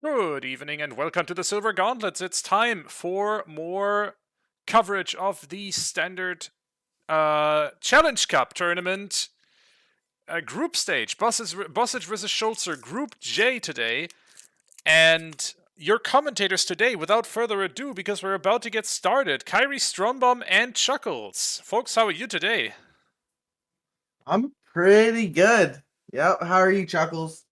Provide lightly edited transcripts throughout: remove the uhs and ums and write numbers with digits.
Good evening and welcome to the Silver Gauntlets. It's time for more coverage of the standard Challenge Cup tournament group stage. Bossage versus Schulzer, Group J today. And your commentators today, without further ado, because we're about to get started, Kyrie Strombaum and Chuckles. Folks, how are you today? I'm pretty good. Yep. How are you, Chuckles?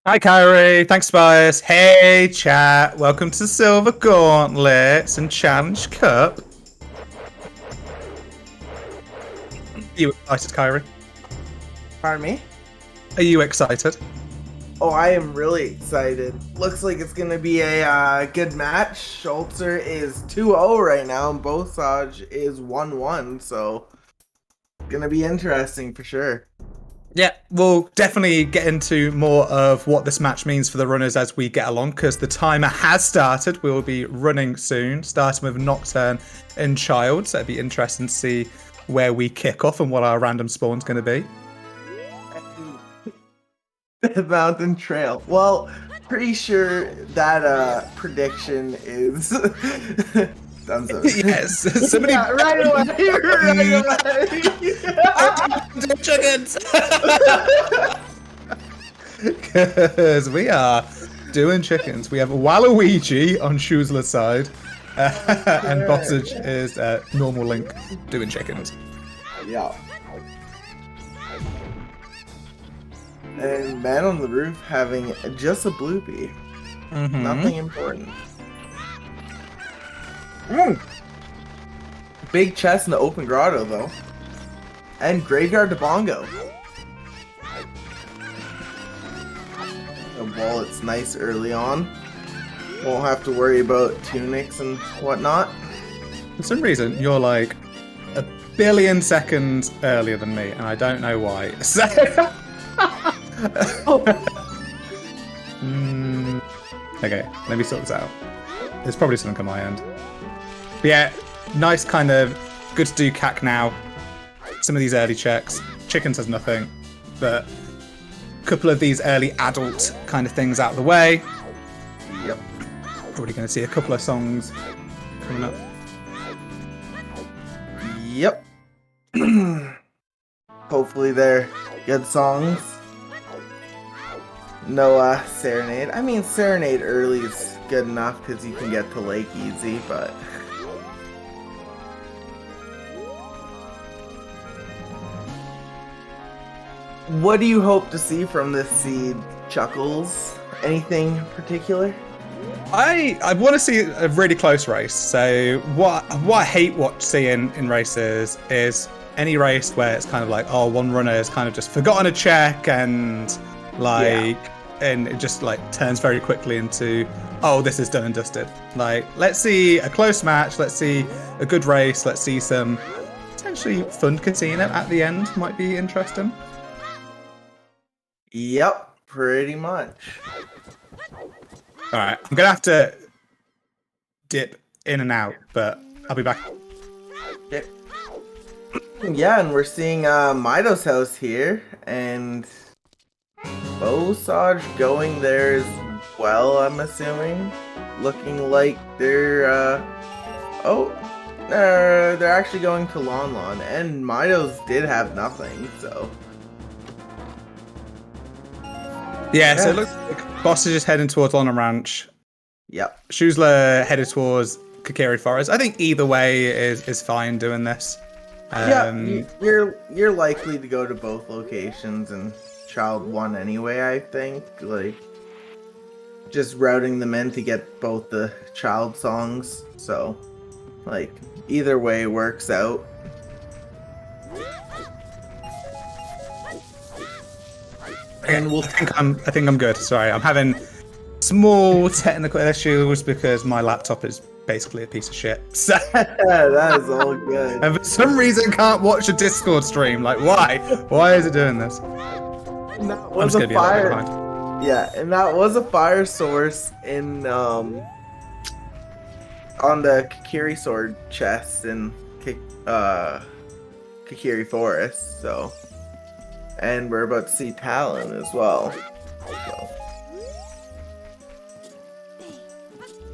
Hi, Kyrie. Thanks, Spice. Hey, chat. Welcome to Silver Gauntlets and Challenge Cup. Are you excited, Kyrie? Pardon me? Are you excited? Oh, I am really excited. Looks like it's going to be a good match. Schulzer is 2-0 right now, and Bossage is 1-1, so going to be interesting for sure. Yeah, we'll definitely get into more of what this match means for the runners as we get along, because the timer has started. We will be running soon, starting with Nocturne and Child, so it'd be interesting to see where we kick off and what our random spawn's going to be. The Mountain Trail. Well, pretty sure that prediction is... Yes, somebody. Yeah, right away. Chickens. Because we are doing chickens. We have Waluigi on Schulzer's side, and Bossage is normal Link doing chickens. Yeah. And Man on the Roof having just a bloopy. Nothing important. Big chest in the open grotto, though. And Graveyard to Bongo. The wallet's nice early on. Won't have to worry about tunics and whatnot. For some reason, you're like a billion seconds earlier than me, and I don't know why. So... Okay, let me sort this out. There's probably something on my end. But yeah, nice kind of good to do CAC now. Some of these early checks. Chickens has nothing, but a couple of these early adult kind of things out of the way. Yep. Already going to see a couple of songs coming up. Yep. Hopefully they're good songs. No Serenade. I mean, Serenade early is good enough because you can get to Lake easy, but... What do you hope to see from this seed, Chuckles? Anything particular? I want to see a really close race. So what I hate seeing in races is any race where it's kind of like, oh, one runner has kind of just forgotten a check and and it just like turns very quickly into, oh, this is done and dusted. Like, let's see a close match. Let's see a good race. Let's see some potentially fun casino at the end. Might be interesting. Yep, pretty much. All right, I'm gonna have to dip in and out, but I'll be back. Okay. Yeah, and we're seeing Mido's house here, and Bossage going there as well, I'm assuming. Looking like they're they're actually going to Lon Lon, and Mido's did have nothing, so... Yeah, so it looks like Bossage is heading towards Lon Ranch. Yep. Schulzer headed towards Kakiri Forest. I think either way is fine doing this. You're likely to go to both locations and Child 1 anyway, I think. Like, just routing them in to get both the Child songs. So, like, either way works out. And I think I'm good. Sorry, I'm having small technical issues because my laptop is basically a piece of shit. So that is all good. And for some reason can't watch a Discord stream. Like, why? Why is it doing this? And that was a fire. Yeah, and that was a fire source in on the Kakiri sword chest in Kakiri Forest. So. And we're about to see Talon as well. So.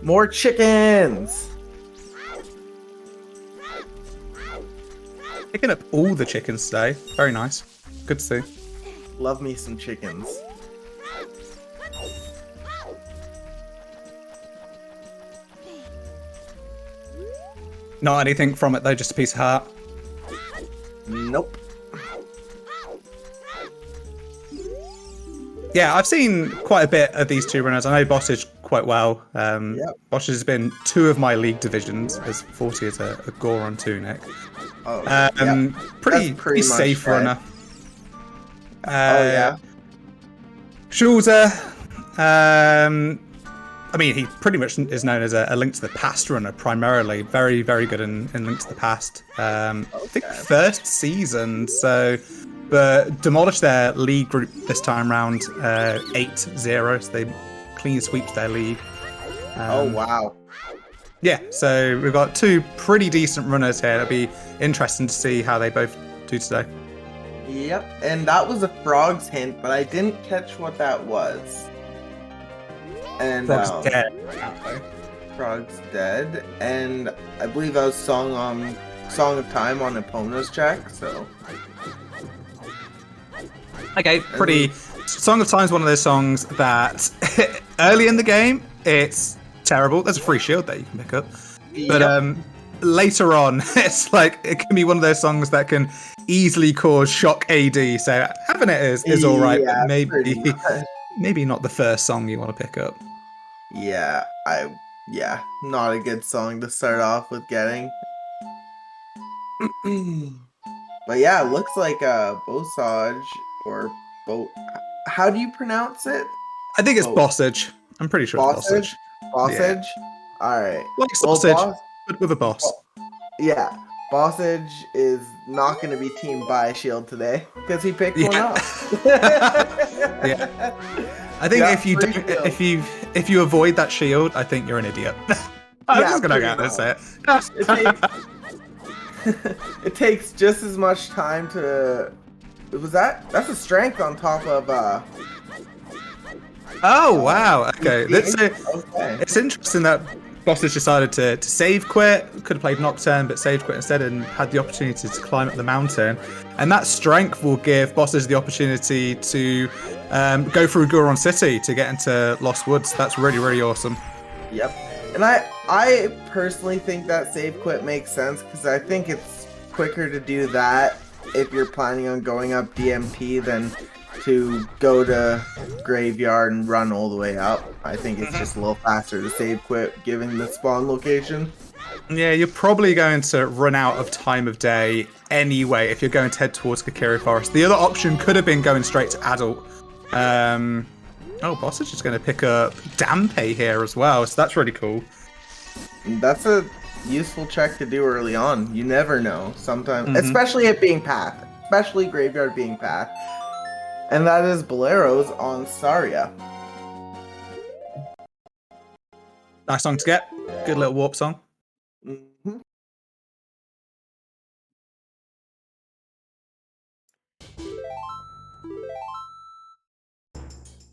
More chickens. Picking up all the chickens today. Very nice. Good to see. Love me some chickens. Not anything from it though, just a piece of heart. Nope. Yeah, I've seen quite a bit of these two runners. I know Bossage quite well. Bossage has been 2 of my league divisions, as 40 is a Goron tunic. Oh, yep. Pretty much safe dead. runner. Oh yeah. Schulzer, I mean, he pretty much is known as a Link to the Past runner, primarily. Very, very good in Link to the Past. I think first season, so... But demolished their league group this time round 8-0, so they clean sweeps their league. Oh, wow. Yeah, so we've got 2 pretty decent runners here. It'll be interesting to see how they both do today. Yep, and that was a frog's hint, but I didn't catch what that was. And Frog's dead. Frog's dead, and I believe that was Song of Time on Epona's check, so... Okay, pretty... Song of Time is one of those songs that early in the game, it's terrible. There's a free shield that you can pick up. But later on, it's like, it can be one of those songs that can easily cause shock AD. So having it is all right, but maybe not the first song you want to pick up. Yeah, not a good song to start off with getting. But yeah, it looks like Bossage or how do you pronounce it? I think it's Bossage. I'm pretty sure it's Bossage. Bossage? Yeah. Alright. Like sausage, but with a boss. Yeah. Bossage is not going to be teamed by a shield today because he picked one up. Yeah. I think if you avoid that shield, I think you're an idiot. I'm just gonna go out there and say it. It takes just as much time to. That's a strength on top of. Oh wow! Okay, it's interesting that Bossage decided to save quit. Could have played Nocturne, but saved quit instead and had the opportunity to climb up the mountain. And that strength will give Bossage the opportunity to go through Goron City to get into Lost Woods. That's really, really awesome. Yep. And I personally think that save quit makes sense because I think it's quicker to do that if you're planning on going up DMP than to go to Graveyard and run all the way up. I think it's just a little faster to save quit given the spawn location. Yeah, you're probably going to run out of time of day anyway if you're going to head towards Kakiri Forest. The other option could have been going straight to Adult. Bossage is going to pick up Dampe here as well, so that's really cool. That's a useful check to do early on. You never know. Sometimes, especially it being Path. Especially Graveyard being Path. And that is Boleros on Saria. Nice song to get. Good little warp song. Mm-hmm.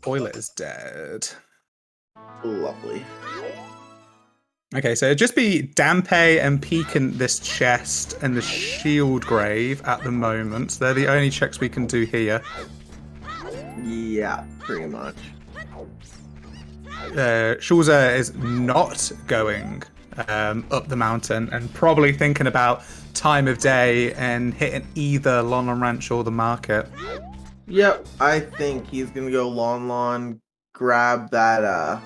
Toilet is dead. Lovely. Okay, so it'd just be Dampe and peeking this chest and the shield grave at the moment. So they're the only checks we can do here. Yeah, pretty much. Schulzer is not going up the mountain and probably thinking about time of day and hitting either Lon Ranch or the market. Yep, I think he's gonna go Lon, grab that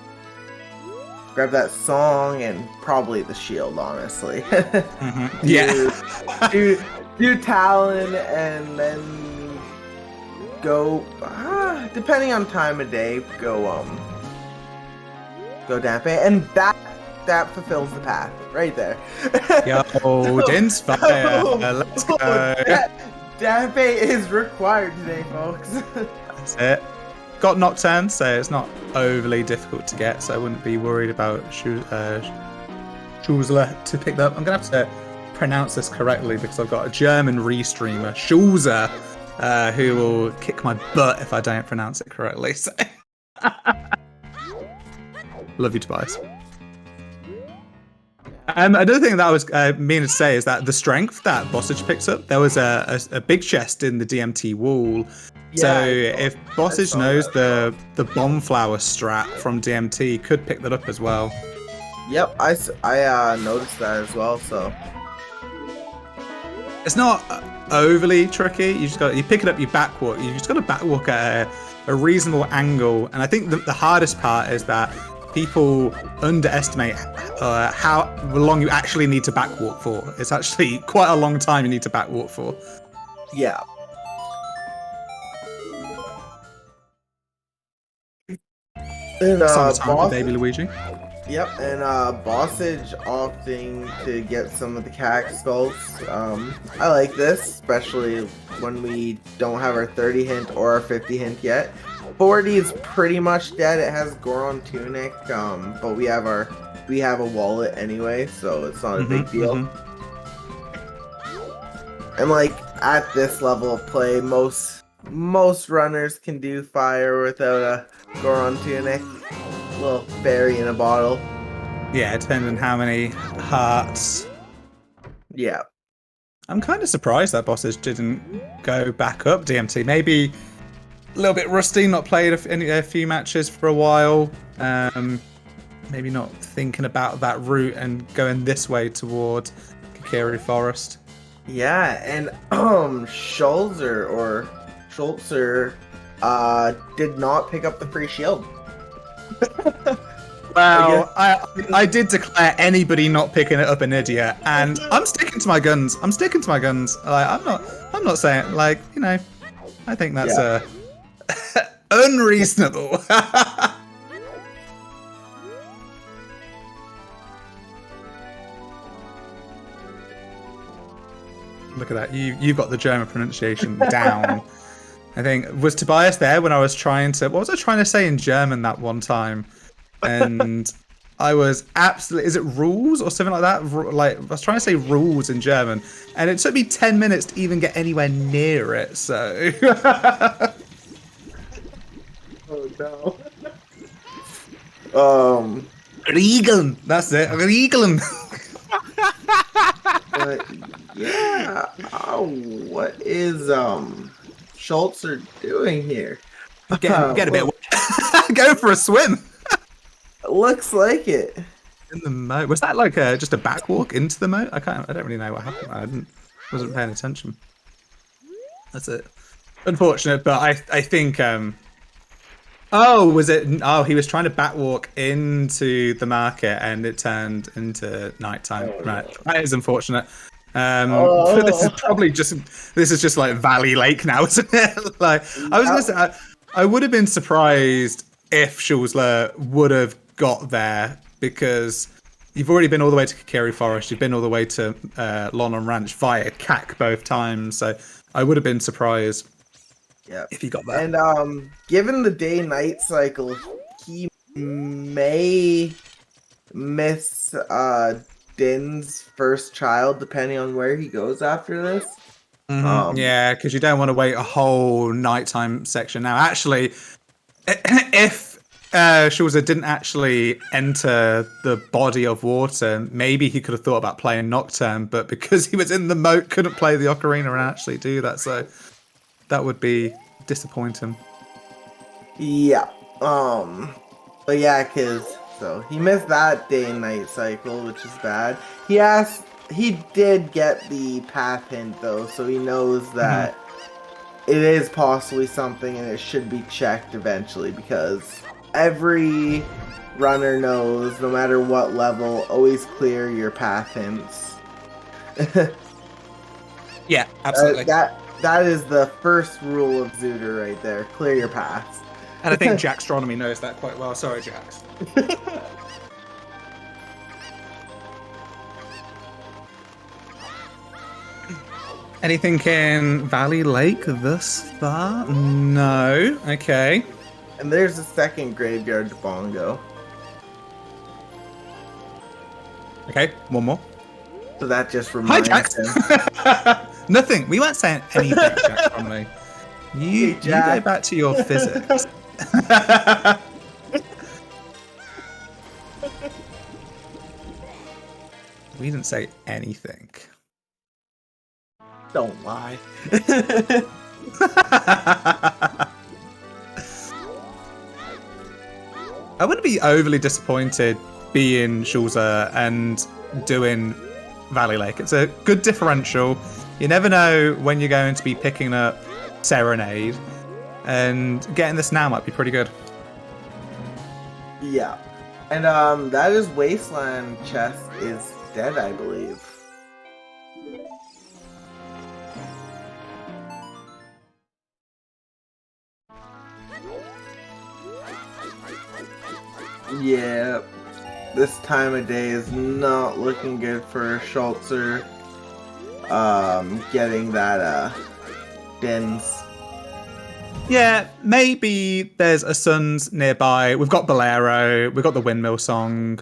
song and probably the shield, honestly. Yeah. do Talon and then go. Depending on time of day, go Dampe, and that fulfills the path right there. Yo, Dinspire, let's go. Dampe is required today, folks. That's it. Got Nocturne, so it's not overly difficult to get, so I wouldn't be worried about Schulzer to pick that up. I'm going to have to pronounce this correctly because I've got a German restreamer, Schulzer, who will kick my butt if I don't pronounce it correctly. So. Love you, Tobias. Another thing that I was meaning to say is that the strength that Bossage picks up, there was a big chest in the DMT wall. So if Bossage knows the bomb flower strat from DMT, could pick that up as well. Yep, I noticed that as well. So it's not overly tricky. You pick it up, you backwalk. You just got to backwalk at a reasonable angle. And I think the hardest part is that people underestimate how long you actually need to backwalk for. It's actually quite a long time you need to backwalk for. Yeah. And Summertime for Baby Luigi. Yep, and Bossage opting to get some of the cack skulls. I like this, especially when we don't have our 30 hint or our 50 hint yet. 40 is pretty much dead. It has Goron Tunic, but we have a wallet anyway, so it's not a big deal. And like at this level of play, most runners can do fire without a Goron Tunic. Little fairy in a bottle. Yeah, depending on how many hearts. Yeah. I'm kind of surprised that Bossage didn't go back up DMT. Maybe a little bit rusty, not played a few matches for a while. Maybe not thinking about that route and going this way toward Kakiri Forest. Yeah, and Schulzer did not pick up the free shield. Well, I did declare anybody not picking it up an idiot, and I'm sticking to my guns. Like, I'm not saying, like, you know, I think that's unreasonable. Look at that. You've got the German pronunciation down. I think, was Tobias there when I was what was I trying to say in German that one time? And I was absolutely, is it rules or something like that? Like, I was trying to say rules in German, and it took me 10 minutes to even get anywhere near it, so. Oh no. Regeln! That's it, Regeln! But yeah, what is Schulzer doing here? Get a bit go for a swim. Looks like it. In the moat. Was that like just a backwalk into the moat? I don't really know what happened. I wasn't paying attention. That's it. Unfortunate, but I think was it? Oh, he was trying to backwalk into the market and it turned into nighttime. Right. That is unfortunate. But this is just like Valley Lake now, isn't it? Like, I was gonna say, I would have been surprised if Schulzer would have got there, because you've already been all the way to Kakiri Forest, you've been all the way to London Ranch via CAC both times, so I would have been surprised if he got there. And given the day-night cycle, he may miss Din's first child, depending on where he goes after this. Yeah, because you don't want to wait a whole nighttime section. Now, actually, if Schulzer didn't actually enter the body of water, maybe he could have thought about playing Nocturne, but because he was in the moat, couldn't play the Ocarina and actually do that, so that would be disappointing. Yeah. But yeah, so he missed that day and night cycle, which is bad. He did get the path hint though, so he knows that it is possibly something and it should be checked eventually, because every runner knows, no matter what level, always clear your path hints. Yeah, absolutely. That is the first rule of Zooter right there. Clear your paths. And I think Jackstronomy knows that quite well. Sorry, Jax. Anything in Valley Lake thus far? No. Okay. And there's a second graveyard to Bongo. Okay, one more. So that just reminds him. Nothing. We weren't saying anything, Jackstronomy. You go back to your physics. We didn't say anything. Don't lie. I wouldn't be overly disappointed being Schulzer and doing Valley Lake. It's a good differential. You never know when you're going to be picking up Serenade, and getting this now might be pretty good. Yeah. And that is Wasteland chest is dead, I believe. Yeah. This time of day is not looking good for Schulzer. Getting that Dins. Yeah, maybe there's a Suns nearby. We've got Bolero, we've got the Windmill Song.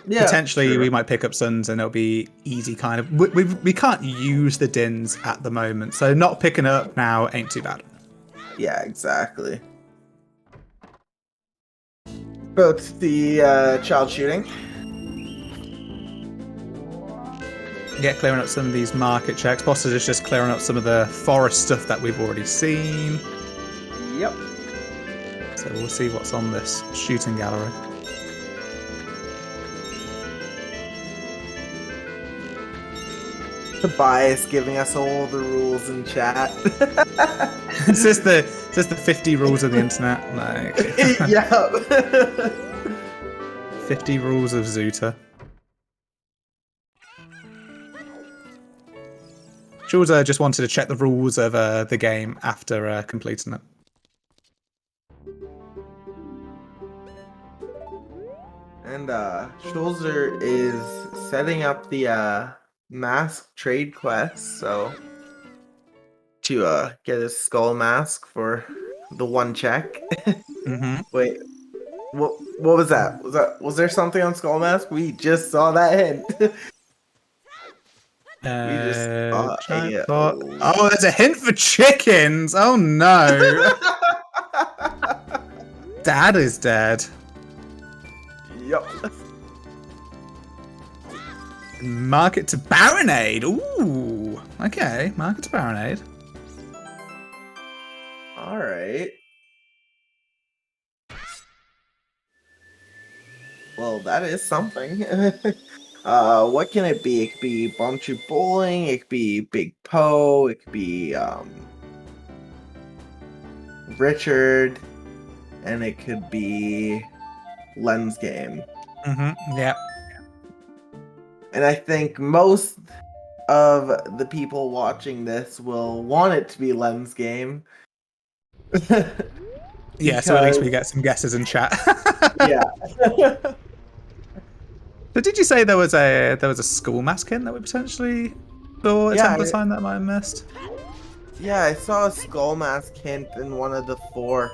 Yeah, Potentially true. we might pick up Suns and it'll be easy kind of. We can't use the Dins at the moment, so not picking it up now ain't too bad. Yeah, exactly. About the child shooting. Yeah, clearing up some of these market checks. Bossage is just clearing up some of the forest stuff that we've already seen. Yep. So we'll see what's on this shooting gallery. Tobias giving us all the rules in chat. Is this the 50 rules of the internet? Like, Yeah. 50 rules of Zoota. Schulzer just wanted to check the rules of the game after completing it. And Schulzer is setting up the mask trade quest, so to get his skull mask for the one check. Mm-hmm. Wait, what was that? Was there something on skull mask? We just saw that hint. We just saw Oh, there's a hint for chickens. Oh no. Dad is dead. Yep. Market to Baronade. Ooh. Okay, market to Baronade. All right. Well, that is something. What can it be? It could be Bonchu Bowling, it could be Big Poe, it could be Richard, and it could be Lens Game. Mm-hmm. Yeah. And I think most of the people watching this will want it to be Lens Game. Yeah, so at least we get some guesses in chat. Yeah. But did you say there was a school mask hint that we potentially saw a temple sign that I might have missed? Yeah, I saw a skull mask hint in one of the 4.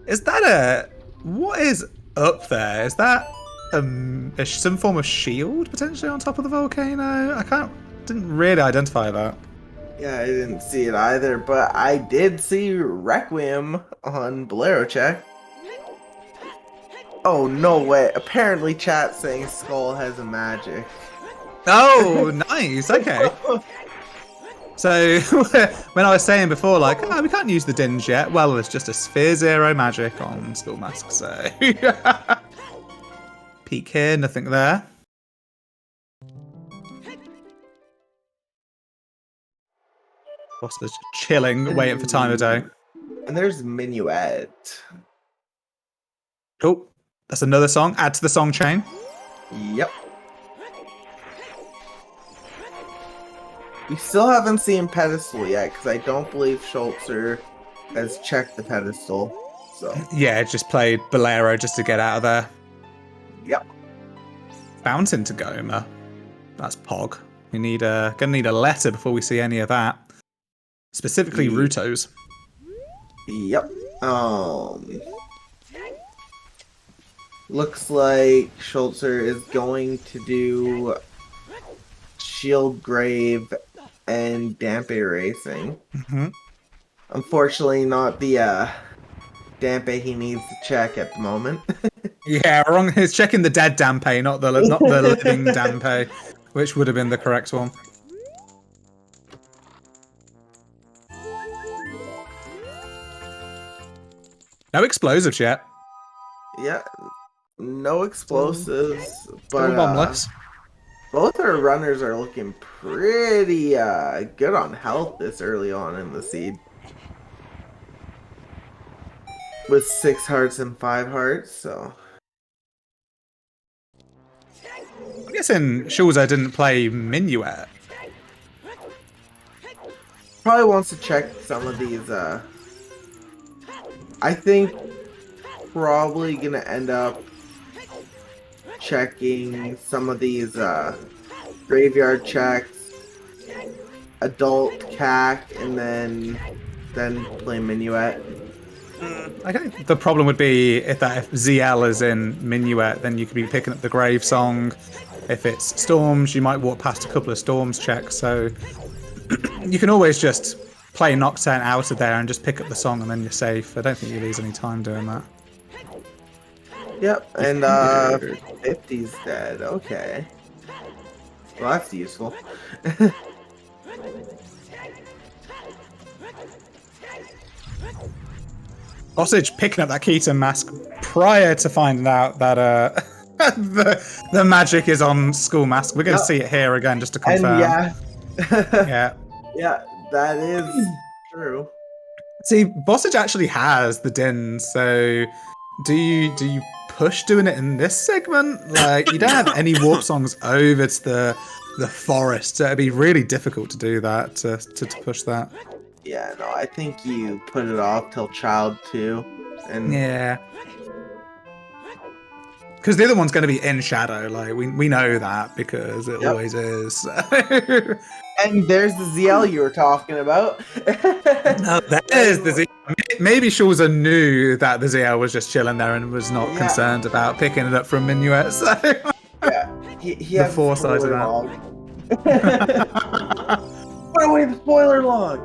Is that what is up there? Is that some form of shield potentially on top of the volcano? Didn't really identify that. Yeah, I didn't see it either, but I did see Requiem on Bolero check. Oh, no way. Apparently chat's saying Skull has a magic. Oh, nice. Okay. So, when I was saying before, like, we can't use the Dinge yet, well, there's just a Sphere Zero magic on Skull Mask, so... Peek here, nothing there. Boss is chilling, waiting for time of day. And there's Minuet. Cool. That's another song. Add to the song chain. Yep. We still haven't seen Pedestal yet, because I don't believe Schulzer has checked the Pedestal. So yeah, just played Bolero just to get out of there. Yep. Fountain to Goma. That's Pog. We need gonna need a letter before we see any of that. Specifically Ruto's. Yep. Looks like Schulzer is going to do Shield Grave and Dampe Racing. Mm-hmm. Unfortunately, not the Dampe he needs to check at the moment. Yeah, wrong. It's checking the dead Dampe, not the living Dampe, which would have been the correct one. No explosives yet. Yeah, no explosives, Still but bombless. both our runners are looking pretty good on health this early on in the seed. With 6 hearts and 5 hearts, so. I'm guessing Schulzer didn't play Minuet. Probably wants to check some of these, I think probably gonna end up checking some of these, graveyard checks, adult CAC, and then play Minuet. I think the problem would be if ZL is in Minuet, then you could be picking up the Grave Song. If it's Storms, you might walk past a couple of Storms checks. So you can always just play Nocturne out of there and just pick up the song and then you're safe. I don't think you lose any time doing that. Yep, and 50's dead. Okay. Well, that's useful. Bossage picking up that Keaton mask prior to finding out that the magic is on School Mask. We're going to see it here again just to confirm. And yeah. Yeah, that is true. See, Bossage actually has the Din, so do you push doing it in this segment? Like, you don't have any warp songs over to the forest, so it'd be really difficult to do that, to push that. Yeah, no, I think you put it off till Child 2. And yeah. Because the other one's going to be in Shadow, like, we know that, because it always is. And there's the ZL you were talking about. No, that is the ZL. Maybe Schulzer knew that the ZL was just chilling there and was not concerned about picking it up from Minuet, so... Yeah, he has the foresight of that. Put away the spoiler log!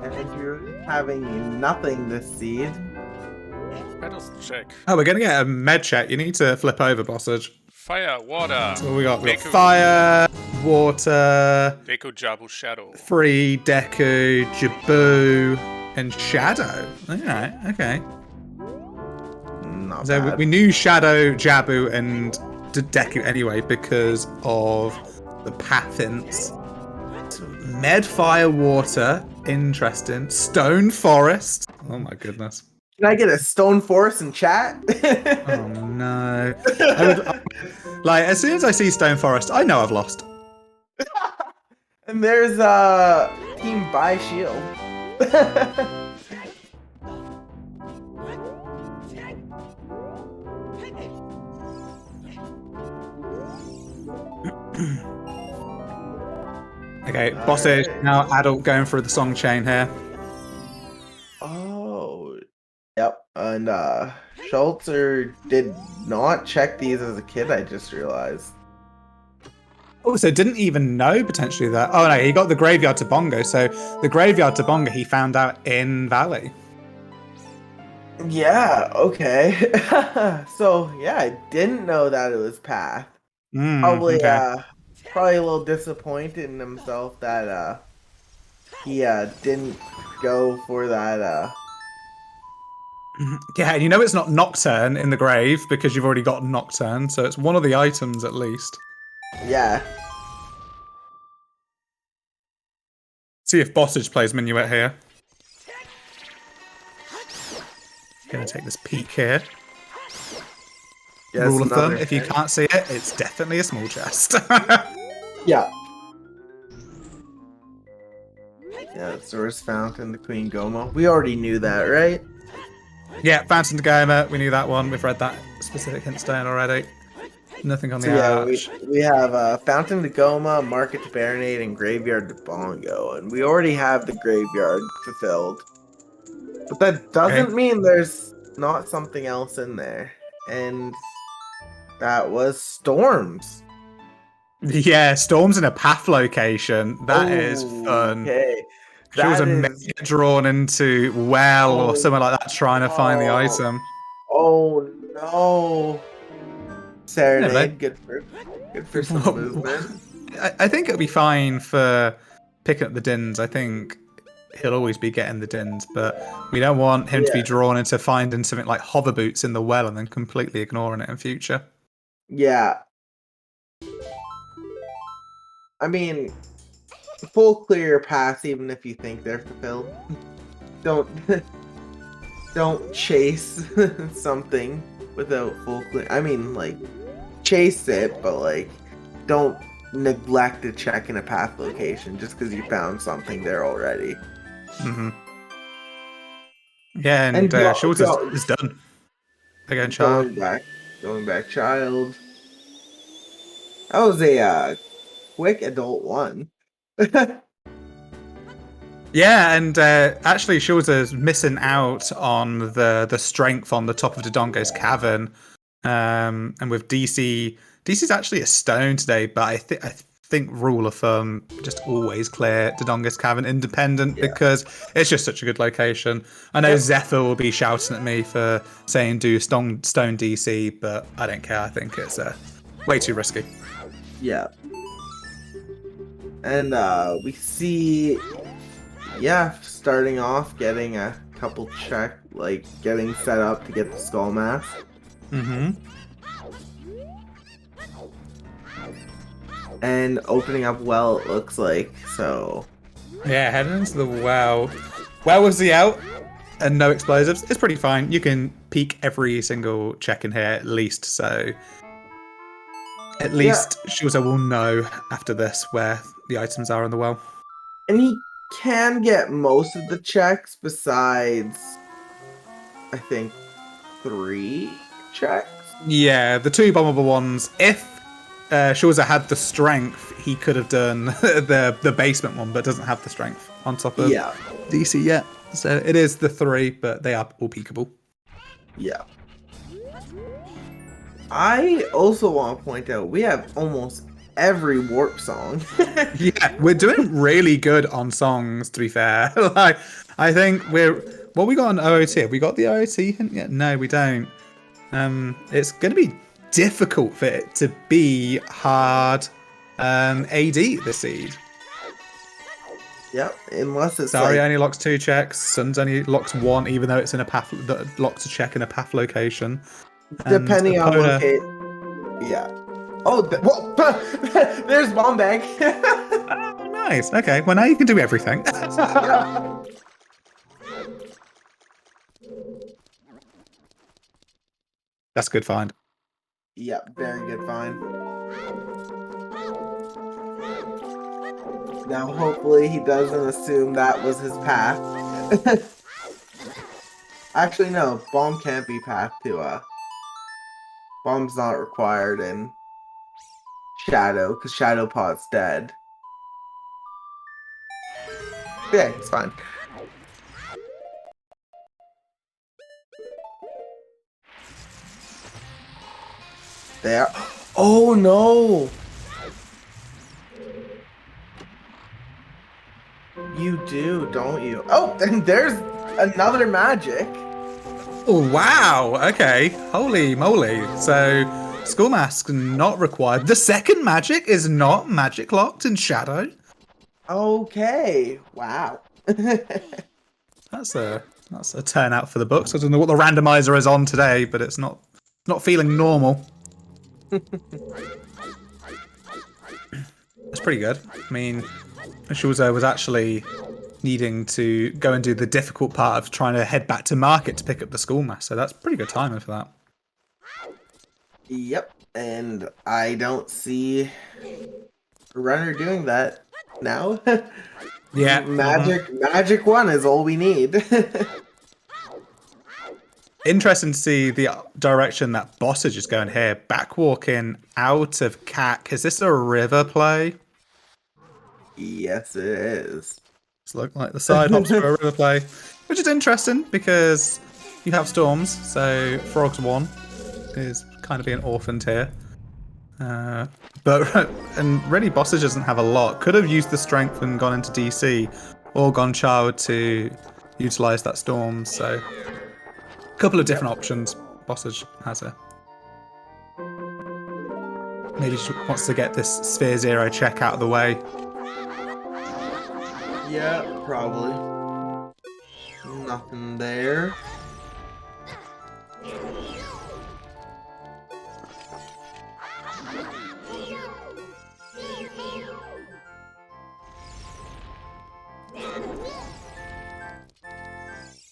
Andrew having nothing this seed. Medals check. Oh, we're going to get a med check. You need to flip over, Bossage. Fire, water. So we got fire, water, Deku, Jabu, Shadow. 3, Deku, Jabu, and Shadow. Alright, okay. Not So bad. we knew Shadow, Jabu, and Deku anyway because of the path hints. Med, fire, water. Interesting. Stone forest. Oh my goodness. Can I get a stone forest in chat? Oh no. Like, as soon as I see Stone Forest, I know I've lost. And there's Team Buy Shield. Okay, Bossage, now adult going through the song chain here. Oh, yep. And Schulzer did not check these as a kid, I just realized. Oh, so didn't even know potentially that. Oh no, he got the Graveyard to Bongo. So the Graveyard to Bongo he found out in Valley. Yeah, okay. So, yeah, I didn't know that it was Path. Probably, okay. Probably a little disappointed in himself that he didn't go for that. Yeah, you know it's not Nocturne in the grave because you've already got Nocturne, so it's one of the items at least. Yeah. See if Bossage plays Minuet here. Gonna take this peek here. Yes, Rule of thumb, another if you hit. can't see it, it's definitely a small chest. Yeah. Yeah, the Source Fountain, the Queen Goma. We already knew that, right? Yeah, Fountain to Goma, we knew that one. We've read that specific hint stone already. Nothing on the So yeah, arch. we have Fountain to Goma, Market to Baronade, and Graveyard to Bongo, and we already have the Graveyard fulfilled. But that doesn't mean there's not something else in there, and that was Storms. Yeah, Storm's in a path location. That is fun. Okay, Schulzer may is. get drawn into well or something like that, trying to find the Oh, item. oh no! Yeah, Serenade, good for some movement. I think it'll be fine for picking up the dins. I think he'll always be getting the dins, but we don't want him to be Yeah. drawn into finding something like hover boots in the well and then completely ignoring it in future. Yeah. I mean, full clear pass even if you think they're fulfilled. Don't don't chase something without full clear. I mean, like, chase it, but like, don't neglect to check in a path location just because you found something there already. Mm-hmm. Yeah, and Schultz is done. Again, child. Going back, child. That was a quick adult one. Yeah, and actually, Schulzer's missing out on the strength on the top of Dodongo's cavern. And with DC's actually a stone today, but I think rule of thumb, just always clear Dodongo's cavern independent because it's just such a good location. I know Zephyr will be shouting at me for saying do stone DC, but I don't care. I think it's way too risky. Yeah. And we see, starting off getting a couple getting set up to get the skull mask. Mm-hmm. And opening up well, it looks like, so. Yeah, heading into the well. Well was the out and no explosives. It's pretty fine. You can peek every single check in here at least, so at least Schulzer will know after this where the items are in the well. And he can get most of the checks besides, I think, 3 checks. Yeah, the 2 bombable ones. If Schulzer had the strength, he could have done the basement one, but doesn't have the strength on top of DC yet. So it is the 3, but they are all peekable. Yeah. I also want to point out we have almost every warp song. Yeah, we're doing really good on songs, to be fair. Like, I think what we got on OOT? Have we got the OOT hint yet? No, we don't. It's going to be difficult for it to be hard AD this seed. Yep, unless it's Sorry, only locks 2 checks. Sun's only locks 1, even though it's in a path that locks a check in a path location. Depending on location. Yeah. Oh, there's bomb bag. Oh, nice. Okay, well now you can do everything. That's a good find. Yep, very good find. Now, hopefully, he doesn't assume that was his path. Actually, no. Bomb can't be path to, Bomb's not required in Shadow, because Shadow Pot's dead. Yeah, it's fine. There. Oh, no! You do, don't you? Oh, and there's another magic. Oh, wow. Okay. Holy moly. So, Skull Mask not required. The second magic is not magic locked in Shadow. Okay. Wow. That's a turnout for the books. I don't know what the randomizer is on today, but it's not feeling normal. That's pretty good. I mean, Schulzer was actually needing to go and do the difficult part of trying to head back to market to pick up the school mass, so that's pretty good timing for that. Yep, and I don't see a runner doing that now. Yeah. Magic 1 is all we need. Interesting to see the direction that Bossage is going here. Backwalking out of CAC. Is this a river play? Yes, it is. It's looking like the side hops for a river play, which is interesting because you have storms, so Frogs 1 is kind of being orphaned here. And really, Bossage doesn't have a lot. Could have used the strength and gone into DC, Orgon Child to utilize that storm. So a couple of different options Bossage has here. Maybe she wants to get this Sphere Zero check out of the way. Yeah, probably. Nothing there.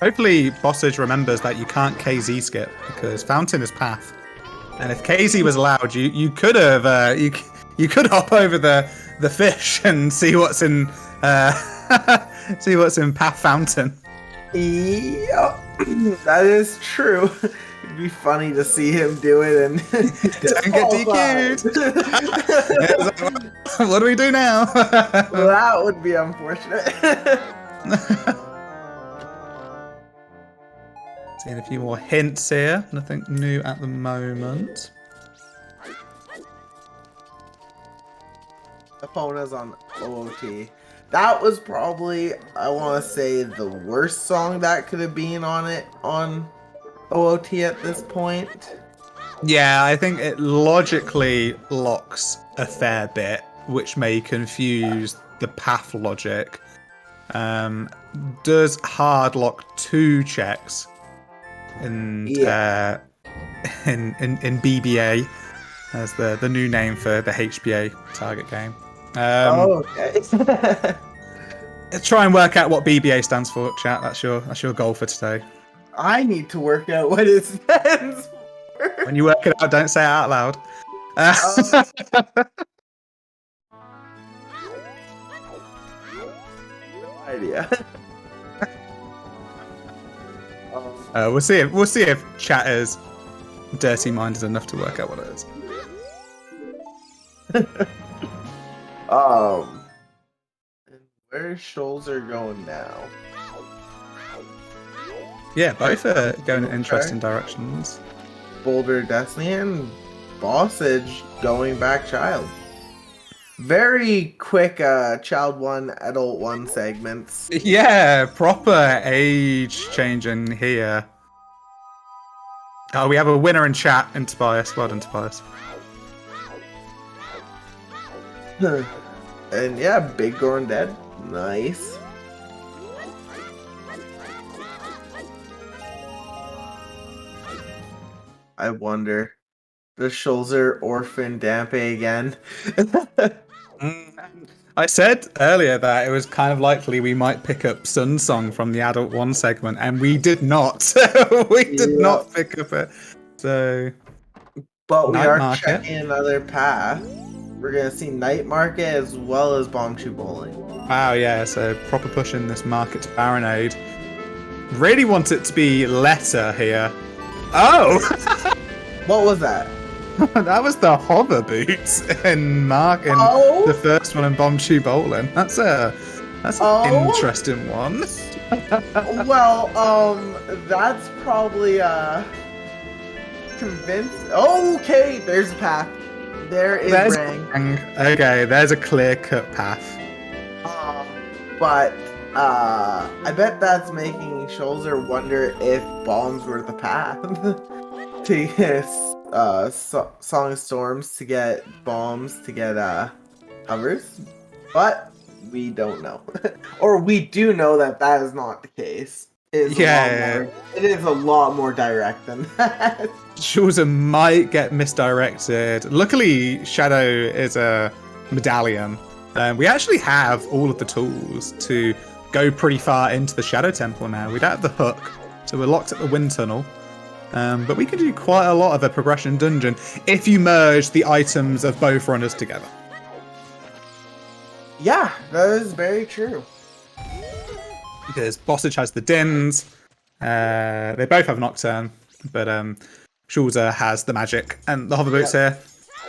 Hopefully Bossage remembers that you can't KZ skip because Fountain is path. And if KZ was allowed, you could have you could hop over the fish and see what's in see what's in Path Fountain. Yep, that is true. It'd be funny to see him do it and don't get DQ'd. What do we do now? That would be unfortunate. Seeing a few more hints here. Nothing new at the moment. Epona's on OOT. That was probably, I want to say, the worst song that could have been on it on OOT at this point. Yeah, I think it logically locks a fair bit, which may confuse the path logic. Does hard lock 2 checks in BBA as the new name for the HBA target game. Okay. Try and work out what BBA stands for, chat. That's your goal for today. I need to work out what it stands for. When you work it out, don't say it out loud. No idea. We'll see if chat is dirty-minded enough to work out what it is. Where's Schulzer going now? Yeah, both are going in interesting directions. Boulder Destiny and Bossage going back child. Very quick child 1, adult 1 segments. Yeah, proper age changing here. Oh, we have a winner in chat in Tobias. Well done, Tobias. And yeah, Big Gorn dead. Nice. I wonder, does Schulzer orphan Dampe again? I said earlier that it was kind of likely we might pick up Sun Song from the Adult 1 segment, and we did not. We did not pick up it. So, but we Night are Market. checking another path. We're gonna see Night Market as well as Bombchu Bowling. Wow, yeah, so proper push in this market to Baronade. Really want it to be letter here. Oh! What was that? That was the hover boots in the first one in Bombchu Bowling. That's an interesting one. Well, that's probably convinced. Okay, there's a path. There's Rang. Okay, there's a clear-cut path. But I bet that's making Schulzer wonder if bombs were the path to get Song of Storms, to get bombs, to get hovers. But we don't know. Or we do know that that is not the case. It is a lot more direct than that. Schulzer might get misdirected. Luckily, Shadow is a medallion. We actually have all of the tools to go pretty far into the Shadow Temple now. We don't have the hook, so we're locked at the Wind Tunnel. But we can do quite a lot of a progression dungeon if you merge the items of both runners together. Yeah, that is very true. Because Bossage has the Dins, they both have Nocturne, but Schulzer has the magic and the hover boots here.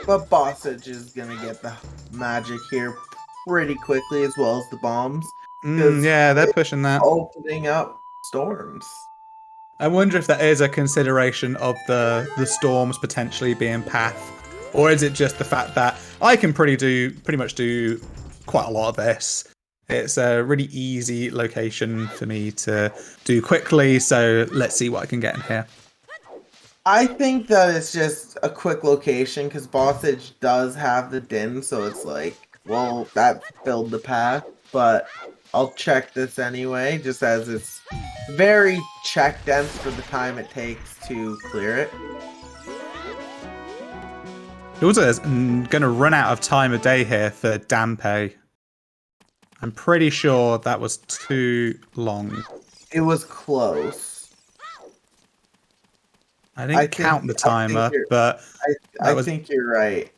But Bossage is gonna get the magic here pretty quickly, as well as the bombs. Yeah, they're pushing that. Opening up storms. I wonder if that is a consideration of the storms potentially being path, or is it just the fact that I can pretty much do quite a lot of this It's a really easy location for me to do quickly, so let's see what I can get in here. I think that it's just a quick location because Bossage does have the din, so it's like, well, that filled the path, but I'll check this anyway, just as it's very check dense for the time it takes to clear it. Schulzer is going to run out of time of day here for Dampe. I'm pretty sure that was too long. It was close. I didn't count the timer, but I think you're right.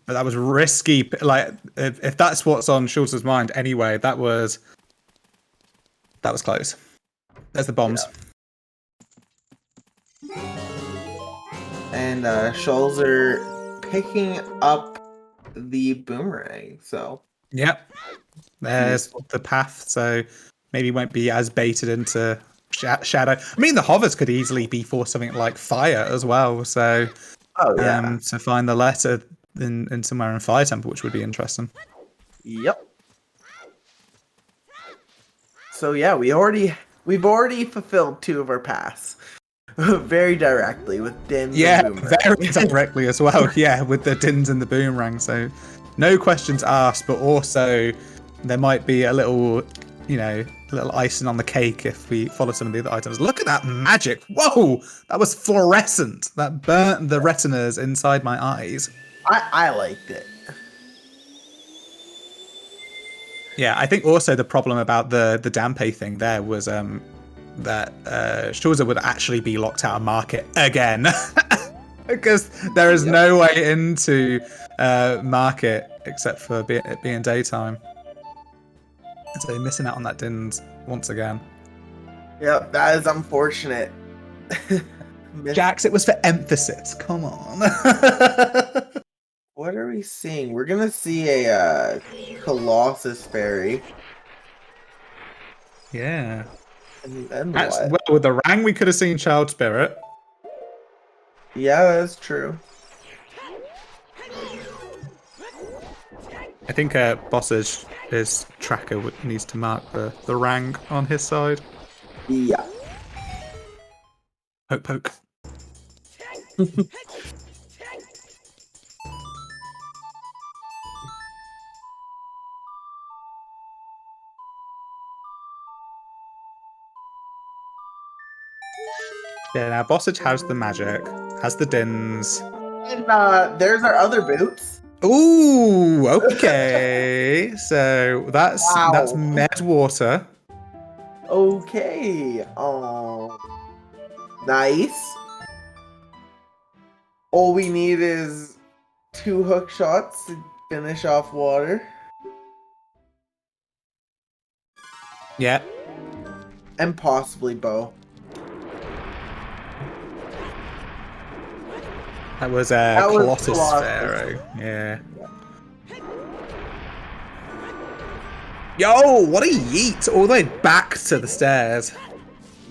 But that was risky. Like, if that's what's on Schulzer's mind anyway, that was close. There's the bombs. Yeah. And Schulzer picking up the boomerang, so. Yep. There's the path, so maybe won't be as baited into shadow. I mean, the hovers could easily be for something like fire as well, so to find the letter in somewhere in Fire Temple, which would be interesting. Yep. So yeah, we've already fulfilled 2 of our paths. Very directly with Dins and Boomerang. Very directly as well, with the Dins and the Boomerang, so no questions asked, but also there might be a little, little icing on the cake if we follow some of the other items. Look at that magic. Whoa! That was fluorescent. That burnt the retinas inside my eyes. I liked it. Yeah, I think also the problem about the Dampe thing there was that Schulzer would actually be locked out of market again. Because there is no way into market except for it being daytime. So missing out on that Dins once again. Yep, that is unfortunate. Jax, it was for emphasis. Come on. What are we seeing? We're gonna see a Colossus Fairy. Yeah. And well, with the Rang, we could have seen Child Spirit. Yeah, that's true. I think Bossage, his tracker, needs to mark the Rang on his side. Yeah. Poke, poke. Yeah, now Bossage has the magic, has the Dins. And there's our other boots. Ooh, okay. So that's Medwater. Okay. Oh, nice. All we need is 2 hook shots to finish off water. Yeah. And possibly bow. That was Colossus Pharaoh. Yeah. Yo, what a yeet! All the way back to the stairs.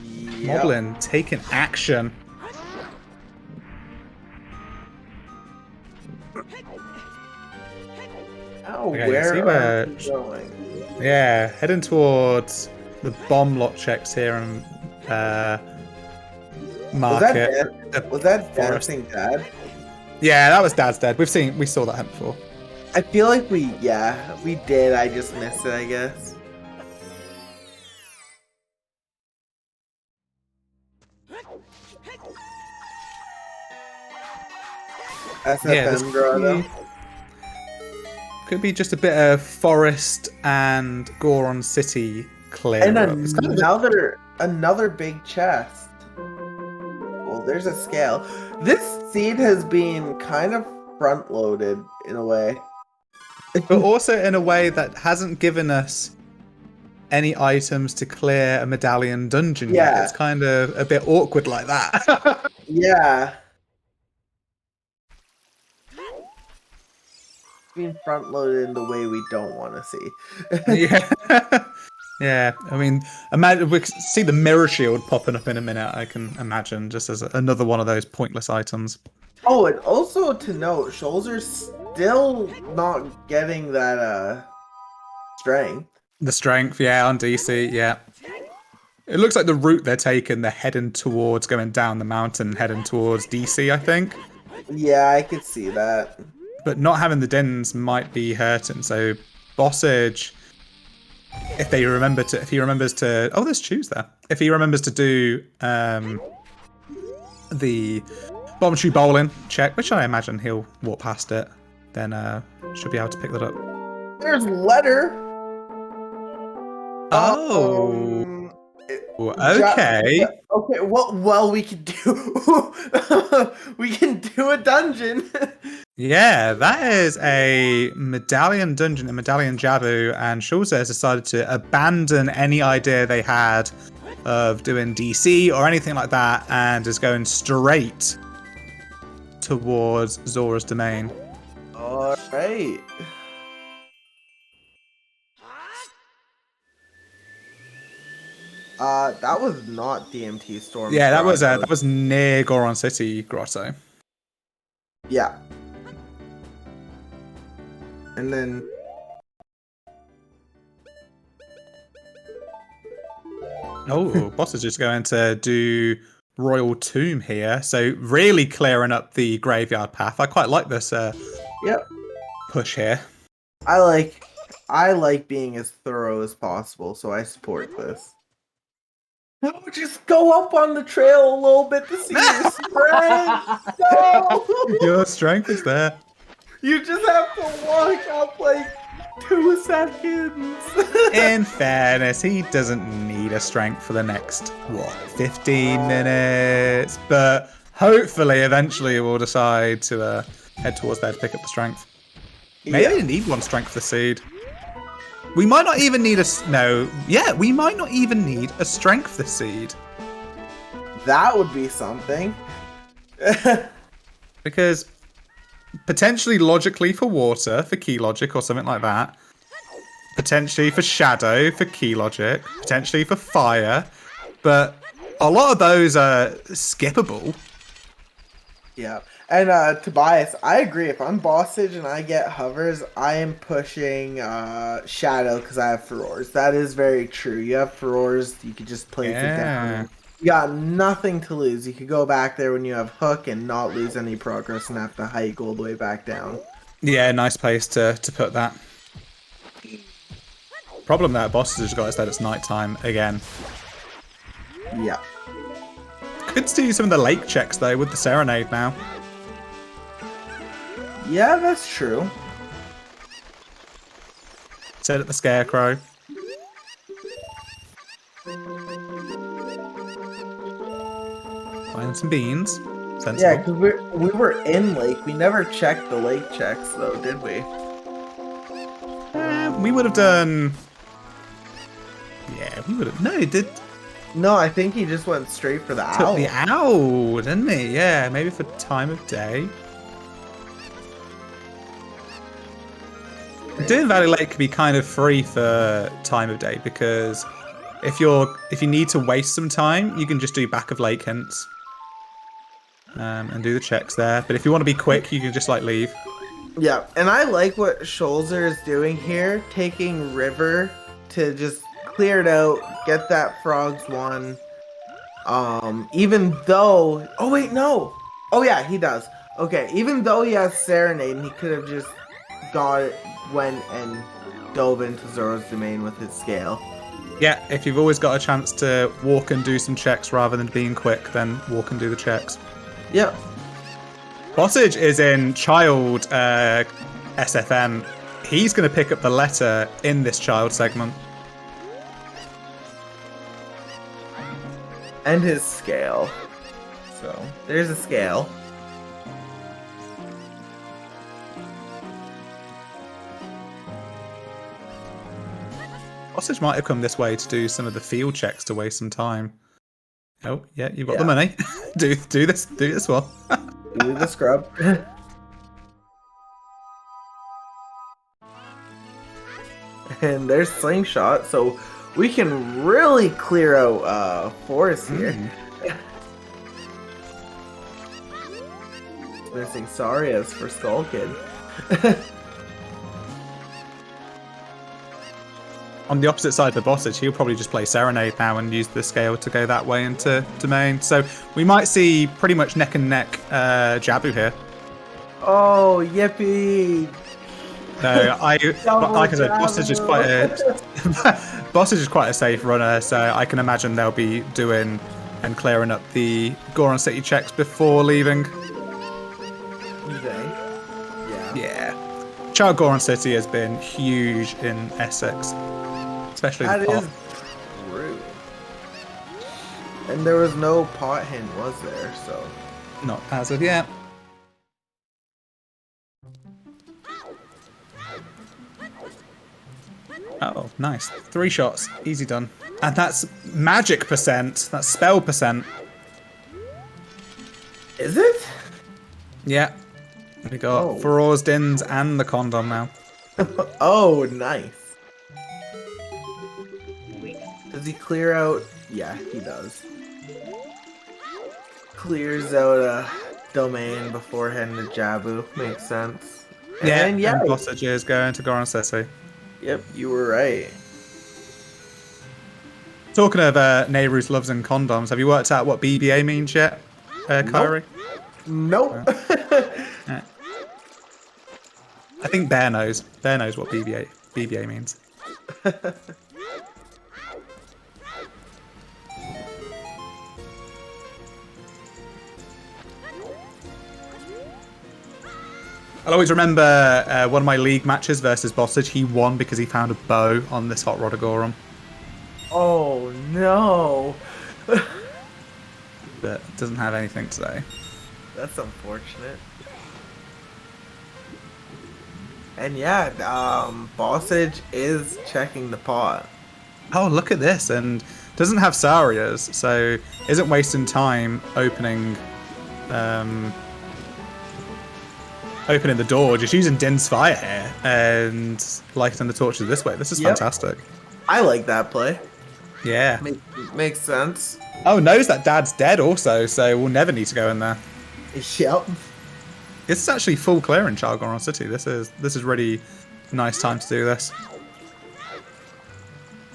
Yep. Moblin taking action. Oh, Okay, where are we going? Yeah, heading towards the bomb lot checks here and market. Was that Dancing Dad? Yeah, that was Dad's Dead. We saw that before. I feel like we did. I just missed it, I guess. SFM draw though. Could be just a bit of forest and Goron City clear. And another big chest. Well, there's a scale. This seed has been kind of front loaded in a way. But also in a way that hasn't given us any items to clear a medallion dungeon yet. It's kind of a bit awkward like that. Yeah. Being front loaded in the way we don't want to see. Yeah. Yeah, I mean, imagine we see the mirror shield popping up in a minute. I can imagine just as another one of those pointless items. Oh, and also to note, Schulzer's still not getting that strength. The strength, yeah, on DC, yeah. It looks like the route they're taking, they're heading towards going down the mountain, heading towards DC, I think. Yeah, I could see that. But not having the dins might be hurting. So Bossage, if he remembers to, oh, there's Choose there. If he remembers to do the bomb shoe bowling check, which I imagine he'll walk past it, then should be able to pick that up. There's Letter. Oh, okay. Okay, well, we can do a dungeon. Yeah, that is a medallion dungeon, a medallion Jabu, and Schulzer has decided to abandon any idea they had of doing DC or anything like that, and is going straight towards Zora's domain. All right. That was not DMT Storm. Yeah, that was near Goron City Grotto. Yeah. And then Boss is just going to do Royal Tomb here, so really clearing up the graveyard path. I quite like this push here. I like being as thorough as possible, so I support this. No, just go up on the trail a little bit to see your strength. No! Your strength is there. You just have to walk up like 2 seconds. In fairness, he doesn't need a strength for the next, 15 minutes? But hopefully, eventually, we'll decide to head towards there to pick up the strength. Maybe we need 1 strength for the seed. We might not even need we might not even need a strength for the seed. That would be something. Because potentially logically for water, for key logic or something like that. Potentially for shadow, for key logic. Potentially for fire. But a lot of those are skippable. Yeah. And Tobias, I agree. If I'm Bossage and I get hovers, I am pushing Shadow because I have Furores. That is very true. You have Furores, you could just place it down. You got nothing to lose. You could go back there when you have Hook and not lose any progress and have to hike all the way back down. Yeah, nice place to put that. Problem that Bossage has got is that it's nighttime again. Yeah. Could do some of the lake checks though with the Serenade now. Yeah, that's true. Set at the Scarecrow. Find some beans. Sensible. Yeah, because we were in lake. We never checked the lake checks though, did we? We would have done. Yeah, we would have. No, it did. No, I think he just went straight for the Took owl. the owl, didn't he? Yeah, maybe for time of day. Doing Valley Lake could be kind of free for time of day because if you need to waste some time, you can just do back of lake hints and do the checks there. But if you want to be quick, you can just like leave. Yeah, and I like what Schulzer is doing here, taking River to just clear it out, get that Frogs one. Even though, oh wait, no. Oh yeah, he does. Okay, even though he has Serenade, he could have just went and dove into Zora's domain with his scale. Yeah, if you've always got a chance to walk and do some checks rather than being quick, then walk and do the checks. Yep. Bossage is in child SFM. He's going to pick up the letter in this child segment. And his scale. So, there's a scale. Bossage might have come this way to do some of the field checks to waste some time. Oh, yeah, you've got the money. do this one. Do the scrub. And there's Slingshot, so we can really clear out forest here. Missing Sarias for Skull Kid. on the opposite side of the Bossage, he'll probably just play Serenade now and use the scale to go that way into domain. So we might see pretty much neck and neck Jabu here. Oh, yippee! No, like I said, Bossage is quite a Bossage is quite a safe runner, so I can imagine they'll be doing and clearing up the Goron City checks before leaving. Yeah. Yeah. Child Goron City has been huge in Essex, especially That the pot. is true. And there was no pot hint, was there? So Not as of yet. Oh, nice. 3 shots. Easy done. And that's magic percent. That's spell percent. is it? Yeah. We got Oh. Feroz Dins and the condom now. Oh, nice. Does he clear out? Yeah, he does. Clears out a domain before heading to Jabu. Makes sense. Yeah, And yeah. and Bossage is going to Goron City. Yep, you were right. Talking of Nehru's loves and condoms, have you worked out what BBA means yet, Kyrie? Nope. I think Bear knows. Bear knows what BBA means. I'll always remember one of my league matches versus Bossage. He won because he found a bow on this Hot Rod of Goron. Oh no. But doesn't have anything to say. That's unfortunate. And yeah, Bossage is checking the pot. Oh, look at this. And doesn't have Sarias, so isn't wasting time opening the door, just using Din's Fire here and lighting the torches this way. This is fantastic. I like that play. Yeah. Makes sense. Oh, knows that Dad's dead also, so we'll never need to go in there. Yep. It's actually full clear in Child Goron City. This is really nice time to do this.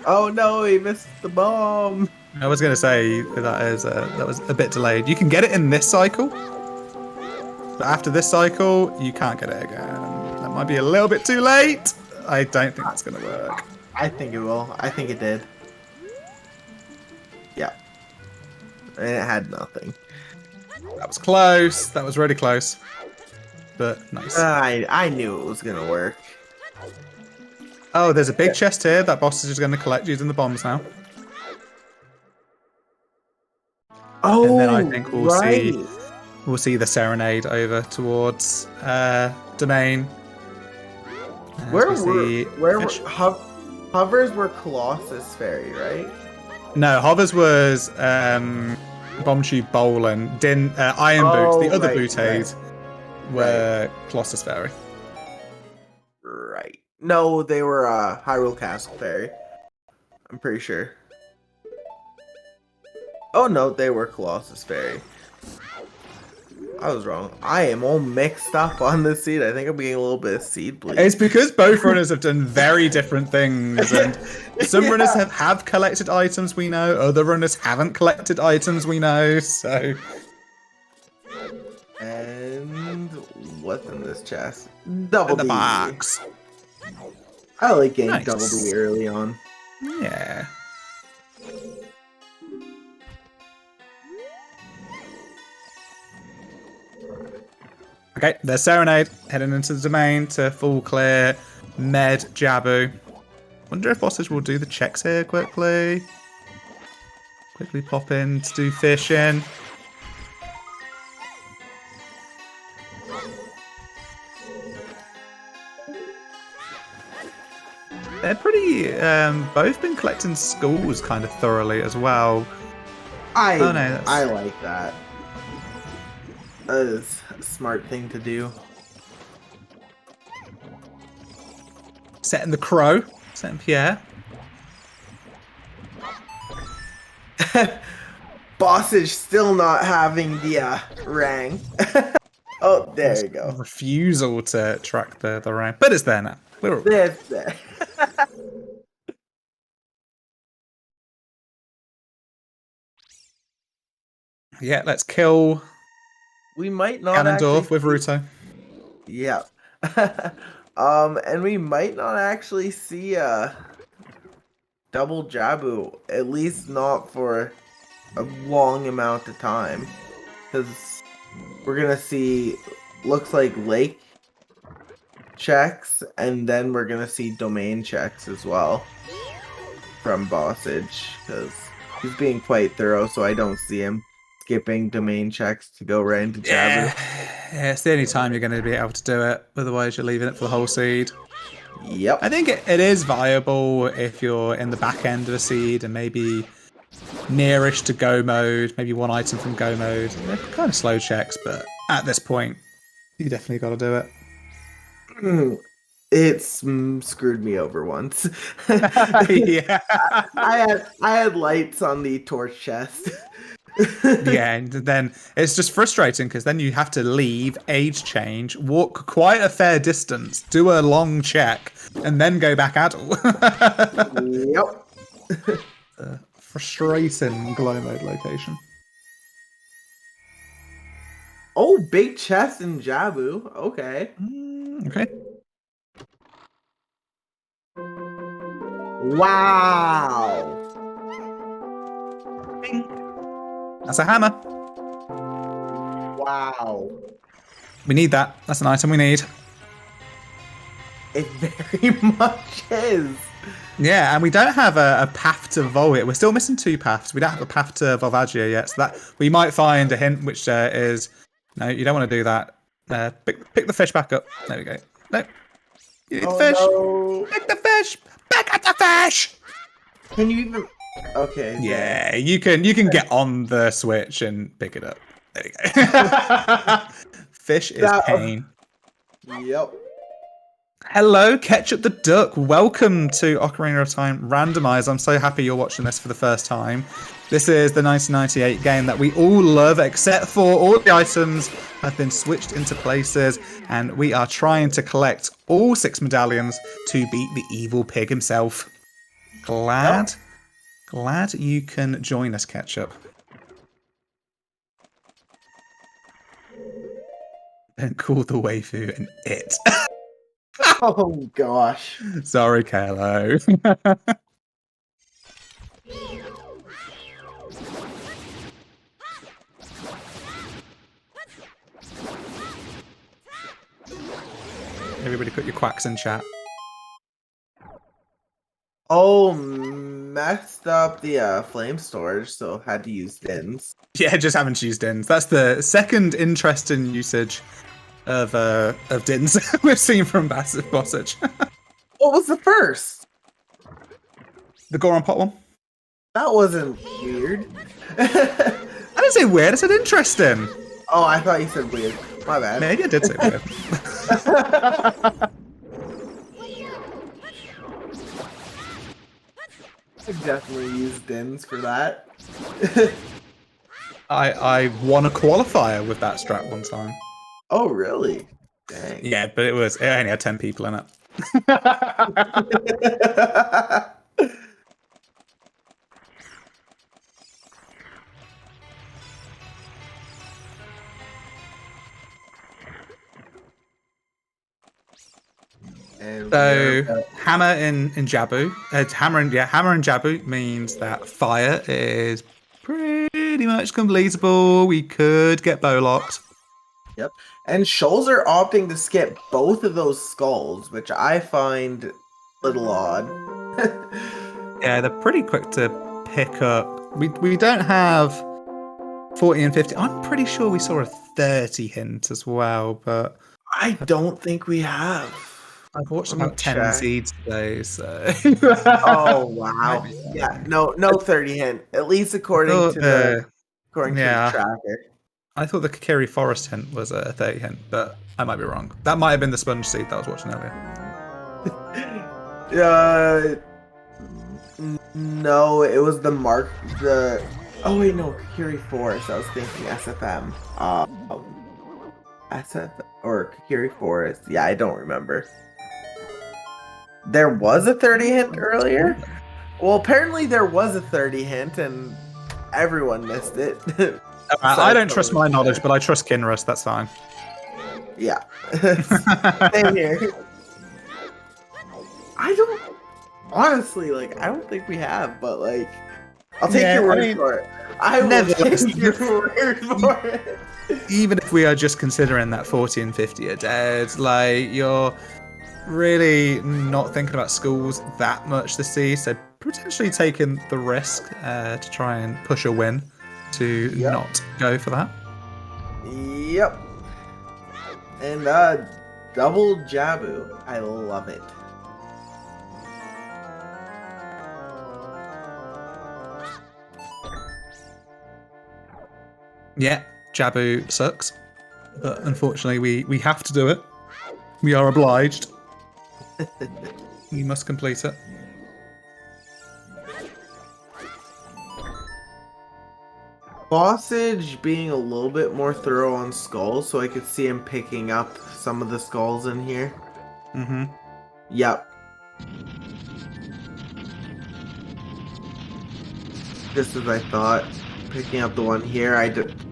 Oh no, he missed the bomb. I was going to say that was a bit delayed. You can get it in this cycle, but after this cycle, you can't get it again. That might be a little bit too late. I don't think that's going to work. I think it will. I think it did. Yeah. And it had nothing. That was close. That was really close. But nice. I knew it was gonna work. Oh, there's a big chest here that Bossage is going to collect using the bombs now. Oh, And then I think right. we'll see the Serenade over towards Domain. As Where we were fish. hovers were Colossus Fairy, right? No, Hovers was Bomb Tube Bowl and Iron Boots. The other right, Booties were Colossus Fairy. Right. No, they were Hyrule Castle Fairy. I'm pretty sure. Oh no, they were Colossus Fairy. I was wrong. I am all mixed up on this seed. I think I'm getting a little bit of seed bleed. It's because both runners have done very different things, and some runners have collected items we know, other runners haven't collected items we know, so... And what's in this chest? Double In the D. box. I like getting Nice. double D early on. Yeah. Okay, there's Serenade heading into the domain to full clear Med Jabu. Wonder if Bossage will do the checks here quickly. Quickly pop in to do fishing. They're pretty, both been collecting schools kind of thoroughly as well. I that's- like that. That is a smart thing to do. Setting the Crow, setting Pierre. Bossage still not having the rang. Oh, there you go. Refusal to track the rank, but it's there now. We're all There's there. Yeah, let's kill We might not Ganondorf with actually see- Ruto. Yeah. And we might not actually see double Jabu, at least not for a long amount of time. Because we're gonna see, looks like Lake checks, and then we're gonna see domain checks as well from Bossage, because he's being quite thorough, so I don't see him skipping domain checks to go right into Jabu. Yeah, it's the only time you're going to be able to do it. Otherwise, you're leaving it for the whole seed. Yep. I think it is viable if you're in the back end of a seed and maybe nearish to go mode, maybe one item from go mode. They're kind of slow checks, but at this point, you definitely got to do it. It's screwed me over once. Yeah. I had lights on the torch chest. Yeah, and then it's just frustrating because then you have to leave, age change, walk quite a fair distance, do a long check, and then go back adult. Yep. Frustrating glow mode location. Oh, big chest in Jabu. Okay. Okay. Wow. That's a hammer. Wow. We need that. That's an item we need. It very much is. Yeah, and we don't have a path to Volvit. We're still missing 2 paths. We don't have a path to Volvagia yet, so that we might find a hint, which is no, you don't want to do that. Pick the fish back up. There we go. No, you need the fish. No. Pick the fish. Back at the fish. Can you even? Okay. Yeah, you can get on the Switch and pick it up. There you go. Fish is pain. Yep. Hello, Ketchup the Duck. Welcome to Ocarina of Time Randomizer. I'm so happy you're watching this for the first time. This is the 1998 game that we all love, except for all the items have been switched into places, and we are trying to collect all 6 medallions to beat the evil pig himself. Glad you can join us, Ketchup. Don't call the waifu an it. Oh gosh. Sorry, Kalo. Everybody put your quacks in chat. Oh, messed up the flame storage, so had to use Dins. Yeah, just haven't used Dins. That's the second interesting usage of Dins we've seen from Bossage. What was the first? The Goron Pot one. That wasn't weird. I didn't say weird, I said interesting. Oh, I thought you said weird. My bad. Maybe I did say weird. I definitely used Dins for that. I won a qualifier with that strat one time. Oh, really? Dang. Yeah, but it only had 10 people in it. So hammer in Jabu, hammer in Jabu means that fire is pretty much completable. We could get bow locked. Yep. And Schulzer opting to skip both of those skulls, which I find a little odd. Yeah, they're pretty quick to pick up. We don't have 40 and 50. I'm pretty sure we saw a 30 hint as well, but I don't think we have. I've watched about 10 seeds today, so. Oh wow! Yeah, no 30 hint. At least according to the tracker. I thought the Kakiri Forest hint was a 30 hint, but I might be wrong. That might have been the sponge seed that I was watching earlier. No, it was the mark. Oh wait, no, Kakiri Forest. I was thinking SFM. SF or Kakiri Forest. Yeah, I don't remember. There was a 30 hint earlier? Well, apparently there was a 30 hint and everyone missed it. I don't trust my knowledge, but I trust Kinrus. That's fine. Yeah. Same here. I don't honestly like. I don't think we have, but like, I'll take your word for it. I will take your word for it. Even if we are just considering that 40 and 50 are dead, like you're really not thinking about schools that much this season, so potentially taking the risk to try and push a win to not go for that. Yep. And double Jabu. I love it. Yeah, Jabu sucks, but unfortunately we have to do it. We are obliged. We must complete it. Bossage being a little bit more thorough on skulls, so I could see him picking up some of the skulls in here. Mm-hmm. Yep. Just as I thought. Picking up the one here,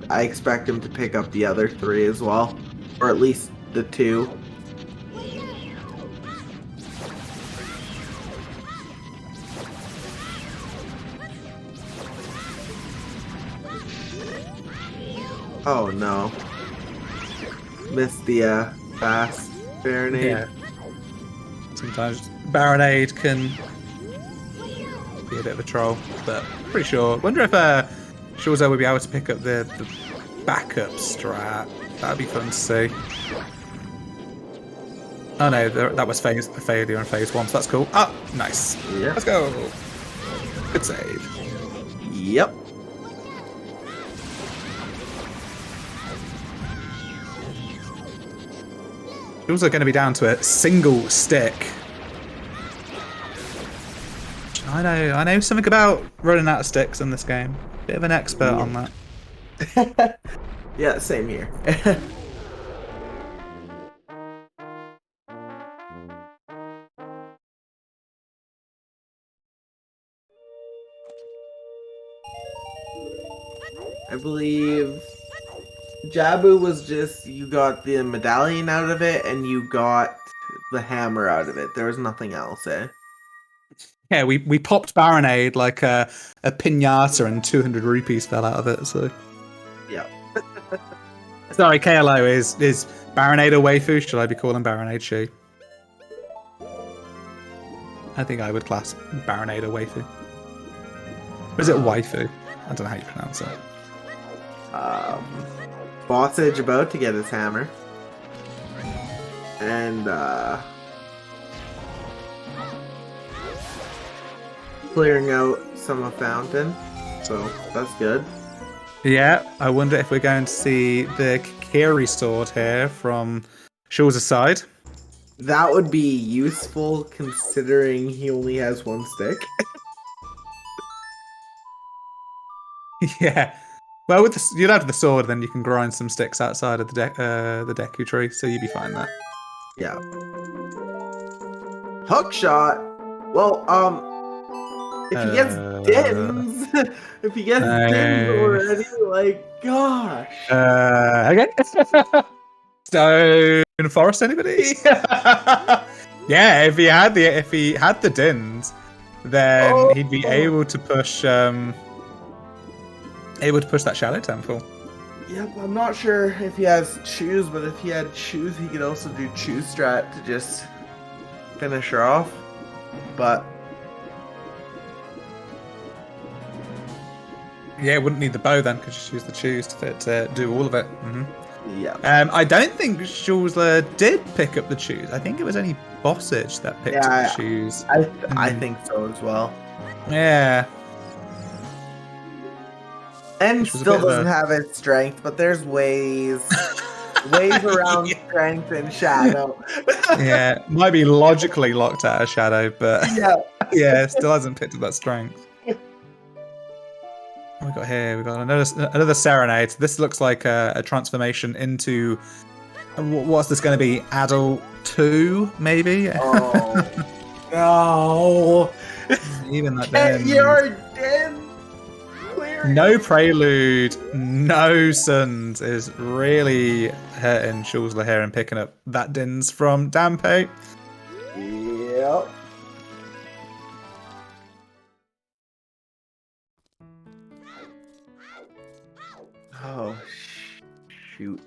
I expect him to pick up the other 3 as well. Or at least the 2. Oh no. Missed the fast Baronade. Yeah. Sometimes Baronade can be a bit of a troll, but pretty sure. Wonder if Schulzer would be able to pick up the backup strat. That'd be fun to see. Oh no, that was a failure in phase 1, so that's cool. Oh, nice. Yeah. Let's go. Good save. Yep. Also going to be down to a single stick. I know something about running out of sticks in this game. Bit of an expert on that. Yeah, same here. I believe Jabu was just, you got the medallion out of it and you got the hammer out of it. There was nothing else, eh? Yeah, we popped Baronade like a pinata and 200 rupees fell out of it, so. Yeah. Sorry, KLO, is Baronade a waifu? Should I be calling Baronade she? I think I would class Baronade a waifu. Or is it waifu? I don't know how you pronounce it. Bossage about to get his hammer. And, clearing out some of Fountain. So, that's good. Yeah, I wonder if we're going to see the Kiri sword here from Schulzer's side. That would be useful considering he only has 1 stick. Yeah. Well, with you'd have the sword, then you can grind some sticks outside of the Deku tree, so you'd be fine there. Yeah. Hook shot. Well, if he gets dins, if he gets dins already, like, gosh. Okay. Stone Forest, anybody? Yeah, if he had the dins, then he'd be able to push that Shadow Temple. Yep, I'm not sure if he has choose, but if he had choose, he could also do choose strat to just finish her off. But yeah, wouldn't need the bow then, because just use the choose to do all of it. Mm-hmm. Yeah. I don't think Schulzer did pick up the choose. I think it was only Bossage that picked up the choose. I think so as well. Yeah. And still doesn't have its strength, but there's ways around strength and shadow. Yeah, might be logically locked out of shadow, but yeah, still hasn't picked up that strength. What we got here? We got another Serenade. This looks like a transformation into what's this going to be? Adult 2, maybe? Oh no! Even that. Get your den clear No prelude, no suns is really hurting Schulzer here and picking up that dins from Dampe. Yep. Oh, shoot.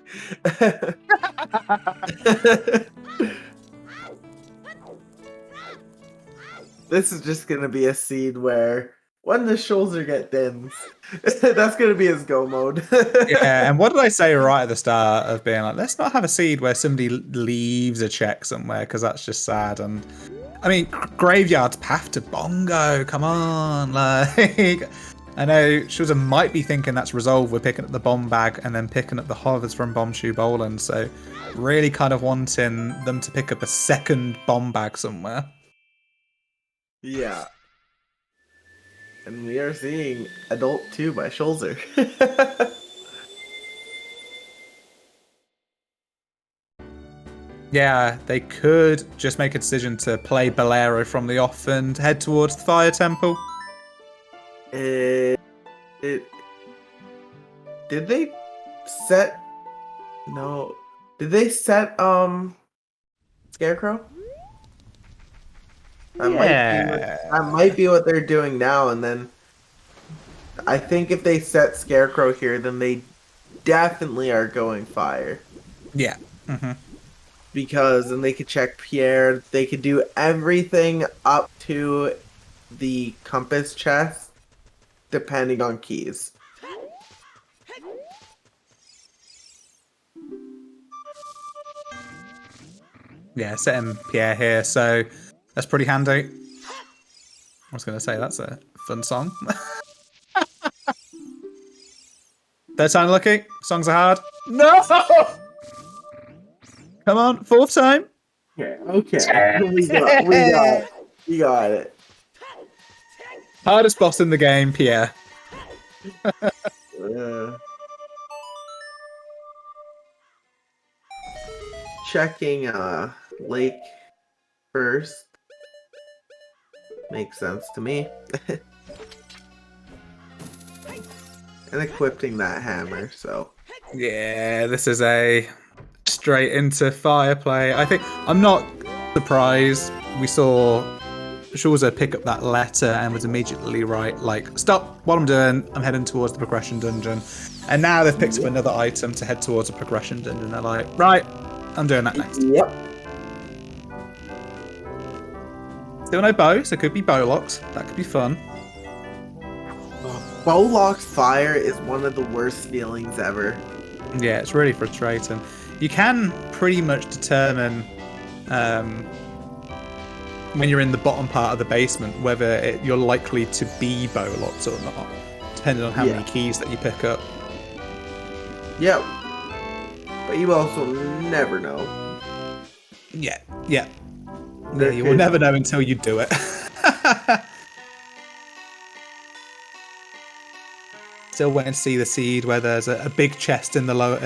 This is just gonna be a scene where when the Schulzer get dins, that's gonna be his go mode. Yeah, and what did I say right at the start of being like, let's not have a seed where somebody leaves a check somewhere because that's just sad. And I mean, Graveyard's path to Bongo, come on, like. I know Schulzer might be thinking that's resolved with picking up the bomb bag and then picking up the hovers from Bombshoe Boland, so really kind of wanting them to pick up a second bomb bag somewhere. Yeah. And we are seeing Adult 2 by Schulzer. Yeah, they could just make a decision to play Bolero from the off and head towards the Fire Temple. Did they set... No. Did they set, Scarecrow? That might be what they're doing now, and then I think if they set Scarecrow here, then they definitely are going Fire. Yeah. Mm-hmm. Because then they could check Pierre, they could do everything up to the compass chest, depending on keys. Yeah, setting Pierre here, so that's pretty handy. I was going to say, that's a fun song. Third time lucky. Songs are hard. No! Come on, fourth time. Okay, okay. We got it. Hardest boss in the game, Pierre. Checking Lake first. Makes sense to me. And equipping that hammer, so. Yeah, this is a straight into fire play. I think I'm not surprised we saw Schulzer pick up that letter and was immediately like, stop what I'm doing, I'm heading towards the progression dungeon. And now they've picked up another item to head towards the progression dungeon. They're like, right, I'm doing that next. Yep. Still no bow, so it could be bow locks. That could be fun. Bowlock's fire is one of the worst feelings ever. Yeah, it's really frustrating. You can pretty much determine when you're in the bottom part of the basement whether you're likely to be bow locked or not, depending on how many keys that you pick up. Yep. But you also never know. Yeah. You will never know until you do it. Still waiting to see the seed where there's a big chest in the lower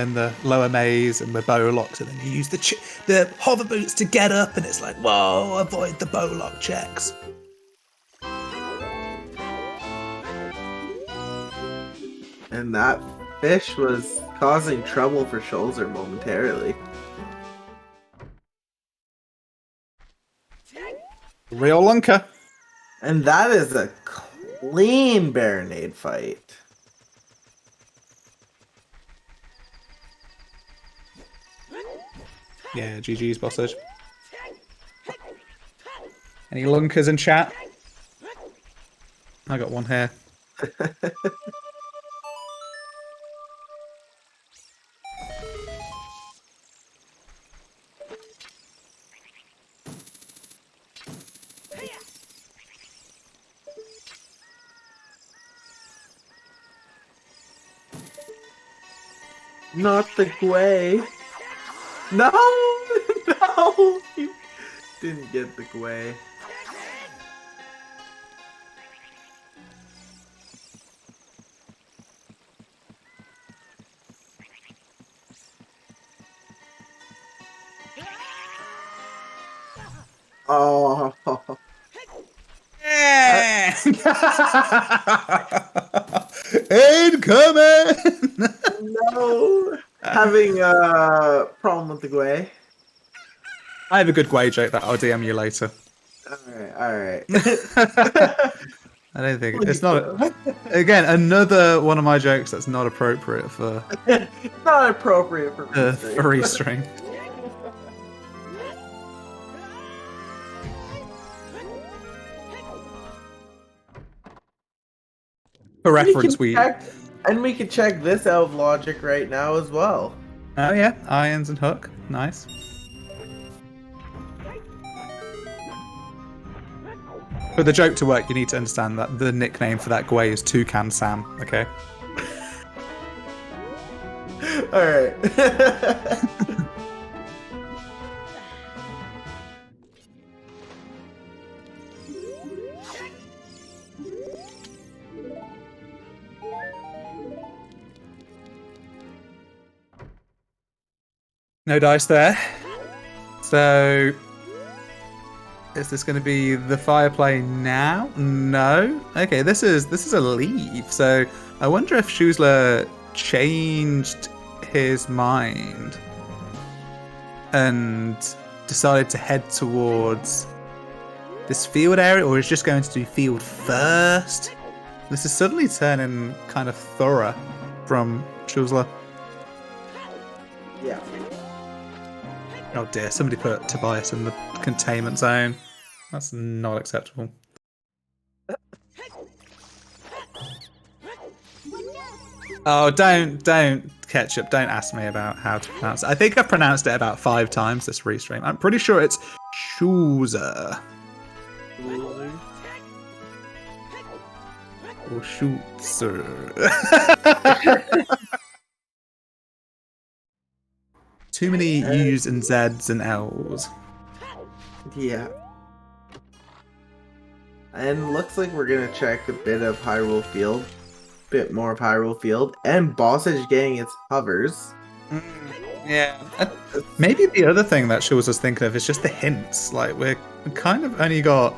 maze and the bow locks, and then you use the hover boots to get up, and it's like, whoa, avoid the bow lock checks. And that fish was causing trouble for Schulzer momentarily. Real lunker. And that is a clean Baronade fight. Yeah, GG's, Bossage. Any lunkers in chat? I got one here. Not the Gwei. No! No! You didn't get the Gwei. Oh. coming. No. Having a problem with the Gwei. I have a good Gwei joke that I'll DM you later. Alright. I don't think it's not. Again, another one of my jokes that's not appropriate for Not appropriate for restring. For reference, we can check this out of logic right now as well. Oh yeah, irons and hook, nice. For the joke to work, you need to understand that the nickname for that Gwei is Toucan Sam. Okay. All right. No dice there. So, is this going to be the fire play now? No. Okay, this is a leave. So I wonder if Schulzer changed his mind and decided to head towards this field area, or is just going to do field first. This is suddenly turning kind of thorough from Schulzer. Yeah. Oh dear, somebody put Tobias in the containment zone. That's not acceptable. Oh, don't, Ketchup, don't ask me about how to pronounce it. I think I've pronounced it about 5 times this restream. I'm pretty sure it's Schulzer. Or Schulzer. Too many U's and Z's and L's. Yeah. And looks like we're gonna check a bit of Hyrule Field. Bit more of Hyrule Field. And Bossage getting its hovers. Yeah. Maybe the other thing that Schulz was thinking of is just the hints. Like, we kind of only got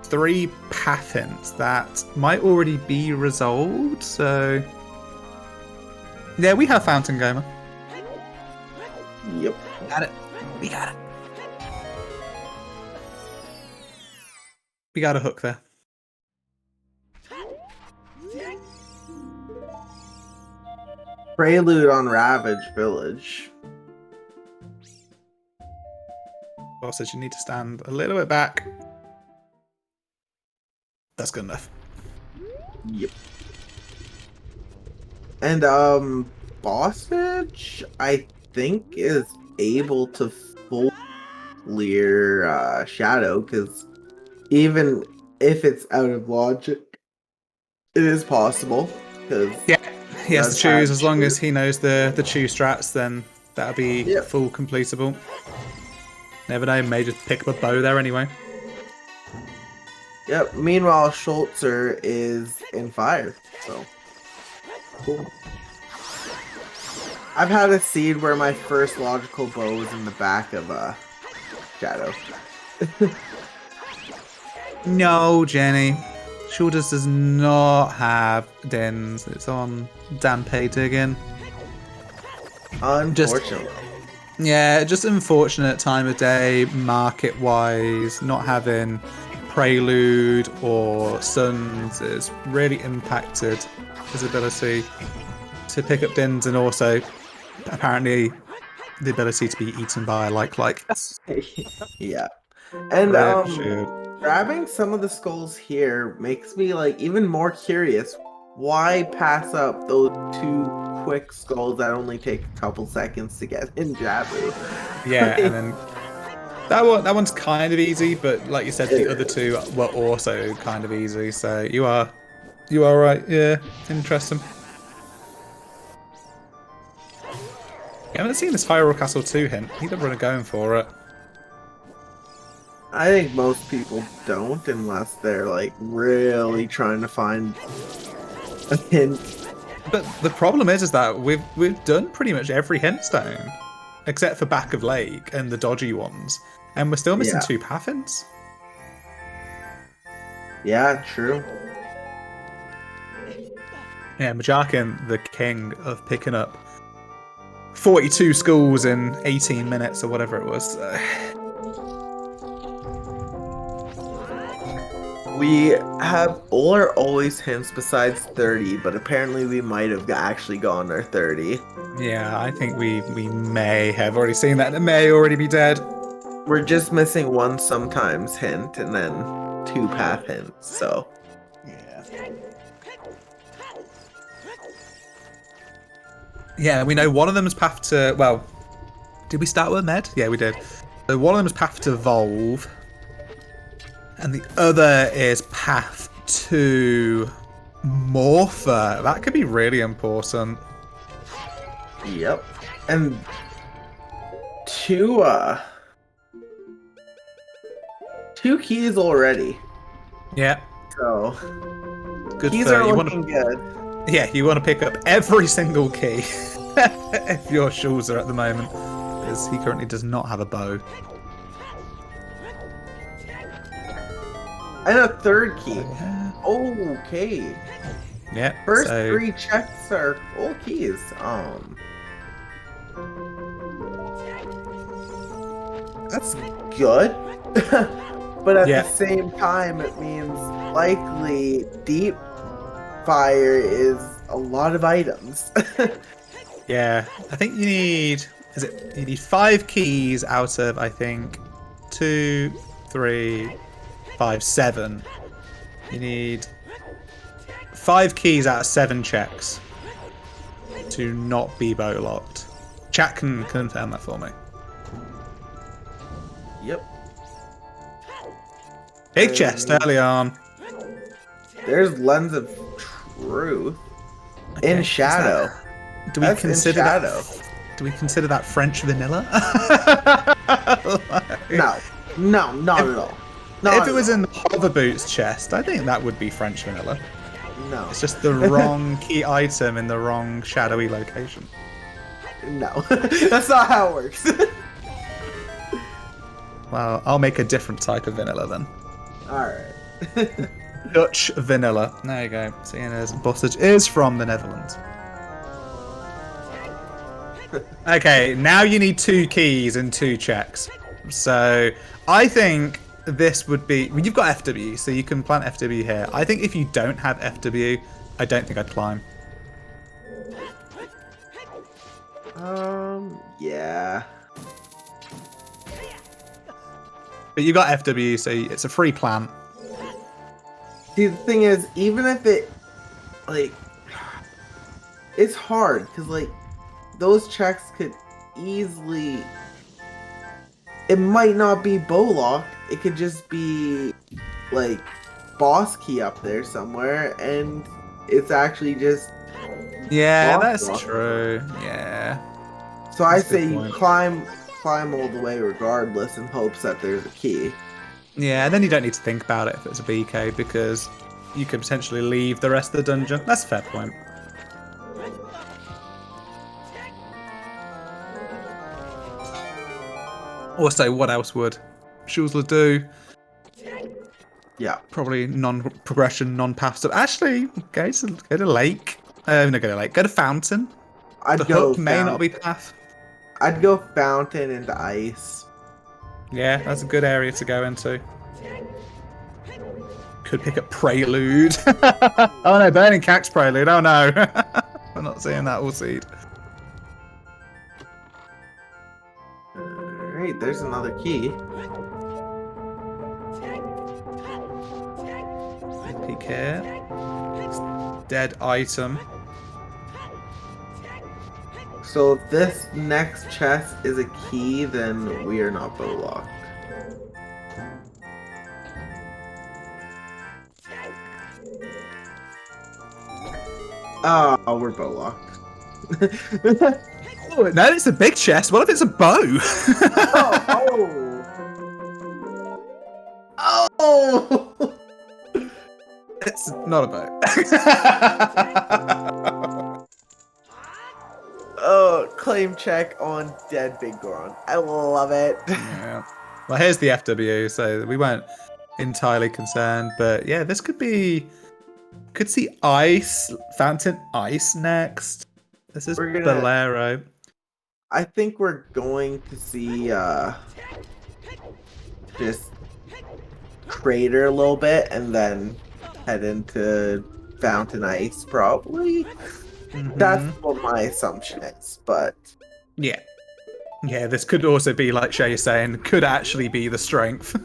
3 path hints that might already be resolved, so... Yeah, we have Fountain Goma. Yep. Got it. We got it. We got a hook there. Prelude on Ravage Village. Boss says you need to stand a little bit back. That's good enough. Yep. And Bossage, I think, is able to full clear Shadow, because even if it's out of logic, it is possible. Because yeah, he has to choose. As long as he knows the chew strats, then that'll be full completable. Never know, may just pick up a bow there anyway. Yep. Meanwhile, Schulzer is in fire. So cool. I've had a seed where my first logical bow was in the back of Shadow. No, Jenny. Schultz does not have dens. It's on Danpei digging. Unfortunately. Just unfortunate time of day, market-wise, not having Prelude or Suns has really impacted his ability to pick up dins, and also apparently the ability to be eaten by a like. Yeah. And grabbing some of the skulls here makes me like even more curious. Why pass up those 2 quick skulls that only take a couple seconds to get in Jabu? Yeah, and then that one's kind of easy, but like you said, the other 2 were also kind of easy. So you are right. Yeah, interesting. I haven't seen this Hyrule Castle 2 hint. Either one are going for it. I think most people don't, unless they're like really trying to find a hint. But the problem is that we've done pretty much every hint stone, except for Back of Lake and the dodgy ones, and we're still missing 2 path hints. Yeah, true. Yeah, Majarkin, the king of picking up 42 schools in 18 minutes or whatever it was. We have all our always hints besides 30, but apparently we might have actually gone our 30. Yeah, I think we may have already seen that. It may already be dead. We're just missing one sometimes hint and then 2 path hints, so. Yeah. Yeah, we know one of them is path to. Well, did we start with Med? Yeah, we did. So one of them is path to Volve, and the other is path to Morpher. That could be really important. Yep. And 2 keys already. Yeah. So Good keys for are you. looking good. Yeah, you want to pick up every single key if you're Schulzer at the moment, because he currently does not have a bow. And a 3rd key. Yeah. Okay. Yeah. First so 3 checks are all keys. That's good. But at Yeah. the same time, it means likely deep fire is a lot of items. Yeah, I think you need. You need 5 keys out of, I think, 2, 3, 5, 7. You need 5 keys out of 7 checks to not be bow locked. Chat can confirm that for me. Yep. Big chest early on. There's Lens of Truth in Okay, shadow. Do we That's consider in shadow. Do we consider that French vanilla? No, not at all. Not If it at was all. in the hover boots chest, I think that would be French vanilla. No, It's just the wrong key item in the wrong shadowy location. no, that's not how it works. Well, I'll make a different type of vanilla then. All right. Dutch vanilla. There you go. Seeing as Bossage is from the Netherlands. Okay, now you need 2 keys and 2 checks. So I think this would be. Well, you've got FW, so you can plant FW here. I think if you don't have FW, I don't think I'd climb. Yeah. But you got FW, so it's a free plant. See, the thing is, even if it, like, it's hard because like those checks could easily. It might not be bow lock. It could just be like boss key up there somewhere, and it's actually just. Yeah, Boss that's lock. true. Yeah. So I That's a good say you point. climb all the way regardless in hopes that there's a key. Yeah, and then you don't need to think about it if it's a BK because you could potentially leave the rest of the dungeon. That's a fair point. Also, what else would Schulzer do? Yeah. Probably non-progression, non-path stuff. Actually, go to lake. No, go to lake. Go to fountain. I'd The go hook may not be path. I'd go fountain into ice. Yeah, that's a good area to go into. Could pick up Prelude. Oh no, Burning Cax Prelude. Oh no. I'm not seeing that all seed. Alright, there's another key. Peek here. Dead item. So if this next chest is a key, then we are not bow locked. Oh, we're bow locked. Oh, no, it's a big chest. What if it's a bow? Oh! It's not a bow. Oh, claim check on dead Big Goron. I love it. Yeah. Well, here's the FW, so we weren't entirely concerned. But yeah, this could be could see ice, fountain ice next. This is We're gonna- Bolero. I think we're going to see just crater a little bit and then head into fountain ice probably. That's what my assumption is, but Yeah. Yeah, this could also be, like Shay is saying, could actually be the strength,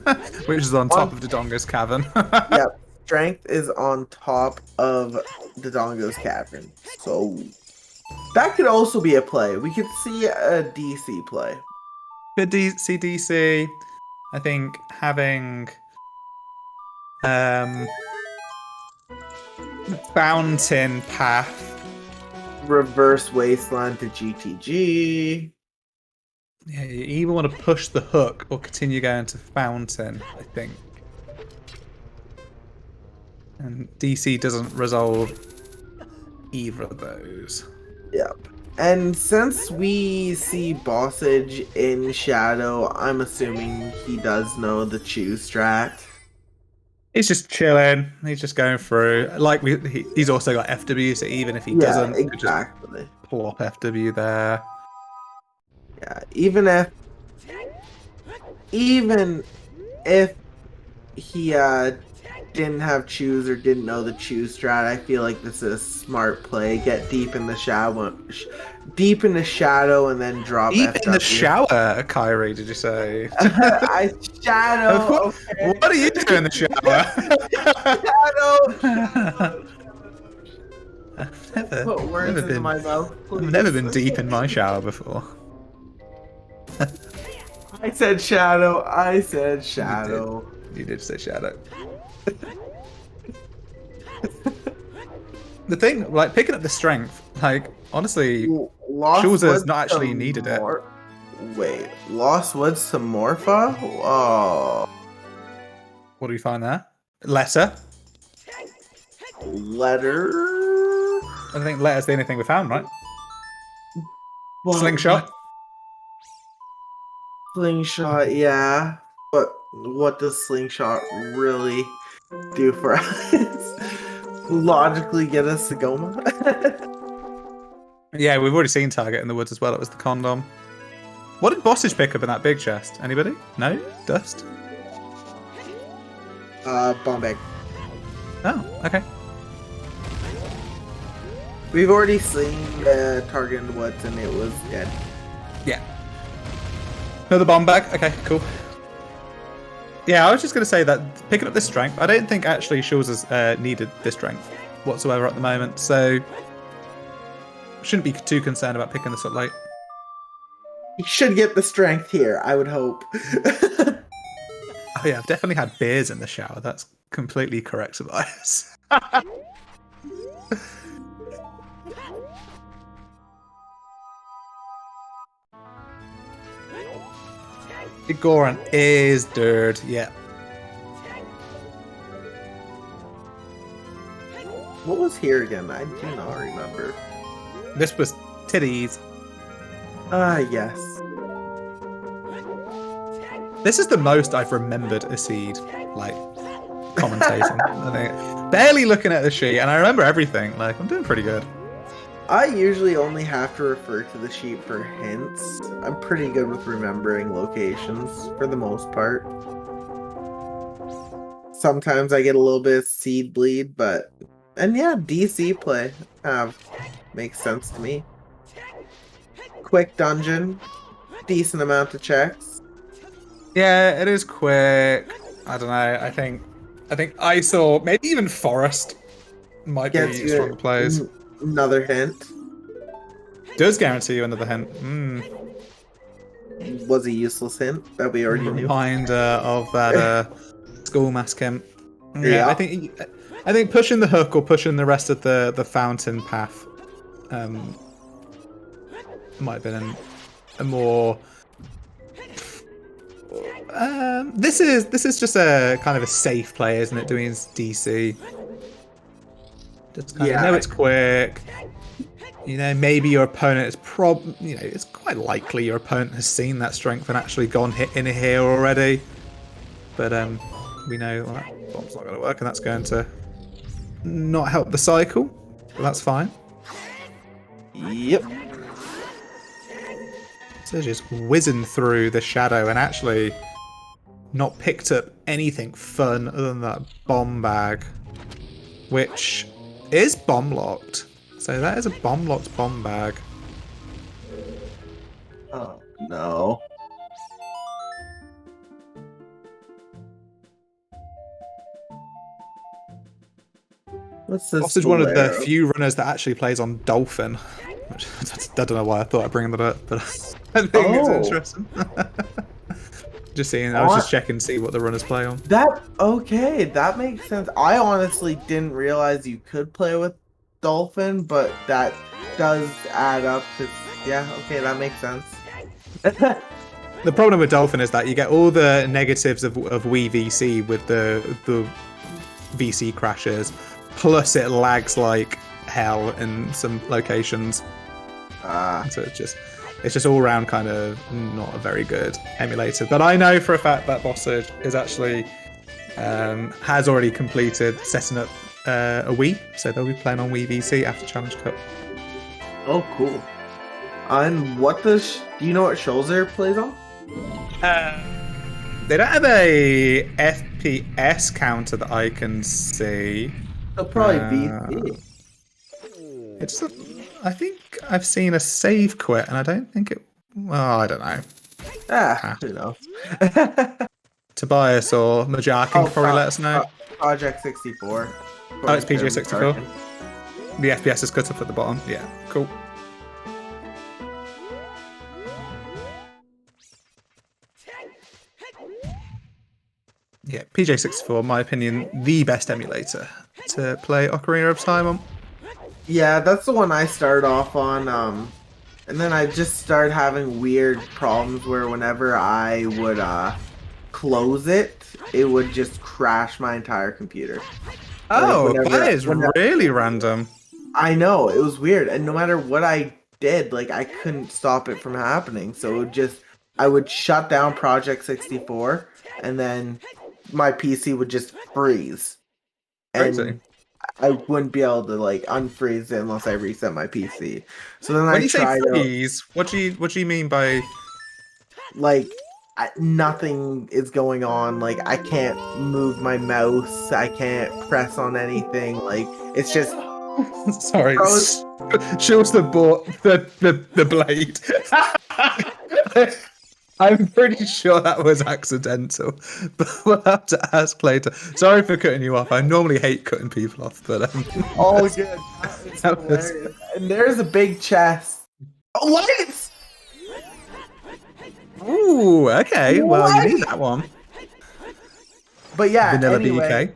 which is on top of Dodongo's cavern. yeah, strength is on top of Dodongo's cavern. So that could also be a play. We could see a DC play. Could see DC. I think having fountain path. Reverse wasteland to GTG. Yeah, you either want to push the hook or continue going to fountain, I think. And DC doesn't resolve either of those. Yep. And since we see Bossage in Shadow, I'm assuming he does know the Chew strat. He's just chilling. He's just going through. Like he's also got FW, so even if he doesn't, he could just plop FW there. Yeah, even if he didn't have Chews or didn't know the Chew strat, I feel like this is a smart play. Get deep in the shadow, and then drop deep FW. in the shower, Kyrie. Did you say? I shadow. Okay. What are you doing in the shower? Shadow. Put words into my mouth. Please. I've never been deep in my shower before. I said shadow. I said shadow. You did say shadow. The thing, like picking up the strength, like honestly, Schulzer's not actually needed it. Wait, Lost Woods to Morpha? Oh. What do we find there? Letter. Letter? I think letter's the only thing we found, right? Well, Slingshot. Slingshot, yeah. But what does Slingshot really do for us? Logically get us to Goma? Yeah, we've already seen Target in the woods as well. It was the condom. What did Bossage pick up in that big chest? Anybody? No? Dust? Bomb bag. Oh, okay. We've already seen the target in the woods and it was dead. Yeah. Another bomb bag? Okay, cool. Yeah, I was just going to say that picking up this strength, I don't think actually Schulzer's needed this strength whatsoever at the moment, so shouldn't be too concerned about picking this up late. He should get the strength here, I would hope. Oh yeah, I've definitely had beers in the shower. That's completely correct, Tobias. Goran is dirt, yeah. What was here again? I do not remember. This was titties. Yes. This is the most I've remembered a seed, like, commentating. I think. Barely looking at the sheet, and I remember everything. Like, I'm doing pretty good. I usually only have to refer to the sheet for hints. I'm pretty good with remembering locations, for the most part. Sometimes I get a little bit of seed bleed, but... And yeah, DC play makes sense to me. Quick dungeon. Decent amount of checks. Yeah, it is quick. I don't know. I think ice or maybe even forest might Gets be you stronger plays. Another hint. Does guarantee you another hint. Was a useless hint that we already knew. Reminder of that school mask hint. Yeah. I think pushing the hook or pushing the rest of the fountain path might have been a more. This is just a kind of a safe play, isn't it? Doing DC. Just kind of know it's quick. You know, maybe your opponent is it's quite likely your opponent has seen that strength and actually gone in here already. But we know that bomb's not going to work, and that's going to not help the cycle, but that's fine. Yep. So just whizzing through the shadow and actually not picked up anything fun other than that bomb bag, which is bomb locked. So that is a bomb locked bomb bag. Oh no. What's this? Bossage one of the Bolero? few runners that actually plays on Dolphin. Which, I don't know why I thought I'd bring that up, but I think it's interesting. Just seeing, I was just checking to see what the runners play on. That makes sense. I honestly didn't realize you could play with Dolphin, but that does add up to, yeah, okay, that makes sense. The problem with Dolphin is that you get all the negatives of Wii VC with the VC crashes, plus it lags like hell in some locations. So it's just all around kind of not a very good emulator. But I know for a fact that Bossage is actually has already completed setting up a Wii, so they'll be playing on Wii VC after Challenge Cup. Oh, cool. And what do you know what Schulzer plays on? They don't have a FPS counter that I can see. It'll probably VC. I think I've seen a save quit, and I don't think it. Well, I don't know. Who knows? Tobias or Majak can probably let us know. Project 64. Oh, it's PJ64. The FPS is cut up at the bottom. Yeah, cool. Yeah, PJ64, in my opinion, the best emulator to play Ocarina of Time on. Yeah, that's the one I started off on. And then I just started having weird problems where whenever I would close it, it would just crash my entire computer. Oh, that is really random. I know, it was weird. And no matter what I did, like, I couldn't stop it from happening. So it would I would shut down Project 64, and then my PC would just freeze. And I wouldn't be able to, like, unfreeze it unless I reset my PC. So then when you say freeze, what do you mean by... Like, nothing is going on. Like, I can't move my mouse. I can't press on anything. Like, it's just... Sorry. Schulzer bought the blade. I'm pretty sure that was accidental, but we'll have to ask later. Sorry for cutting you off. I normally hate cutting people off, but all good. And there's a big chest. Oh, lights! Ooh, okay. What? Well, you need that one. But yeah, Vanilla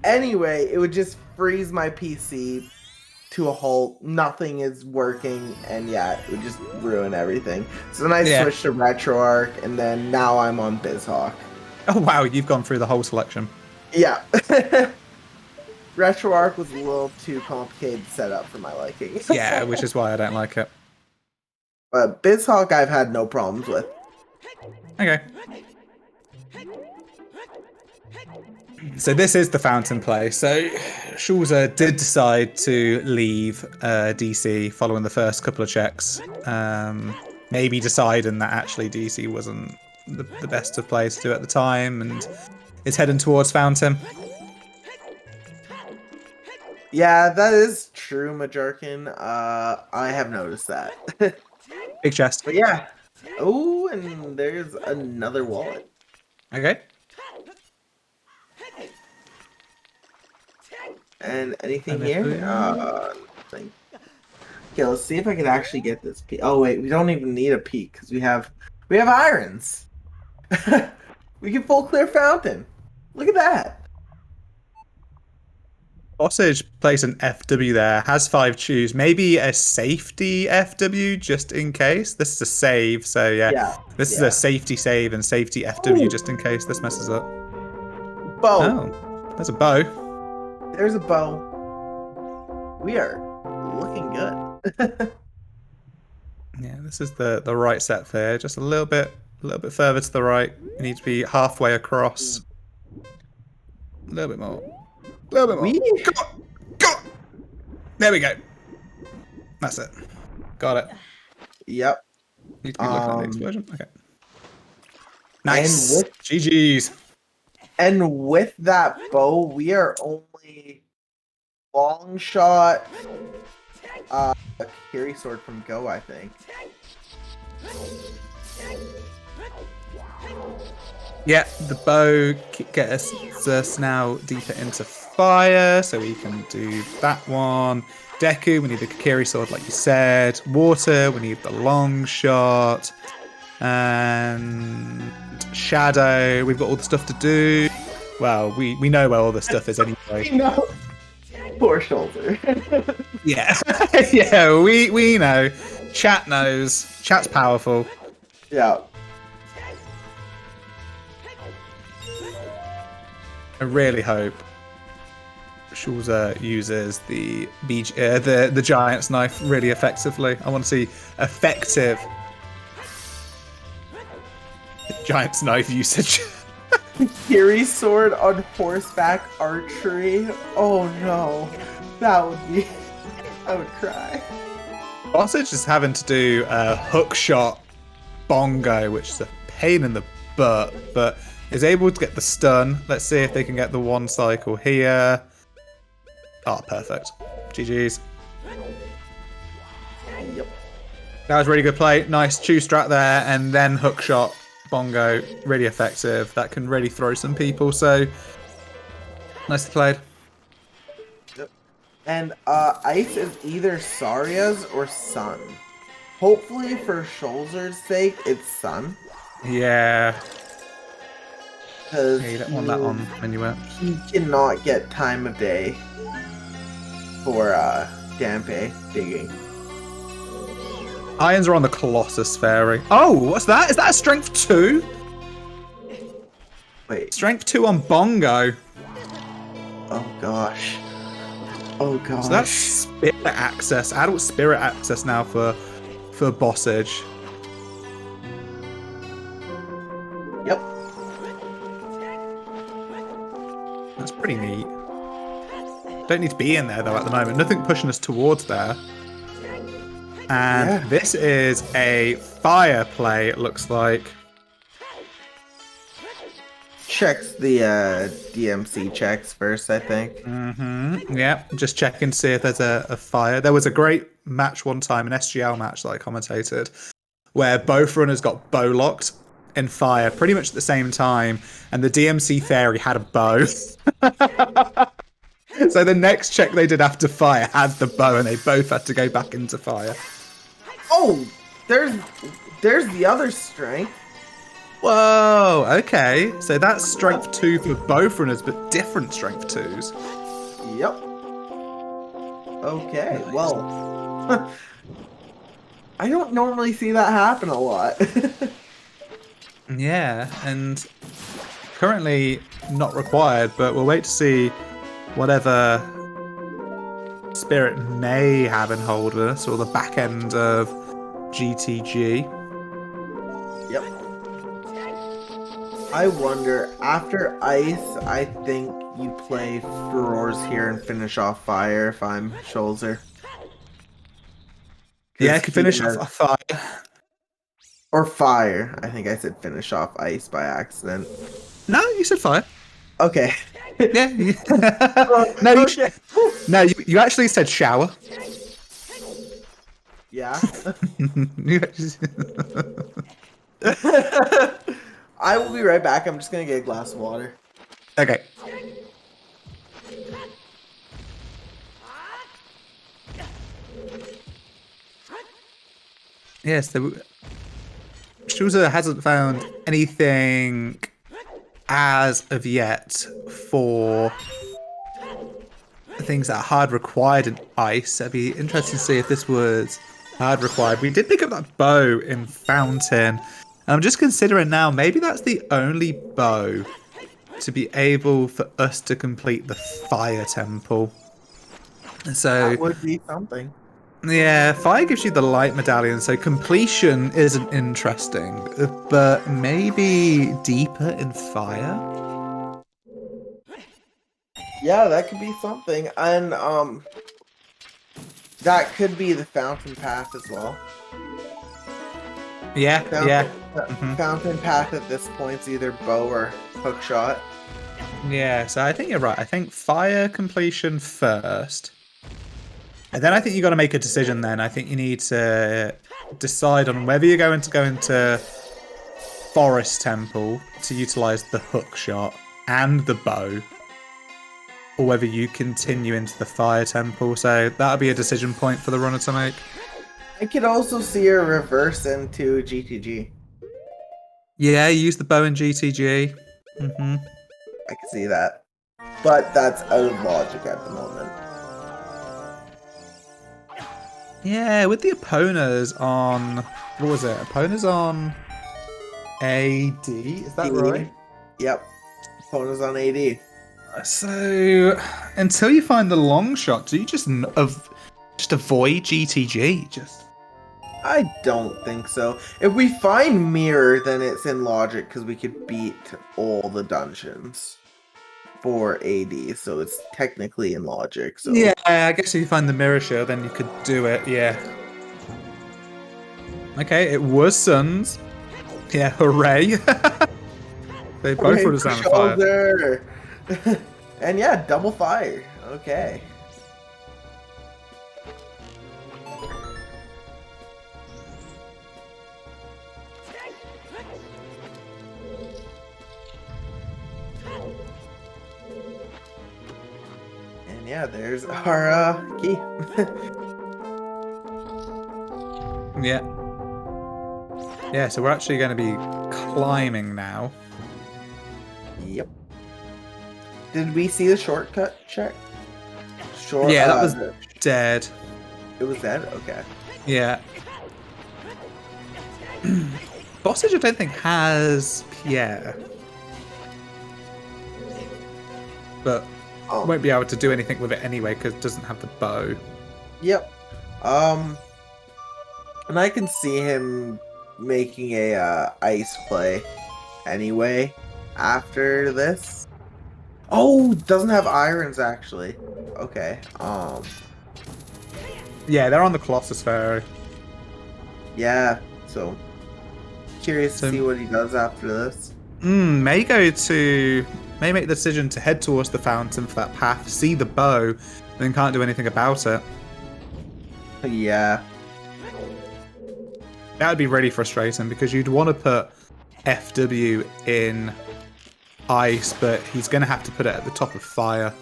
anyway, it would just freeze my PC to a halt. Nothing is working, and yeah, it would just ruin everything. So then I switched to RetroArch, and then now I'm on BizHawk. Oh wow, you've gone through the whole selection. Yeah. RetroArch was a little too complicated setup for my liking. Yeah, which is why I don't like it. But BizHawk I've had no problems with. Okay. So this is the fountain play. So Schulzer did decide to leave DC following the first couple of checks. Maybe deciding that actually DC wasn't the best of plays to do at the time, and is heading towards fountain. Yeah, that is true, Majerkin. I have noticed that. Big chest. But yeah. Oh, and there's another wallet. Okay. And anything here? Nothing. Okay, let's see if I can actually get this peak. Oh wait, we don't even need a peak because we have irons. We can full clear fountain. Look at that. Bossage plays an FW there, has 5 chews, maybe a safety FW just in case. This is a save, so yeah. This is a safety save and safety FW just in case this messes up. Bow. Oh, there's a bow. There's a bow. We are looking good. Yeah, this is the right set there. Just a little bit further to the right. You need to be halfway across. A little bit more. A little bit more. We Come on. Come on. There we go. That's it. Got it. Yep. Need to be looking at the explosion. Okay. And Nice. with GG's. that bow, we are only long shot a carry sword from Go, I think. Yeah, the bow gets us now deeper into fire, so we can do that one. Deku, we need the Kakiri sword, like you said. Water, we need the long shot. And Shadow, we've got all the stuff to do. Well, we know where all the stuff is anyway. No. Poor Schulzer. Yeah, yeah, we know. Chat knows. Chat's powerful. Yeah. I really hope Schulzer uses the giant's knife really effectively. I want to see effective giant's knife usage. Carry sword on horseback archery. Oh no. That would be... I would cry. Bossage is having to do a hook shot bongo, which is a pain in the butt, but is able to get the stun. Let's see if they can get the one cycle here. Oh, perfect. GG's. Yep. That was really good play. Nice chew strat there, and then hook shot bongo. Really effective. That can really throw some people, so nicely played. Yep. And ice is either Saria's or Sun. Hopefully for Schulzer's sake, it's Sun. Yeah. Because Yeah, you don't want that on menu up. he cannot get time of day for Dampe digging. Irons are on the Colossus Fairy. Oh, what's that? Is that a strength 2? Wait. Strength 2 on Bongo. Oh gosh. Oh gosh. So that's spirit access, adult spirit access now for Bossage. Yep. That's pretty neat. Don't need to be in there though at the moment. Nothing pushing us towards there. And Yeah. this is a fire play, it looks like. Checks the DMC checks first, I think. Mm-hmm. Yeah, just checking to see if there's a fire. There was a great match one time, an SGL match that I commentated, where both runners got bow locked in fire pretty much at the same time, and the DMC fairy had a bow. So the next check they did after fire had the bow, and they both had to go back into fire. Oh, there's the other strength. Whoa, okay. So that's strength 2 for both runners, but different strength 2s. Yep. Okay, well. I don't normally see that happen a lot. Yeah, and currently not required, but we'll wait to see whatever Spirit may have in hold of us, or the back end of GTG. Yep. I wonder, after ice, I think you play Furores here and finish off fire if I'm Schulzer. Yeah, I could finish off fire. Or fire. I think I said finish off ice by accident. No, you said fire. Okay. Yeah. No, Okay. you actually said shower. Yeah. You actually- I will be right back. I'm just gonna get a glass of water. Okay. Yes, Schulzer hasn't found anything as of yet for things that are hard required in ice. I'd be interested to see if this was hard required. We did pick up that bow in Fountain. And I'm just considering now, maybe that's the only bow to be able for us to complete the Fire Temple. So That would be something. yeah, fire gives you the light medallion, so completion isn't interesting, but maybe deeper in fire? Yeah, that could be something. And that could be the fountain path as well. Yeah, yeah. Fountain path at this point's either bow or hook shot. Yeah, so I think you're right. I think fire completion first. And then I think you got to make a decision then. I think you need to decide on whether you're going to go into Forest Temple to utilize the hook shot and the bow, or whether you continue into the Fire Temple. So that'll be a decision point for the runner to make. I could also see her reverse into GTG. Yeah, use the bow in GTG. I can see that. But that's out of logic at the moment. Yeah, with the Eponas on... What was it? Epona's on AD? Is that right? Yep. Opponent's on AD. So, until you find the long shot, do you just avoid GTG? I don't think so. If we find Mirror, then it's in logic because we could beat all the dungeons for AD, so it's technically in logic. So yeah, I guess if you find the mirror show, then you could do it. Yeah. Okay, it was Suns. Yeah, hooray! They both would have sounded fire. And yeah, double fire. Okay. And yeah, there's our key. Yeah. Yeah, so we're actually going to be climbing now. Yep. Did we see the shortcut check? Yeah, that was dead. It was dead? Okay. Yeah. Bossage, I don't think, has Pierre. But won't be able to do anything with it anyway because it doesn't have the bow. Yep. And I can see him making a ice play anyway after this. Oh, doesn't have irons actually. Okay. Yeah, they're on the Colossus Pharaoh. Yeah, so curious to see what he does after this. May make the decision to head towards the fountain for that path, see the bow, then can't do anything about it. Yeah. That would be really frustrating because you'd want to put FW in ice, but he's going to have to put it at the top of fire.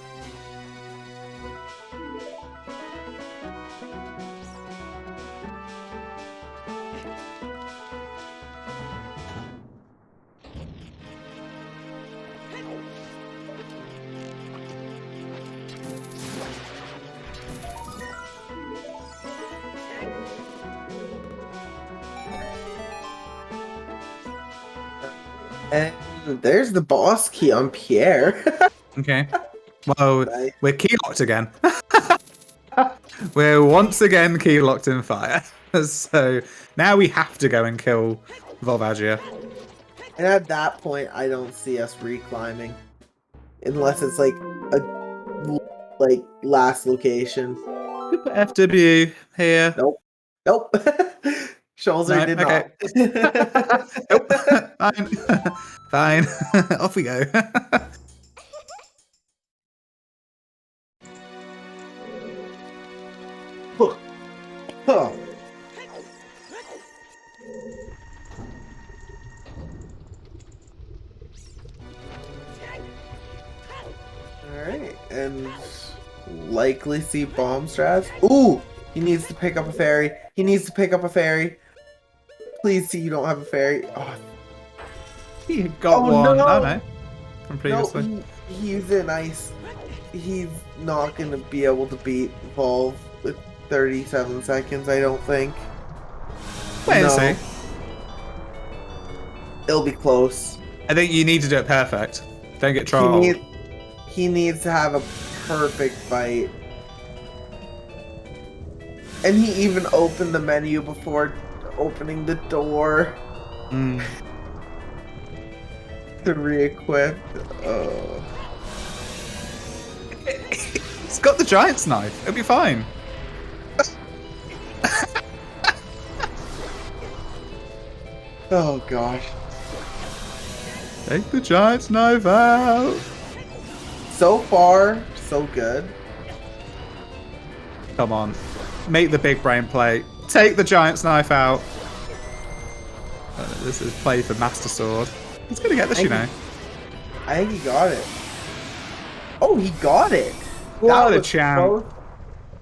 And there's the boss key on Pierre. Okay. Well, Nice. we're key locked again. We're once again key locked in fire. So now we have to go and kill Volvagia. And at that point, I don't see us reclimbing. Unless it's like a last location. We put FW here. Nope. Schulzer did okay. not. Nope. Fine. Off we go. Oh. Alright, and likely see bomb strats. Ooh! He needs to pick up a fairy. Please see you don't have a fairy. Oh, He got one. no. Oh no. From previously. No, he's in ice. He's not going to be able to beat Volv with 37 seconds, I don't think. Wait and see. It'll be close. I think you need to do it perfect. Don't get trolled. He needs to have a perfect fight. And he even opened the menu before opening the door to re-equip. got the Giant's Knife. It'll be fine. Oh gosh. Take the Giant's Knife out. So far, so good. Come on. Make the big brain play. Take the Giant's Knife out. This is play for Master Sword. He's going to get this, you know. I think he got it. Oh, he got it. What a champ. Close.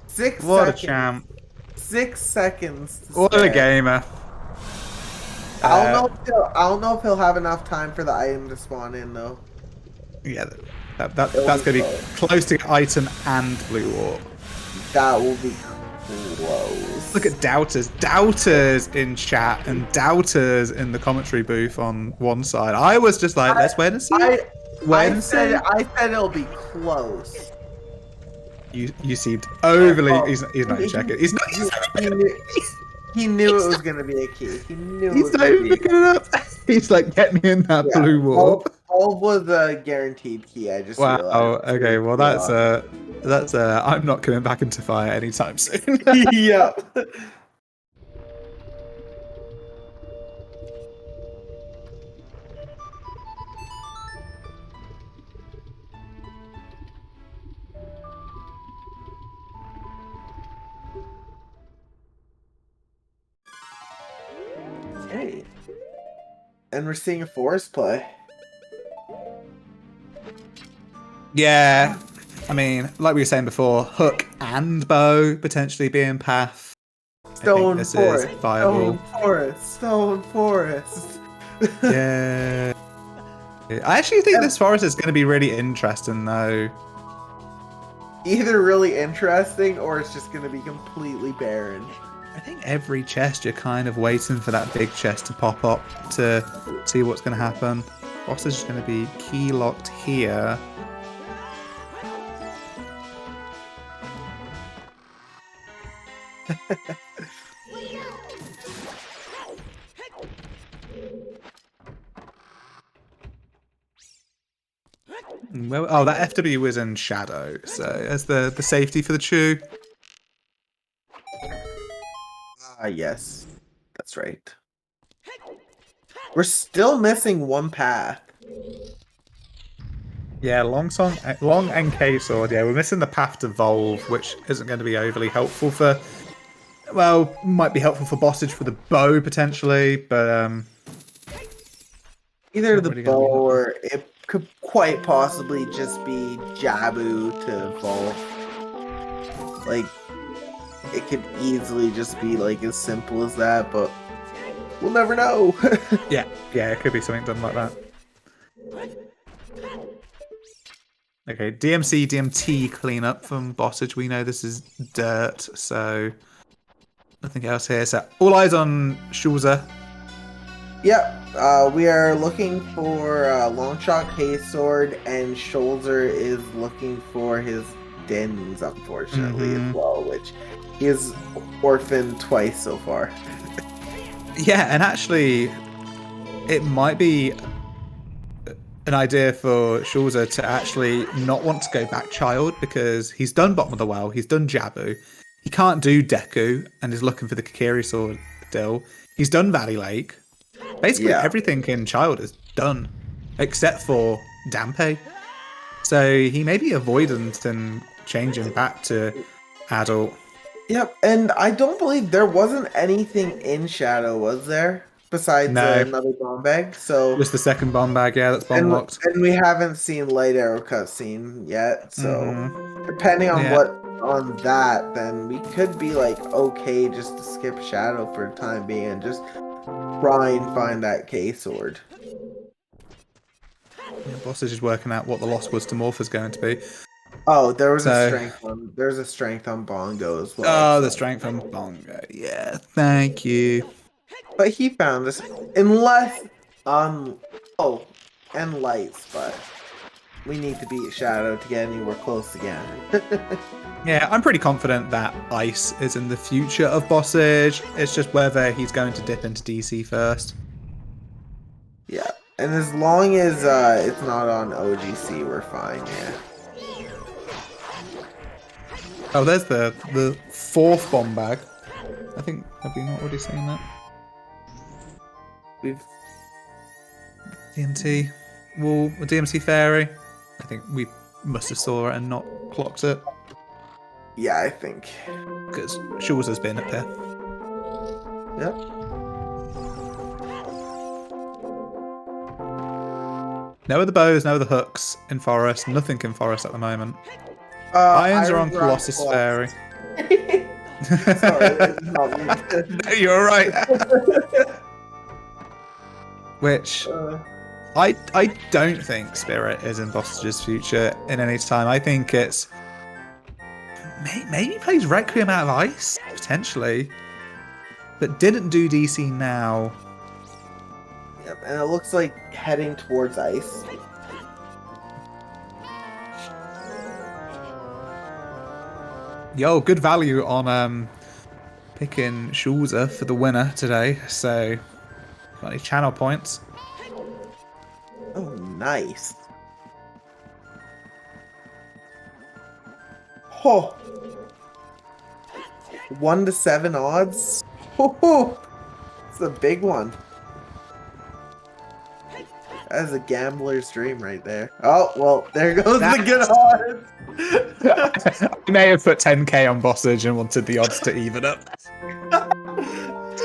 6 What seconds. a champ. 6 seconds. What a gamer. I don't know if he'll have enough time for the item to spawn in though. Yeah, that's going to be close to item and blue warp. That will be close. Look at doubters. Doubters in chat and doubters in the commentary booth on one side. I was just like, let's wait and see. I said it'll be close. You seemed overly. He's not even checking. He's not. He knew it was gonna be a key. He knew it He's was not gonna even be picking it up. He's like, get me in that blue warp. All was a guaranteed key. I just Wow. realized. Okay. Well, that's I'm not coming back into fire anytime soon. Yeah. Hey. And we're seeing a forest play. Yeah. I mean, like we were saying before, hook and bow potentially being path. Stone forest. Is viable. Stone forest. Yeah. I actually think this forest is going to be really interesting, though. Either really interesting or it's just going to be completely barren. I think every chest you're kind of waiting for that big chest to pop up to see what's going to happen. Boss is going to be key locked here. Well, oh, that FW was in shadow, so as the safety for the chew. Ah, yes, that's right. We're still missing one path. Yeah, long NK sword. Yeah, we're missing the path to Volve, which isn't going to be overly helpful for. Well, might be helpful for bossage for the bow potentially, but either the bow or it could quite possibly just be Jabu to Volve. Like, it could easily just be like as simple as that, but we'll never know. yeah, it could be something done like that. Okay, DMC, DMT cleanup from Bossage. We know this is dirt, so nothing else here. So all eyes on Schulzer. Yep, we are looking for Longshot Case Sword, and Schulzer is looking for his Dins, unfortunately, as well, which he is orphaned twice so far. Yeah, and actually, it might be an idea for Schulzer to actually not want to go back child, because he's done Bottom of the Well, he's done Jabu, he can't do Deku, and is looking for the Kakiri sword still. He's done Valley Lake. Basically, everything in child is done, except for Dampe. So he may be avoidant and changing back to adult. Yep, and I don't believe there wasn't anything in Shadow, was there? Besides another bomb bag, so just the second bomb bag, yeah, that's bomb locked. And we haven't seen Light Arrow cutscene yet, so depending on what on that, then we could be like okay just to skip Shadow for the time being and just try and find that K sword. Yeah, Boss is just working out what the loss was to Morph going to be. Oh, there was a strength on. There's a strength on Bongo as well. Oh, the strength on Bongo. Yeah, thank you. But he found this, unless and lights, but we need to beat Shadow to get anywhere close again. Yeah, I'm pretty confident that Ice is in the future of Bossage. It's just whether he's going to dip into DC first. Yeah, and as long as it's not on OGC, we're fine. Yeah. Oh, there's the fourth bomb bag. I think, have we not already seen that? We've DMT wall, DMT fairy. I think we must have saw it and not clocked it yeah, I think. because Schulzer's been up here. Yep. No other bows, no other hooks in forest. Nothing in forest at the moment. Irons are on Colossus Fairy. Sorry, it's not me. No, you're right. Which I don't think Spirit is in Bossage's future in any time. I think it's maybe plays Requiem out of Ice potentially, but didn't do DC now. Yep, and it looks like heading towards ice. Yo, good value on picking Schulzer for the winner today. So, got any channel points? Oh, nice. Oh. 1 to 7 odds. Oh, it's a big one. That's a gambler's dream right there. Oh, well, there goes the good odds. I may have put 10k on Bossage and wanted the odds to even up.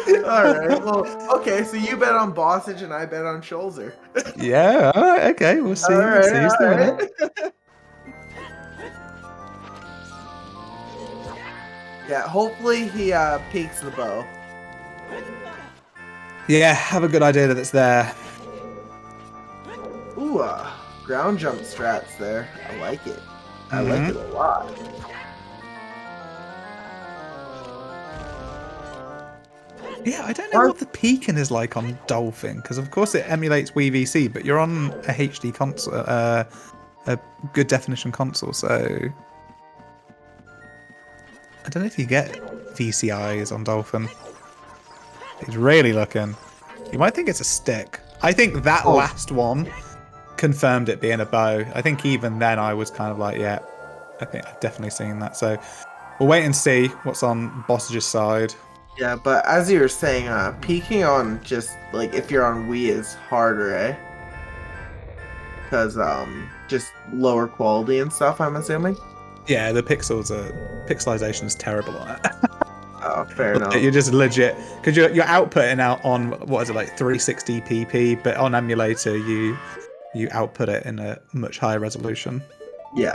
Alright, well, okay, so you bet on Bossage and I bet on Schulzer. Yeah, alright, okay, we'll see. Alright, We'll see who's the winner. Yeah, hopefully he peeks the bow. Yeah, have a good idea that it's there. Ooh, ground jump strats there. I like it. I like it a lot. Yeah, I don't know what the peaking is like on Dolphin, because of course it emulates WVC, but you're on a HD console, a good definition console, so I don't know if you get VCIs on Dolphin. He's really looking. You might think it's a stick. I think that last one confirmed it being a bow. I think even then I was kind of like, yeah, I think I've definitely seen that. So we'll wait and see what's on Bossage's side. Yeah, but as you were saying, peeking on just, like, if you're on Wii is harder, eh? Because, just lower quality and stuff, I'm assuming? Yeah, the pixelization is terrible on it. Oh, fair enough. You're just legit, because you're outputting out on, what is it, like 360 pp, but on emulator you output it in a much higher resolution. Yeah.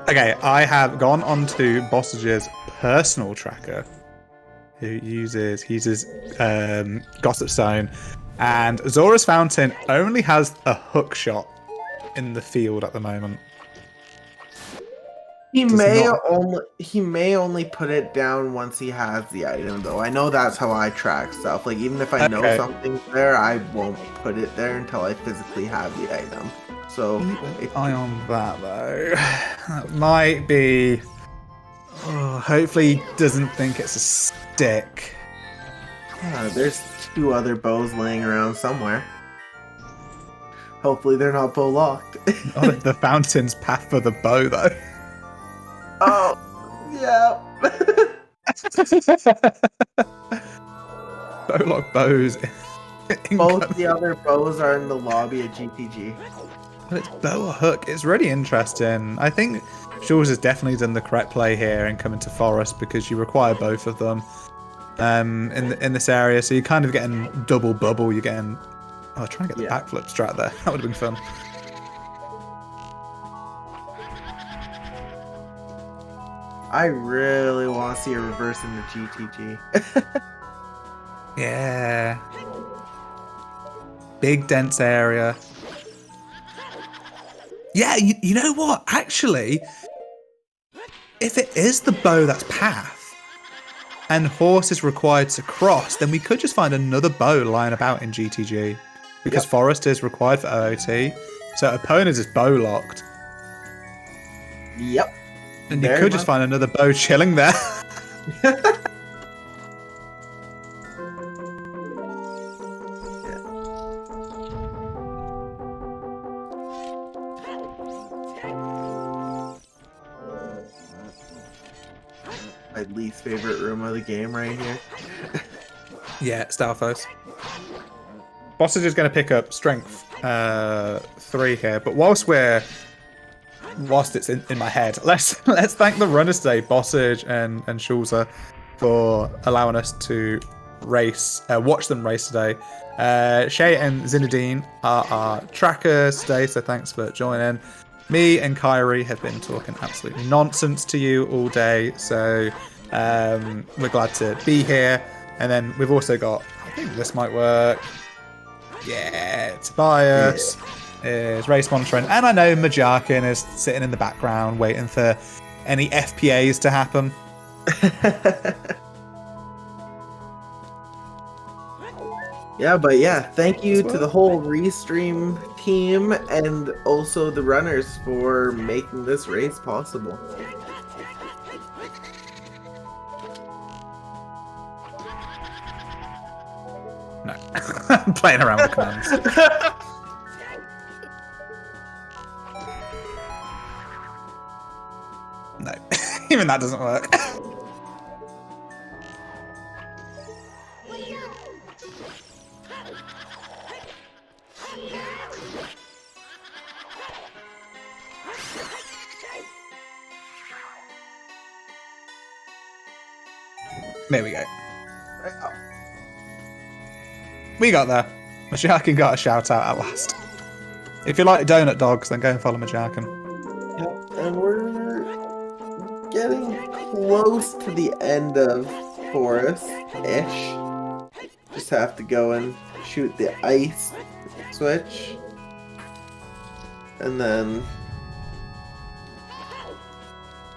Okay, I have gone onto Bossage's personal tracker, who uses Gossip Stone, and Zora's Fountain only has a hook shot in the field at the moment. He may only put it down once he has the item, though. I know that's how I track stuff. Like, even if I know something's there, I won't put it there until I physically have the item. So, Eye on that though. That might be. Oh, hopefully, he doesn't think it's a stick. There's 2 other bows laying around somewhere. Hopefully, they're not bow locked. Oh, the fountain's path for the bow though. Oh, yeah. Bowlock bows. Both the other bows are in the lobby at GTG. But it's bow or hook. It's really interesting. I think Schulz has definitely done the correct play here and coming to Forest because you require both of them in this area. So you're kind of getting double bubble. You're getting... Oh, trying to get the backflip strat there. That would have been fun. I really want to see a reverse in the GTG. Yeah. Big dense area. Yeah, you know what? Actually, if it is the bow that's path and horse is required to cross, then we could just find another bow lying about in GTG because Forest is required for OOT. So opponent is bow locked. Yep. And you could just find another bow chilling there. my least favorite room of the game right here. Yeah, Stalfos. Bossage is going to pick up strength 3 here, but whilst it's in my head, let's thank the runners today, Bossage and Schulzer, for allowing us to watch them race today. Shay and Zinedine are our trackers today, so thanks for joining. Me and Kyrie have been talking absolute nonsense to you all day, so we're glad to be here. And then we've also got, I think this might work. Yeah, Tobias is race monitoring, and I know Majarkin is sitting in the background waiting for any FPAs to happen. Yeah, but yeah, thank you to the whole Restream team and also the runners for making this race possible. No. I'm playing around with commands. No. Even that doesn't work. There we go. We got there. Majarkin got a shout out at last. If you like donut dogs, then go and follow Majarkin. Yep, and we're getting close to the end of Forest-ish. Just have to go and shoot the ice switch. And then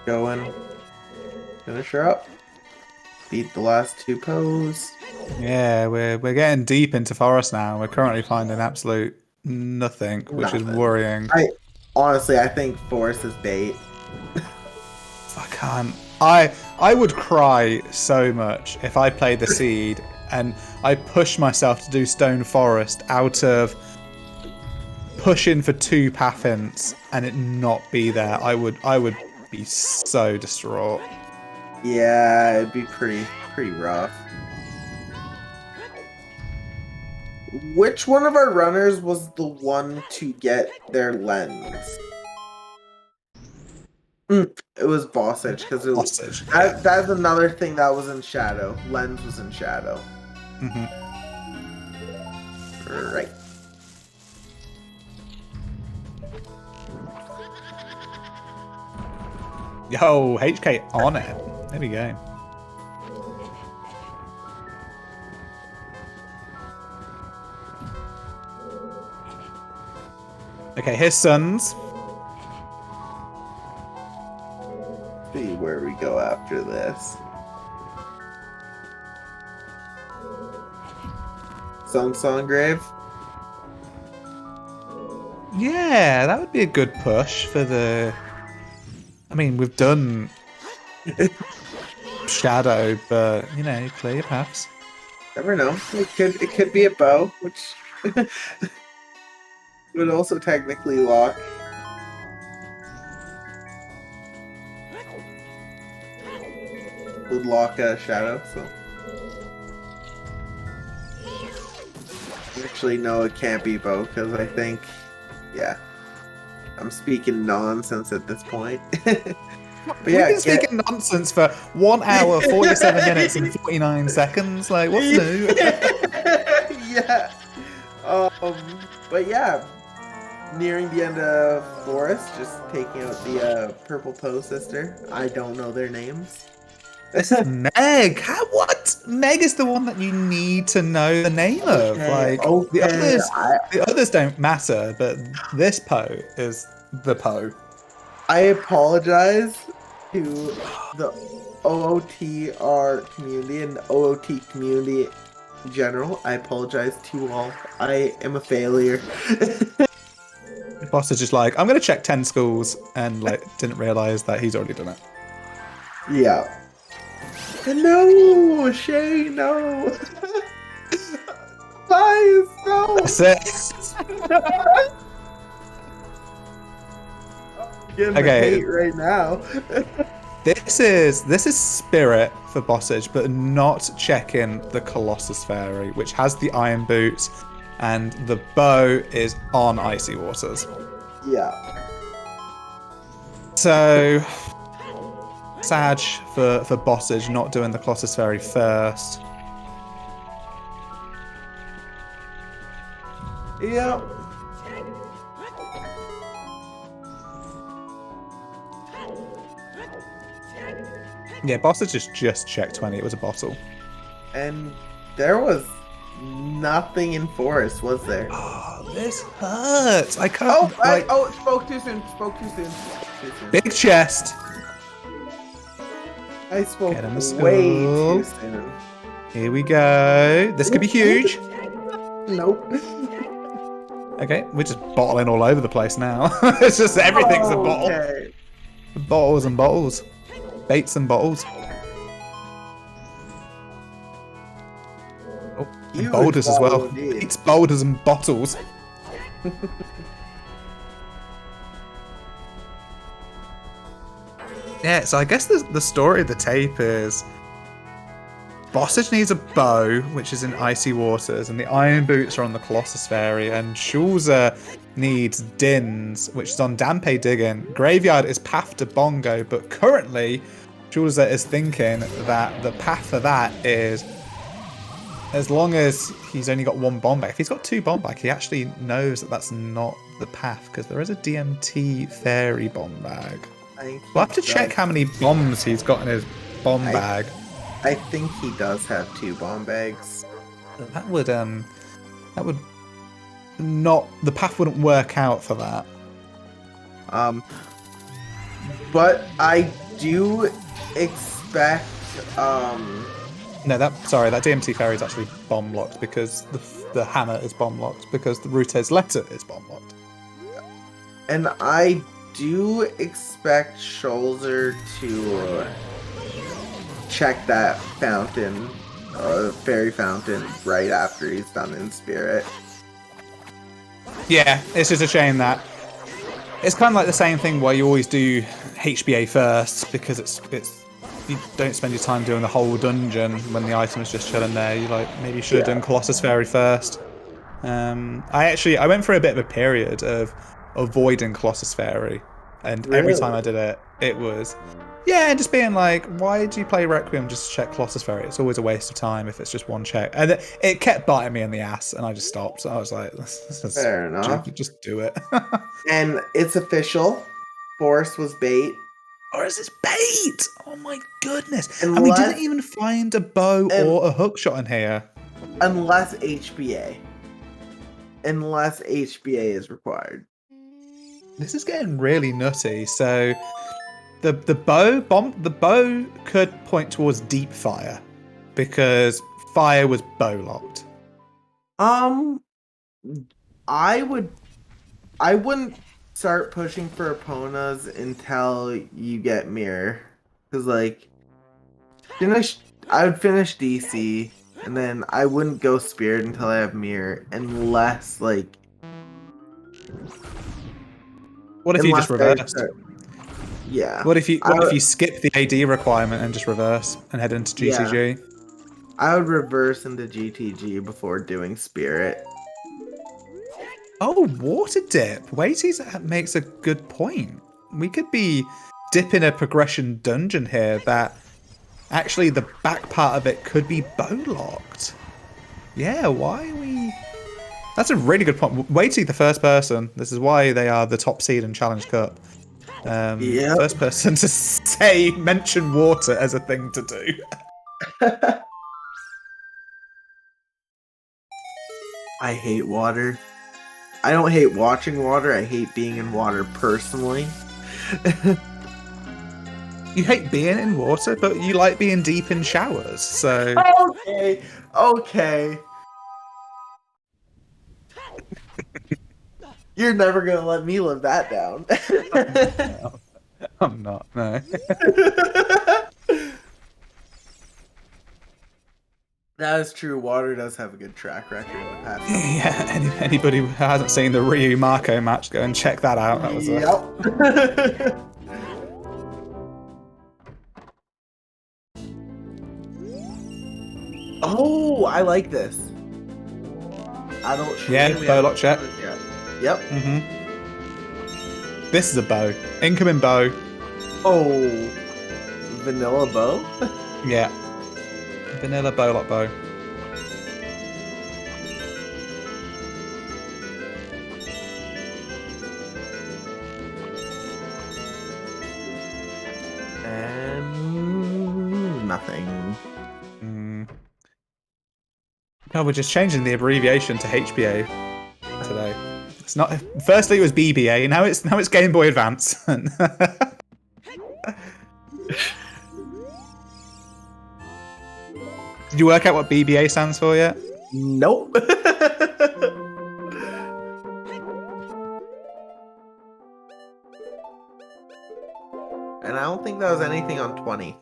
go and finish her up. Beat the last 2 pose. Yeah, we're getting deep into forest now. We're currently finding absolute nothing, which is worrying. I think Forest is bait. I can't. I would cry so much if I played the seed and I pushed myself to do Stone Forest out of pushing for 2 path hints and it not be there. I would be so distraught. Yeah, it'd be pretty rough. Which one of our runners was the one to get their lens? It was Bossage, because that's another thing that was in shadow. Lens was in shadow. Mm-hmm. Right. Yo, HK on it. There we go. Okay, here's Suns. See where we go after this. Songgrave? Yeah, that would be a good push for the... I mean, we've done Shadow, but, you know, clear your paths. Never know. It could be a bow, which would also technically lock. Would lock a shadow, so. Actually, no, it can't be bow, because I think, yeah. I'm speaking nonsense at this point. But We've been speaking nonsense for 1 hour, 47 minutes, and 49 seconds. Like, what's new? Yeah. But yeah, nearing the end of Forest, just taking out the purple Poe sister. I don't know their names. This is Meg. What? Meg is the one that you need to know the name of. Like the others don't matter, but this Poe is the Poe. I apologize to the OOTR community and the OOT community in general. I apologize to you all. I am a failure. Boss is just like, I'm gonna check 10 schools, and like didn't realize that he's already done it. Yeah. No, Shay, no. Please, no. That's it. Getting Okay. hate right now. This is Spirit for Bossage, but not checking the Colossus Fairy, which has the Iron Boots, and the bow is on Icy Waters. Yeah. So, Sag for Bossage not doing the Colossus Fairy first. Yep. Yeah, Bossage just checked 20. It was a bottle. And there was nothing in forest, was there? Oh, this hurts. I can't. Spoke too soon. Spoke too soon. Too soon. Big chest. I spoke Get him a way skull. too soon. Here we go. This could be huge. Nope. Okay, we're just bottling all over the place now. It's just everything's a bottle. Okay. Bottles and bottles. Baits and bottles. Oh, and Huge boulders as well. bottle indeed. Baits, boulders and bottles. Yeah, so I guess the story of the tape is Bossage needs a bow, which is in Icy Waters, and the Iron Boots are on the Colossus Fairy, and Schulzer needs Dins, which is on Dampe Diggin. Graveyard is path to Bongo, but currently Schulzer is thinking that the path for that is, as long as he's only got one bomb bag, if he's got two bomb bag, he actually knows that that's not the path, because there is a DMT Fairy bomb bag. We'll have to check how many bombs he's got in his bomb bag. I think he does have two bomb bags. That would not, the path wouldn't work out for that. But I do expect No, that DMT Fairy is actually bomb locked because the hammer is bomb locked because the Rute's letter is bomb locked. and I do expect Schulzer to check that fountain, fairy fountain, right after he's done in spirit. Yeah, it's just a shame that it's kind of like the same thing where you always do HBA first because it's you don't spend your time doing the whole dungeon when the item is just chilling there. You maybe you should have done Colossus Fairy first. I went through a bit of a period of avoiding Colossus Fairy, and every time I did it, it was just being like, why do you play Requiem just to check Colossus Fairy? It's always a waste of time if it's just one check. And it kept biting me in the ass, and I just stopped. So I was like, this is Fair enough. just do it. And it's official. Forest was bait. Or is this bait? Oh my goodness. Unless, and we didn't even find a bow or a hook shot in here. Unless HBA. Unless HBA is required. This is getting really nutty. So the bow could point towards deep fire because fire was bow locked. I wouldn't start pushing for Eponas until you get mirror, because I would finish DC and then I wouldn't go spirit until I have mirror, unless what if you just reversed? Yeah. What if you skip the AD requirement and just reverse and head into GTG? Yeah. I would reverse into GTG before doing spirit. Oh, water dip. Waitys makes a good point. We could be dipping a progression dungeon here that actually the back part of it could be bow locked. Yeah, why are we... That's a really good point. Waity, the first person. This is why they are the top seed in Challenge Cup. First person to mention water as a thing to do. I hate water. I don't hate watching water. I hate being in water personally. You hate being in water, but you like being deep in showers, so... Okay. You're never gonna let me live that down. No, I'm not, no. That is true. Water does have a good track record in the past. Yeah, anybody who hasn't seen the Ryu Marco match, go and check that out. That was Oh, I like this. Adult Yeah, shooting, we bow have- lock check. Yeah. Yep. This is a bow. Incoming bow. Oh, vanilla bow. Yeah. Vanilla bow lock bow. And nothing. No, we're just changing the abbreviation to HBA today. It's not. Firstly, it was BBA. Now it's Game Boy Advance. Did you work out what BBA stands for yet? Nope. And I don't think that was anything on 20.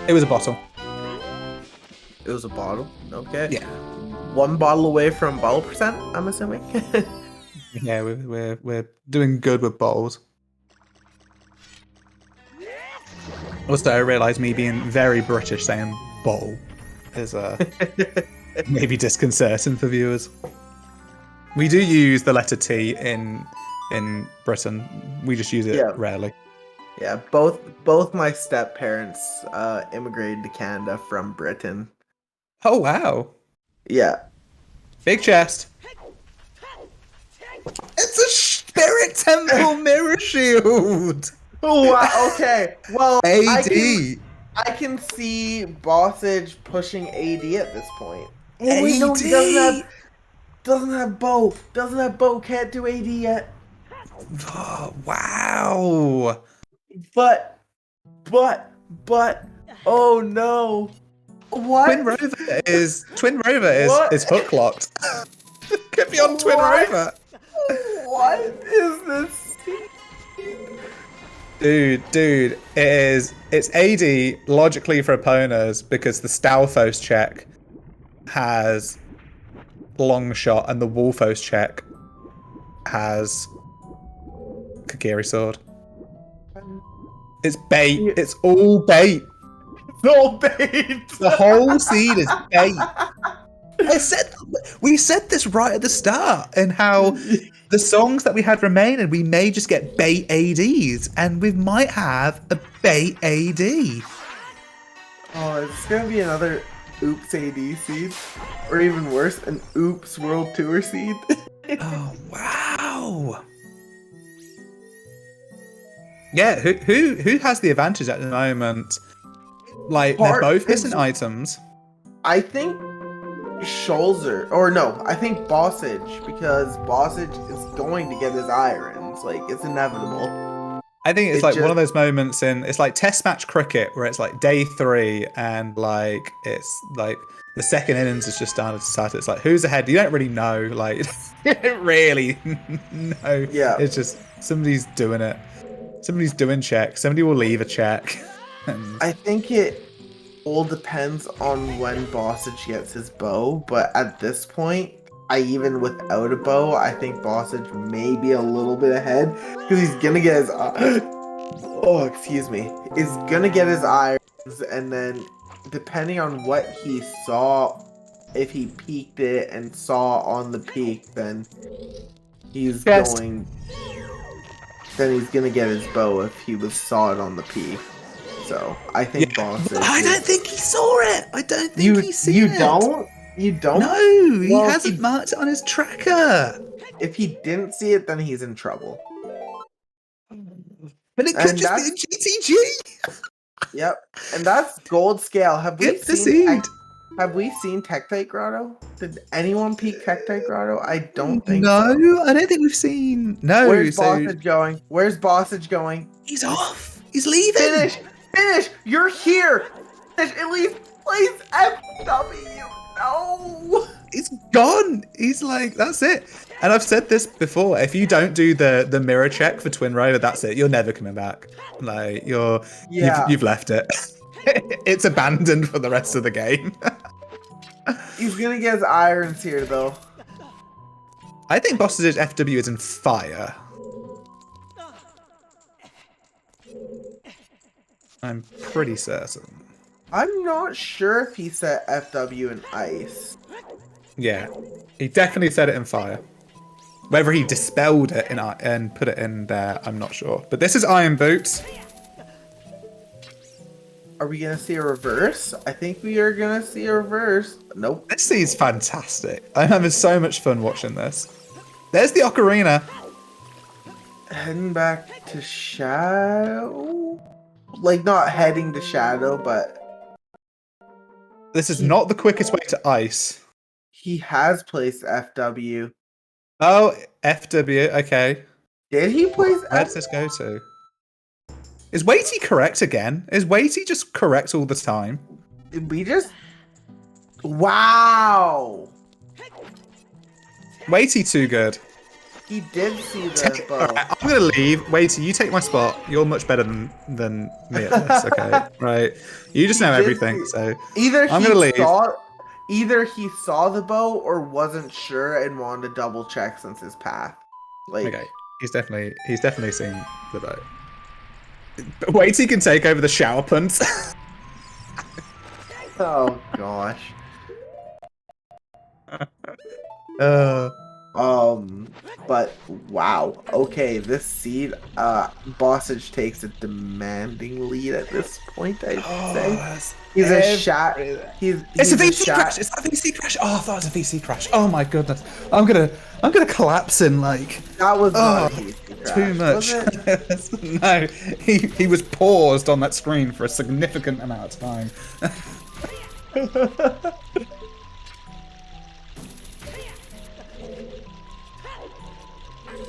It was a bottle. It was a bottle. Okay. Yeah. One bottle away from bottle percent, I'm assuming. Yeah, we're doing good with bottles. Also, I realised me being very British saying bottle is maybe disconcerting for viewers. We do use the letter T in Britain. We just use it rarely. Yeah, both my step parents immigrated to Canada from Britain. Oh wow! Yeah. Big chest. It's a Spirit Temple mirror shield. Oh wow. Okay. Well, AD. I can see Bossage pushing AD at this point. Oh AD. wait, no, he doesn't have bow. Doesn't have bow. Can't do AD yet. Oh, wow. But. Oh no. What? Twin Rover is hook locked. Could be on Twin Rover. What is this? Dude, it's AD logically for opponents because the Stalfos check has long shot and the Wolfos check has Kagiri sword. It's bait. It's all bait. It's all bait. The whole seed is bait. We said this right at the start, and how the songs that we had remaining, we may just get bait ADs, and we might have a bait AD. Oh, it's gonna be another Oops AD seed, or even worse, an Oops World Tour seed. Oh wow! Yeah, who has the advantage at the moment? Like they're both missing items. I think Schulzer, or no, I think Bossage, because Bossage is going to get his irons. Like, it's inevitable. I think it's like one of those moments it's like test match cricket where it's like day 3 and like it's like the second innings is just started. It's like who's ahead? You don't really know. Like you don't really know. Yeah. It's just somebody's doing it. Somebody's doing check. Somebody will leave a check. I think it all depends on when Bossage gets his bow, but at this point, even without a bow, I think Bossage may be a little bit ahead because he's gonna get his is gonna get his irons, and then depending on what he saw, if he peeked it and saw on the peak, then he's gonna get his bow if he saw it on the peak. So I think Bossage. I don't think he saw it. I don't think he's seen it. You don't? No, he hasn't marked it on his tracker. If he didn't see it, then he's in trouble. But it could just be a GTG. Yep, and that's gold scale. Have we seen Tektite Grotto? Did anyone peek Tektite Grotto? I don't think so. No, I don't think we've seen. No. Where's Bossage going? Where's Bossage going? He's off. He's leaving. Finish. You're here. Finish. At least place FW. No. He's gone. He's like, that's it. And I've said this before. If you don't do the mirror check for Twin Rover, that's it. You're never coming back. Like you've left it. It's abandoned for the rest of the game. He's gonna get his irons here though. I think Boss's FW is in fire. I'm pretty certain. I'm not sure if he said FW in ice. Yeah, he definitely said it in fire. Whether he dispelled it and put it in there, I'm not sure. But this is Iron Boots. Are we gonna see a reverse? I think we are gonna see a reverse. Nope. This is fantastic. I'm having so much fun watching this. There's the Ocarina. Heading back to Shadow? Like, not heading to Shadow, but This is not the quickest way to ice. he has placed FW. Oh, FW, okay. Did he place Where does this go to? Is Weighty correct again? Is Weighty just correct all the time? We just... Wow! Weighty too good. He did see the bow. Alright, I'm gonna leave. Weighty, you take my spot. You're much better than me at this, okay? Right. You just know everything, so Either I'm gonna leave. Either he saw the bow or wasn't sure and wanted to double check since his path. Like, Okay. He's definitely seen the boat. But Weighty can take over the shower punts. oh gosh. But wow. Okay, this seed, Bossage takes a demanding lead at this point, I'd say. He's a shot. It's a VC crash. It's that VC crash. Oh, I thought it was a VC crash. Oh my goodness. I'm gonna collapse in like. That was not a VC crash, too much. No, he was paused on that screen for a significant amount of time.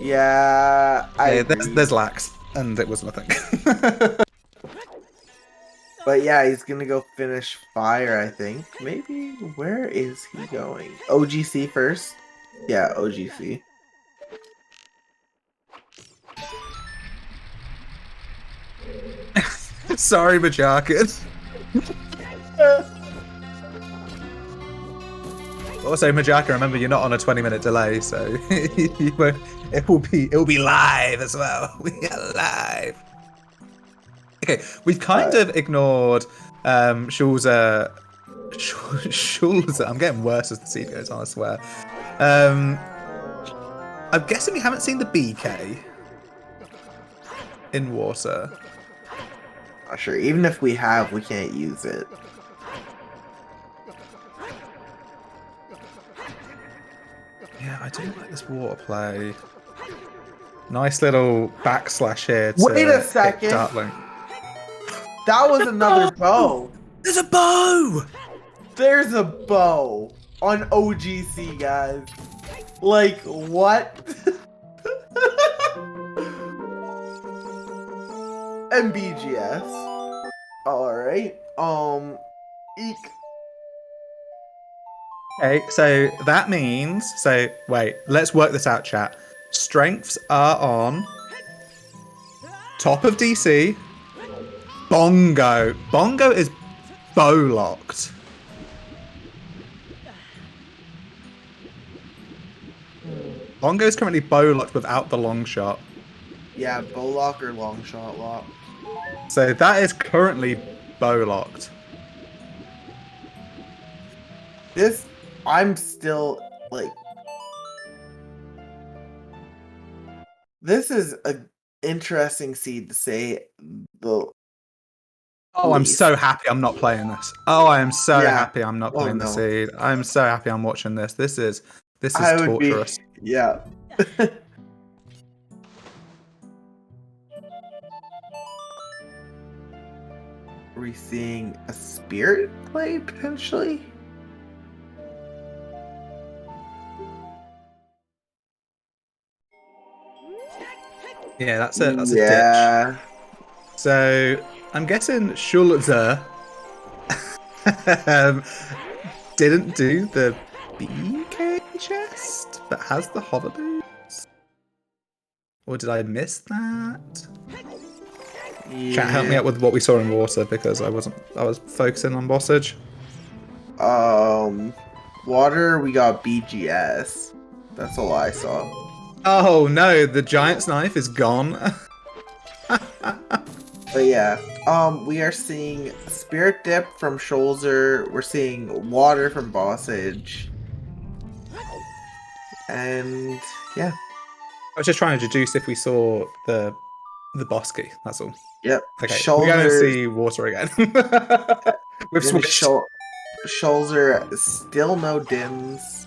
Yeah, there's lax, and it was nothing. But yeah, he's gonna go finish fire, I think. Maybe, where is he going? OGC first? Yeah, OGC. Sorry, Majakas. Also, Majaka, remember you're not on a 20-minute delay, so it will be live as well. We are live. Okay, we've kind of ignored Schulzer. Schulzer. I'm getting worse as the seed goes on, I swear. I'm guessing we haven't seen the BK in water. Not sure. Even if we have, we can't use it. Yeah, I do like this water play. Nice little backslash here. Wait a second. That was another bow. There's a bow! There's a bow on OGC, guys. Like, what? And BGS. Alright. Eek. Okay, so that means... So, wait, let's work this out, chat. Strengths are on... Top of DC. Bongo. Bongo is bow-locked. Bongo is currently bow-locked without the long shot. Yeah, bow lock or long shot lock. So that is currently bow-locked. This... I'm still, like... This is an interesting seed to say the... Oh, I'm so happy I'm not playing this. Oh, I am so happy I'm not playing the seed. I'm so happy I'm watching this. This is torturous. Yeah. Are we seeing a spirit play potentially? Yeah, that's a ditch. So I'm guessing Schulzer didn't do the BK chest, but has the hover boots. Or did I miss that? Yeah. Chat, help me out with what we saw in water because I was focusing on Bossage. Water, we got BGS. That's all I saw. Oh no, the giant's knife is gone. But yeah, We are seeing Spirit Dip from Schulzer. We're seeing Water from Bossage. And yeah. I was just trying to deduce if we saw the Bosky. That's all. Yep. Okay, we're going to Schulzer, see water again. We've and switched. Schulzer, still no dims.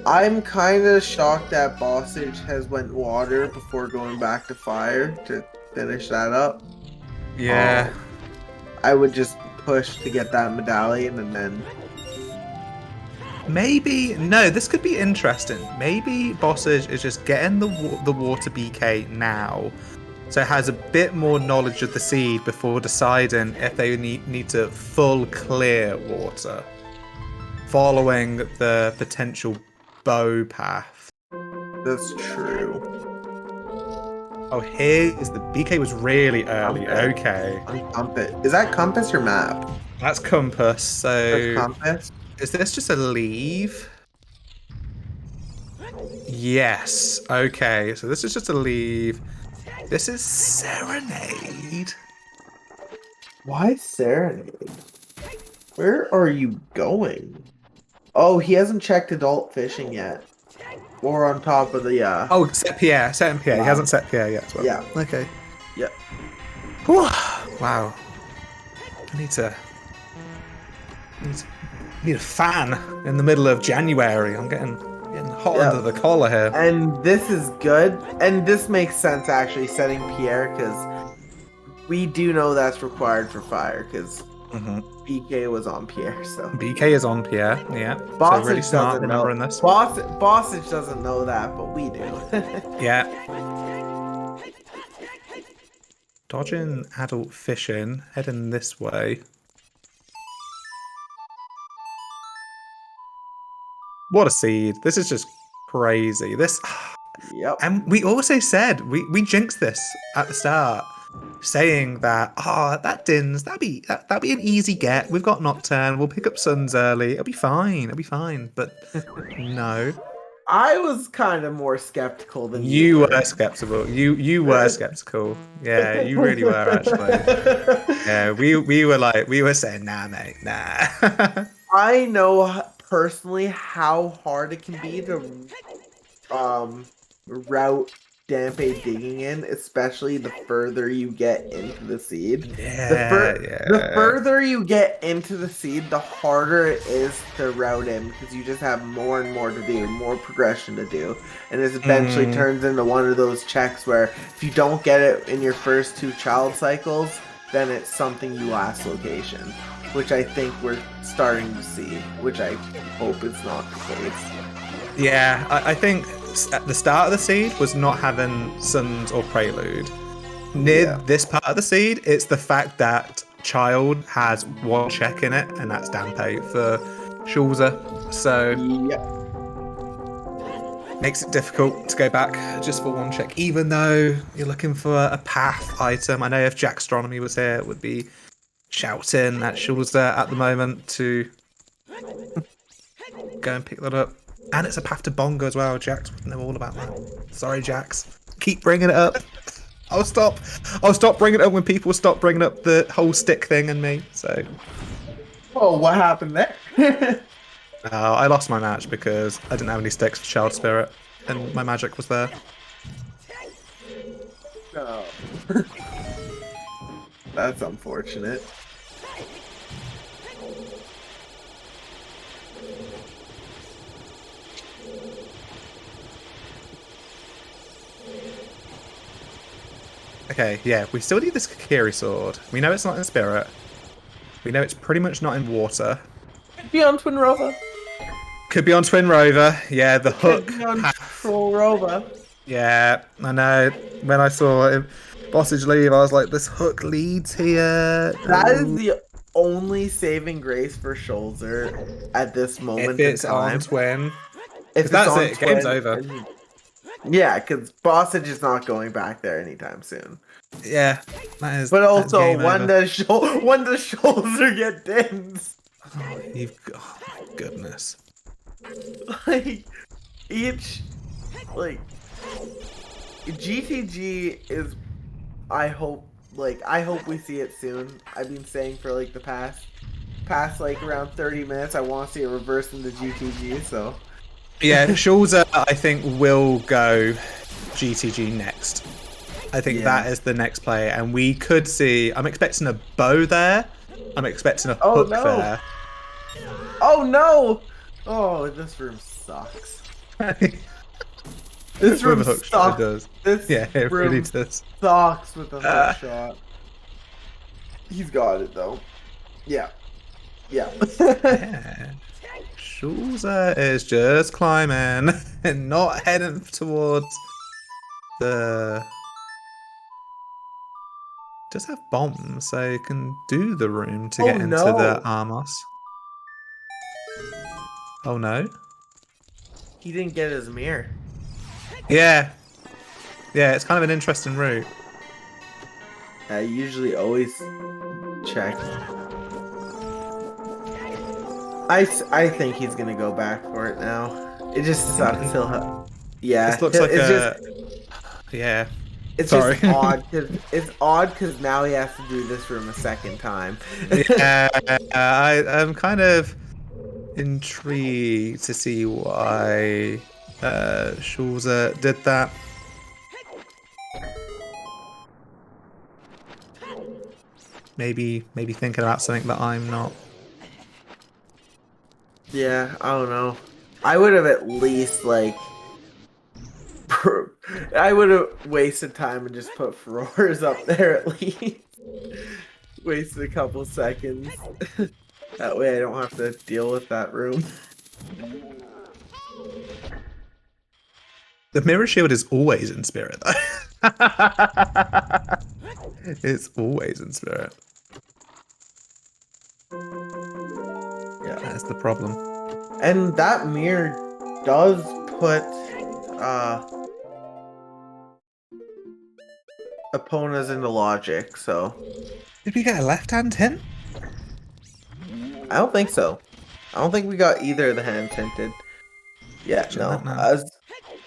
I'm kind of shocked that Bossage has went water before going back to fire to finish that up. Yeah. I would just push to get that medallion and then... Maybe no. This could be interesting. Maybe Bossage is just getting the water BK now, so it has a bit more knowledge of the seed before deciding if they need to full clear water, following the potential bow path. That's true. Oh, here is the BK was really early. Okay, On compass. Is that compass or map? that's compass. So That's compass. is this just a leave? Yes. Okay, so this is just a leave. This is Serenade. Why Serenade? Where are you going? Oh, he hasn't checked adult fishing yet. Or on top of the Oh, set Pierre. Set Pierre. He Wow. hasn't set Pierre yet as well. Yeah. Okay. Yeah. Whew. Wow. I need a fan in the middle of January. I'm getting hot Yeah. under the collar here. And this is good. And this makes sense actually setting Pierre because we do know that's required for fire because BK was on Pierre, so BK is on Pierre. Yeah. Bossage So really smart doesn't know. remembering this. Bossage doesn't know that, but we do. Yeah. Dodging adult fishing, heading this way. What a seed. This is just crazy. This Yep. and we also said we jinxed this at the start, saying that that Dins, that'd be an easy get. We've got Nocturne, we'll pick up Suns early, it'll be fine. But no. I was kind of more skeptical than You were skeptical. You were skeptical. Yeah, you really were actually. Yeah, we were saying nah, mate, nah. I know personally how hard it can be to route Dampe digging in, especially the further you get into the seed. The further you get into the seed, the harder it is to route in because you just have more and more to do, more progression to do. And it eventually turns into one of those checks where if you don't get it in your first 2 child cycles, then it's something you last location. Which I think we're starting to see, which I hope is not the case. Yeah, I think at the start of the seed was not having Suns or Prelude. Near this part of the seed, it's the fact that Child has 1 check in it, and that's Dampe for Schulzer. So makes it difficult to go back just for 1 check, even though you're looking for a path item. I know if Jackstronomy was here, it would be shouting at Schulzer at the moment to go and pick that up. And it's a path to Bongo as well. Jax would know all about that. Sorry, Jax. Keep bringing it up. I'll stop bringing it up when people stop bringing up the whole stick thing and me. So. Oh, what happened there? I lost my match because I didn't have any sticks for Child Spirit, and my magic was there. No. That's unfortunate. Okay, yeah, we still need this Kakiri sword. We know it's not in spirit. We know it's pretty much not in water. Could be on Twin Rover. Could be on Twin Rover. Yeah, the hook. Could be on Troll Rover. Yeah, I know. When I saw Bossage leave, I was like, this hook leads here. That is the only saving grace for Schulzer at this moment If it's in time. on Twin. If that's on it, game's Twin, over. Yeah, because Bossage is not going back there anytime soon. Yeah, that is. But that's also, game when over. does Schulzer get dins? Oh my goodness. Like, GTG is, I hope, Like, I hope we see it soon. I've been saying for like the past like around 30 minutes, I want to see it reverse into GTG. So Yeah, Schulzer, I think, will go GTG next. I think Yeah. that is the next play, and we could see. I'm expecting a bow there. I'm expecting a Oh hook no! there. Oh no! Oh, this room sucks. This room With a hook shot, it sucks. does. This Yeah, it really room does. sucks with the hook shot. He's got it though. Yeah. Yeah. Yeah. Schulzer is just climbing and not heading towards the. Does have bombs, so you can do the room to Oh get into the no! Armos. Oh no. He didn't get his mirror. Yeah. Yeah, it's kind of an interesting route. I usually always check. I think he's gonna go back for it now. It just sucks. Yeah, This looks like it's a. just Yeah. it's Sorry. just odd because now he has to do this room a second time. Yeah, I'm kind of intrigued to see why Schulzer did that. Maybe thinking about something that I'm not. Yeah, I don't know. I would have at least like I would have wasted time and just put Furores up there at least. Wasted a couple seconds. That way I don't have to deal with that room. The mirror shield is always in spirit, though. It's always in spirit. Yeah. That's the problem. And that mirror does put opponents into logic, so Did we get a left-hand hint? I don't think so. I don't think we got either of the hand tinted. Yeah, Check no. that now.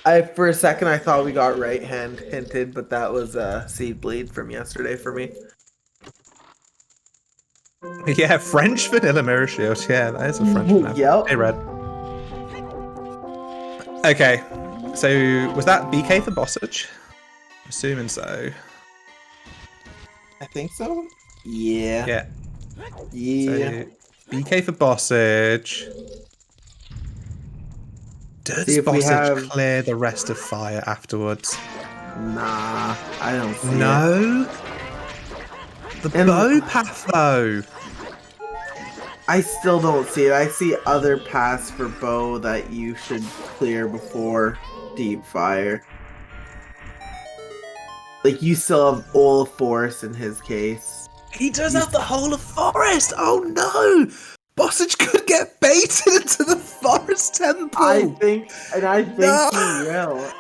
I for a second I thought we got right hand hinted, but that was seed bleed from yesterday for me. Yeah, French vanilla mirror shield. Yeah, that is a French vanilla. Yep. Hey, Red. Okay, so was that BK for Bossage? I'm assuming so. I think so. Yeah. Yeah. Yeah. So BK for Bossage. Does See if we Bossage have clear the rest of fire afterwards? Nah, I don't see it. No. The And- bow path though. I still don't see it. I see other paths for bow that you should clear before deep fire. Like you still have all forest in his case. He does have the whole of forest. Oh no! Bossage could get baited into the forest temple. I think No. he will.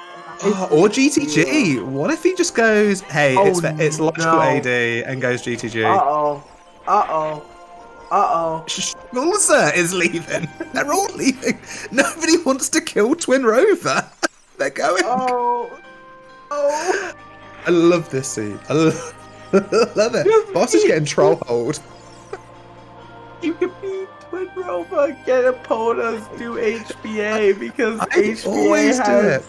Oh, or GTG. What if he just goes, hey, Oh, it's logical no. AD and goes GTG? Uh-oh. Schulzer is leaving. They're all leaving. Nobody wants to kill Twin Rover. They're going. Oh. I love this scene. I love it. Boss is getting troll hold. You can beat Twin Rover, get opponents, do HBA because I always do it.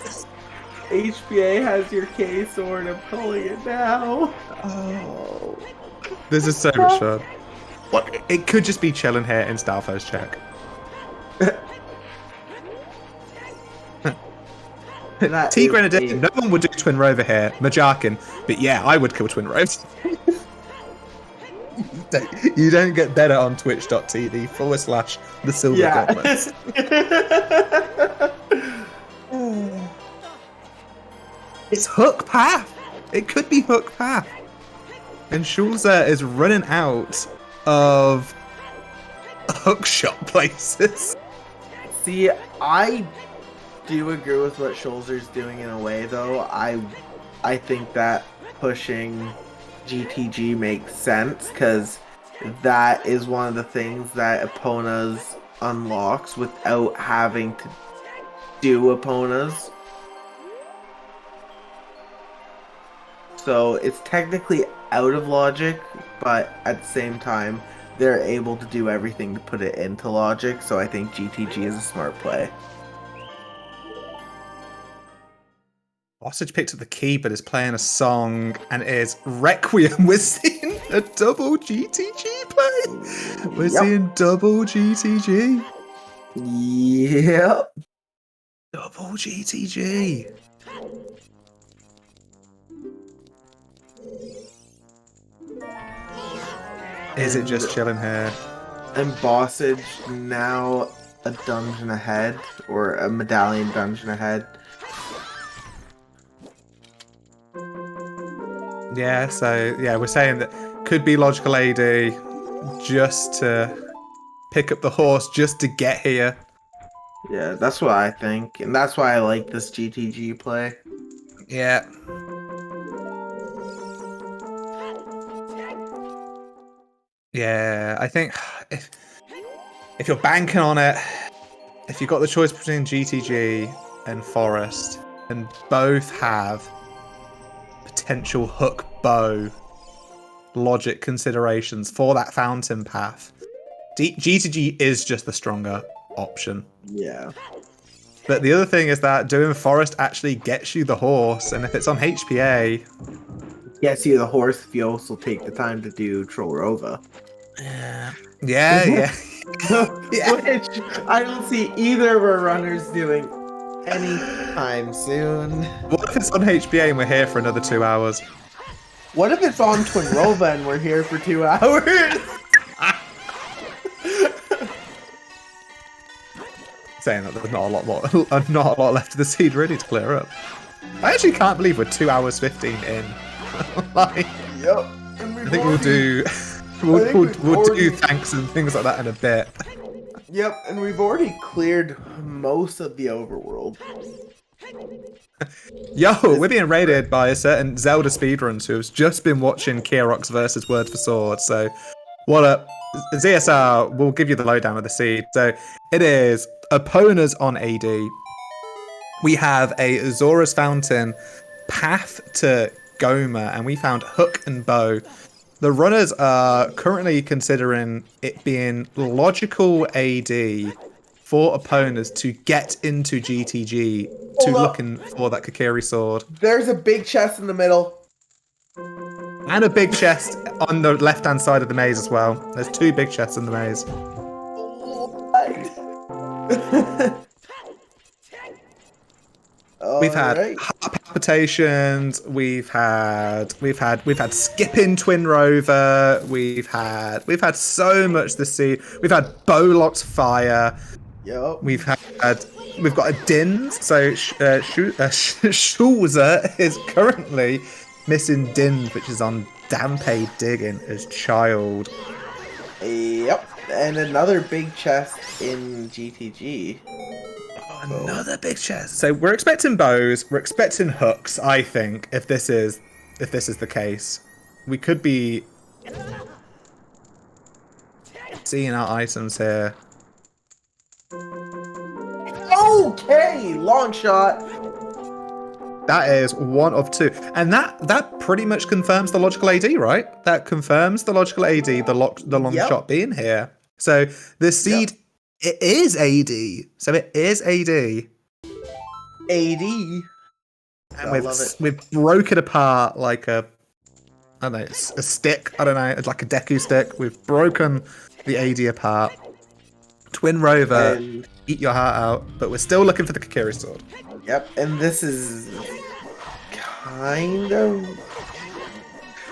HBA has your K sword. I'm pulling it now. Oh. This is so much fun. What? It could just be chilling here in Stalfo's check. T Grenadier, no one would do Twin Rover here. Majarkin, but yeah, I would kill Twin Rover. You don't get better on twitch.tv/the Silver Gauntlets. It's Hook Path. It could be Hook Path. And Schulzer is running out of hookshot places. See, I do agree with what Schulzer's doing in a way, though. I think that pushing GTG makes sense because that is one of the things that Epona's unlocks without having to do Epona's. so it's technically out of logic, but at the same time, they're able to do everything to put it into logic, so I think GTG is a smart play. Bossage picked up the key, but is playing a song and is Requiem. We're seeing a double GTG play. We're seeing double GTG. Yep. Double GTG. Is it just chilling here? And Bossage now a dungeon ahead, or a medallion dungeon ahead. Yeah, so yeah, we're saying that could be logical AD just to pick up the horse just to get here. Yeah, that's what I think, and that's why I like this GTG play. Yeah. Yeah, I think if you're banking on it, if you've got the choice between GTG and Forest, and both have potential hook bow logic considerations for that fountain path, GTG is just the stronger option. Yeah. But the other thing is that doing Forest actually gets you the horse, and if it's on HPA... Gets you the horse if you also take the time to do Trollrova. Yeah. Yeah. Which I don't see either of our runners doing anytime soon. What if it's on HPA and we're here for another 2 hours? What if it's on Twinrova and we're here for 2 hours? Saying that there's not a lot left of the seed really to clear up. I actually can't believe we're 2 hours 15 in. Like, Yep. I think we'll do do thanks and things like that in a bit. Yep, and we've already cleared most of the overworld. Yo, we're being raided by a certain Zelda speedruns who has just been watching Kierox versus Word for Sword. So, what up? ZSR will give you the lowdown of the seed. So, it is Epona's on AD. We have a Zora's Fountain path to Goma, and we found Hook and Bow. The runners are currently considering it being logical AD for opponents to get into GTG to looking for that Kakiri sword. There's a big chest in the middle. And a big chest on the left-hand side of the maze as well. There's 2 big chests in the maze. We've had heart palpitations. We've had skipping Twin Rover. We've had so much this seed. We've had Bowlock's fire. Yep. We've got a Dins. So Schulzer is currently missing Dins, which is on Dampe digging as child. Yep. And another big chest in GTG. Another big chest. So we're expecting bows. We're expecting hooks. I think if this is the case, we could be seeing our items here. Okay, long shot. That is 1 of 2, and that pretty much confirms the logical AD, right? That confirms the logical AD, the long shot being here. So the seed. Yep. It is AD. So it is AD. AD. And we've broken apart like a stick. I don't know. It's like a Deku stick. We've broken the AD apart. Twin Rover, eat your heart out. But we're still looking for the Kakiri sword. Yep, and this is kind of...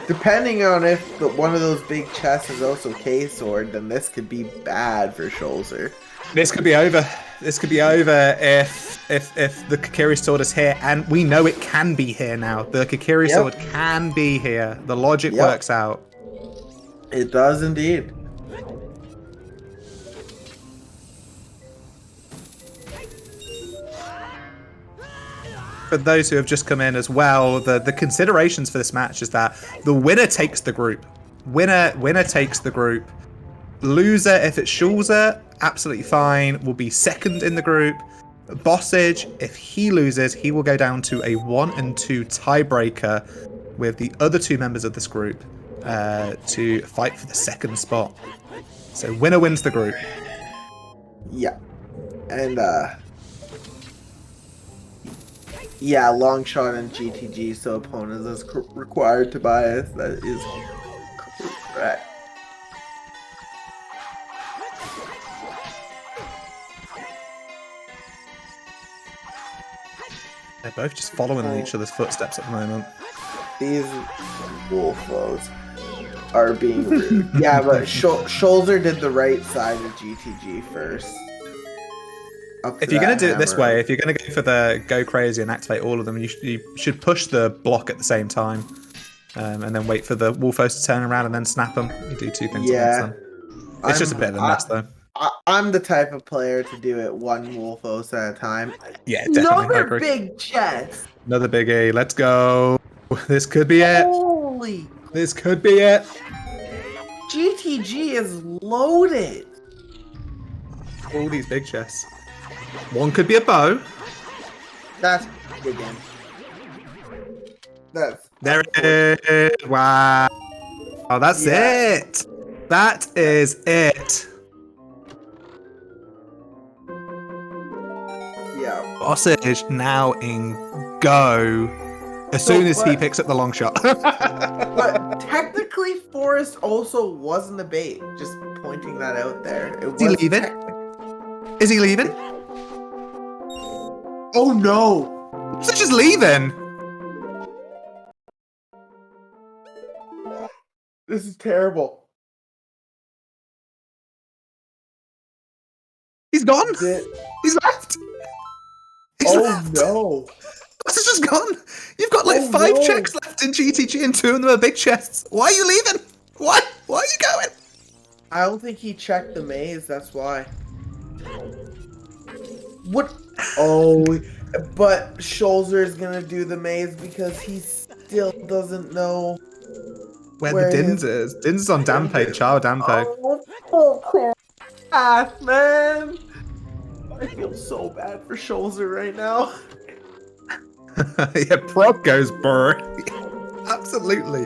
Depending on if one of those big chests is also K-Sword, then this could be bad for Schulzer. This could be over. This could be over if the Kakiri sword is here, and we know it can be here now. The Kakiri sword can be here. The logic works out. It does indeed. For those who have just come in as well, the considerations for this match is that the winner takes the group. Winner takes the group. Loser, if it's Schulzer, absolutely fine, will be second in the group. Bossage, if he loses, he will go down to a 1 and 2 tiebreaker. with the other 2 members of this group to fight for the 2nd spot. So winner wins the group. Yeah. And, yeah, long shot and GTG, so opponent is required to bias. That is correct. They're both just following in each other's footsteps at the moment. These wolfos are being rude. Yeah, but Schulzer did the right side of GTG first. If you're going to do it this way, if you're going to go for the go crazy and activate all of them, you should push the block at the same time. And then wait for the wolfos to turn around and then snap them. You do 2 things against them. It's just a bit of a mess, though. I'm the type of player to do it 1 wolfos at a time. Yeah, definitely. Another big chest. Another big A. Let's go. This could be it. Holy. This could be it. GTG is loaded. All these big chests. One could be a bow. That's big again. There it is. Wow. Oh, that's it. That is it. Yeah. Bossage now in go. As soon as he picks up the long shot. But technically, Forrest also wasn't a bait. Just pointing that out there. Is he leaving? Is he leaving? Oh no! He's just leaving. This is terrible. He's gone. He's left. He's left. No! This is just gone. You've got like 5 checks left in GTG and 2 of them are big chests. Why are you leaving? What? Why are you going? I don't think he checked the maze, that's why. What? Oh, but Schulzer is gonna do the maze because he still doesn't know where the Dins is. Dins is on Dampe, Chao Dampe. Oh, man. I feel so bad for Schulzer right now. Yeah, prog goes burr. Absolutely.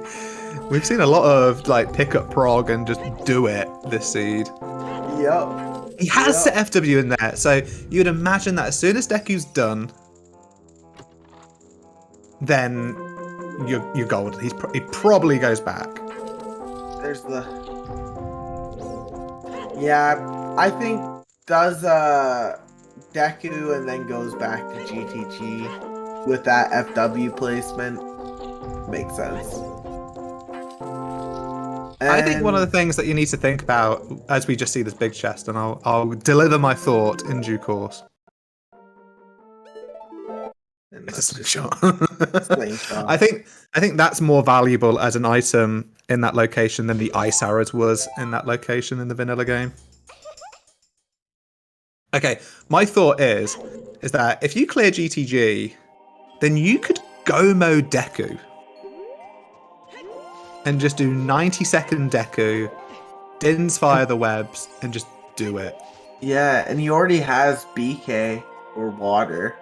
We've seen a lot of like pick up prog and just do it this seed. Yep. He has set FW in there, so you'd imagine that as soon as Deku's done, then you're golden. He probably goes back. There's the... Yeah, I think does Deku and then goes back to GTG with that FW placement. Makes sense. I think one of the things that you need to think about as we just see this big chest, and I'll deliver my thought in due course. It's a slingshot. I think that's more valuable as an item in that location than the ice arrows was in that location in the vanilla game. Okay, my thought is that if you clear GTG, then you could go mode Deku. And just do 90-second Deku, Dins fire the webs, and just do it. Yeah, and he already has BK or water.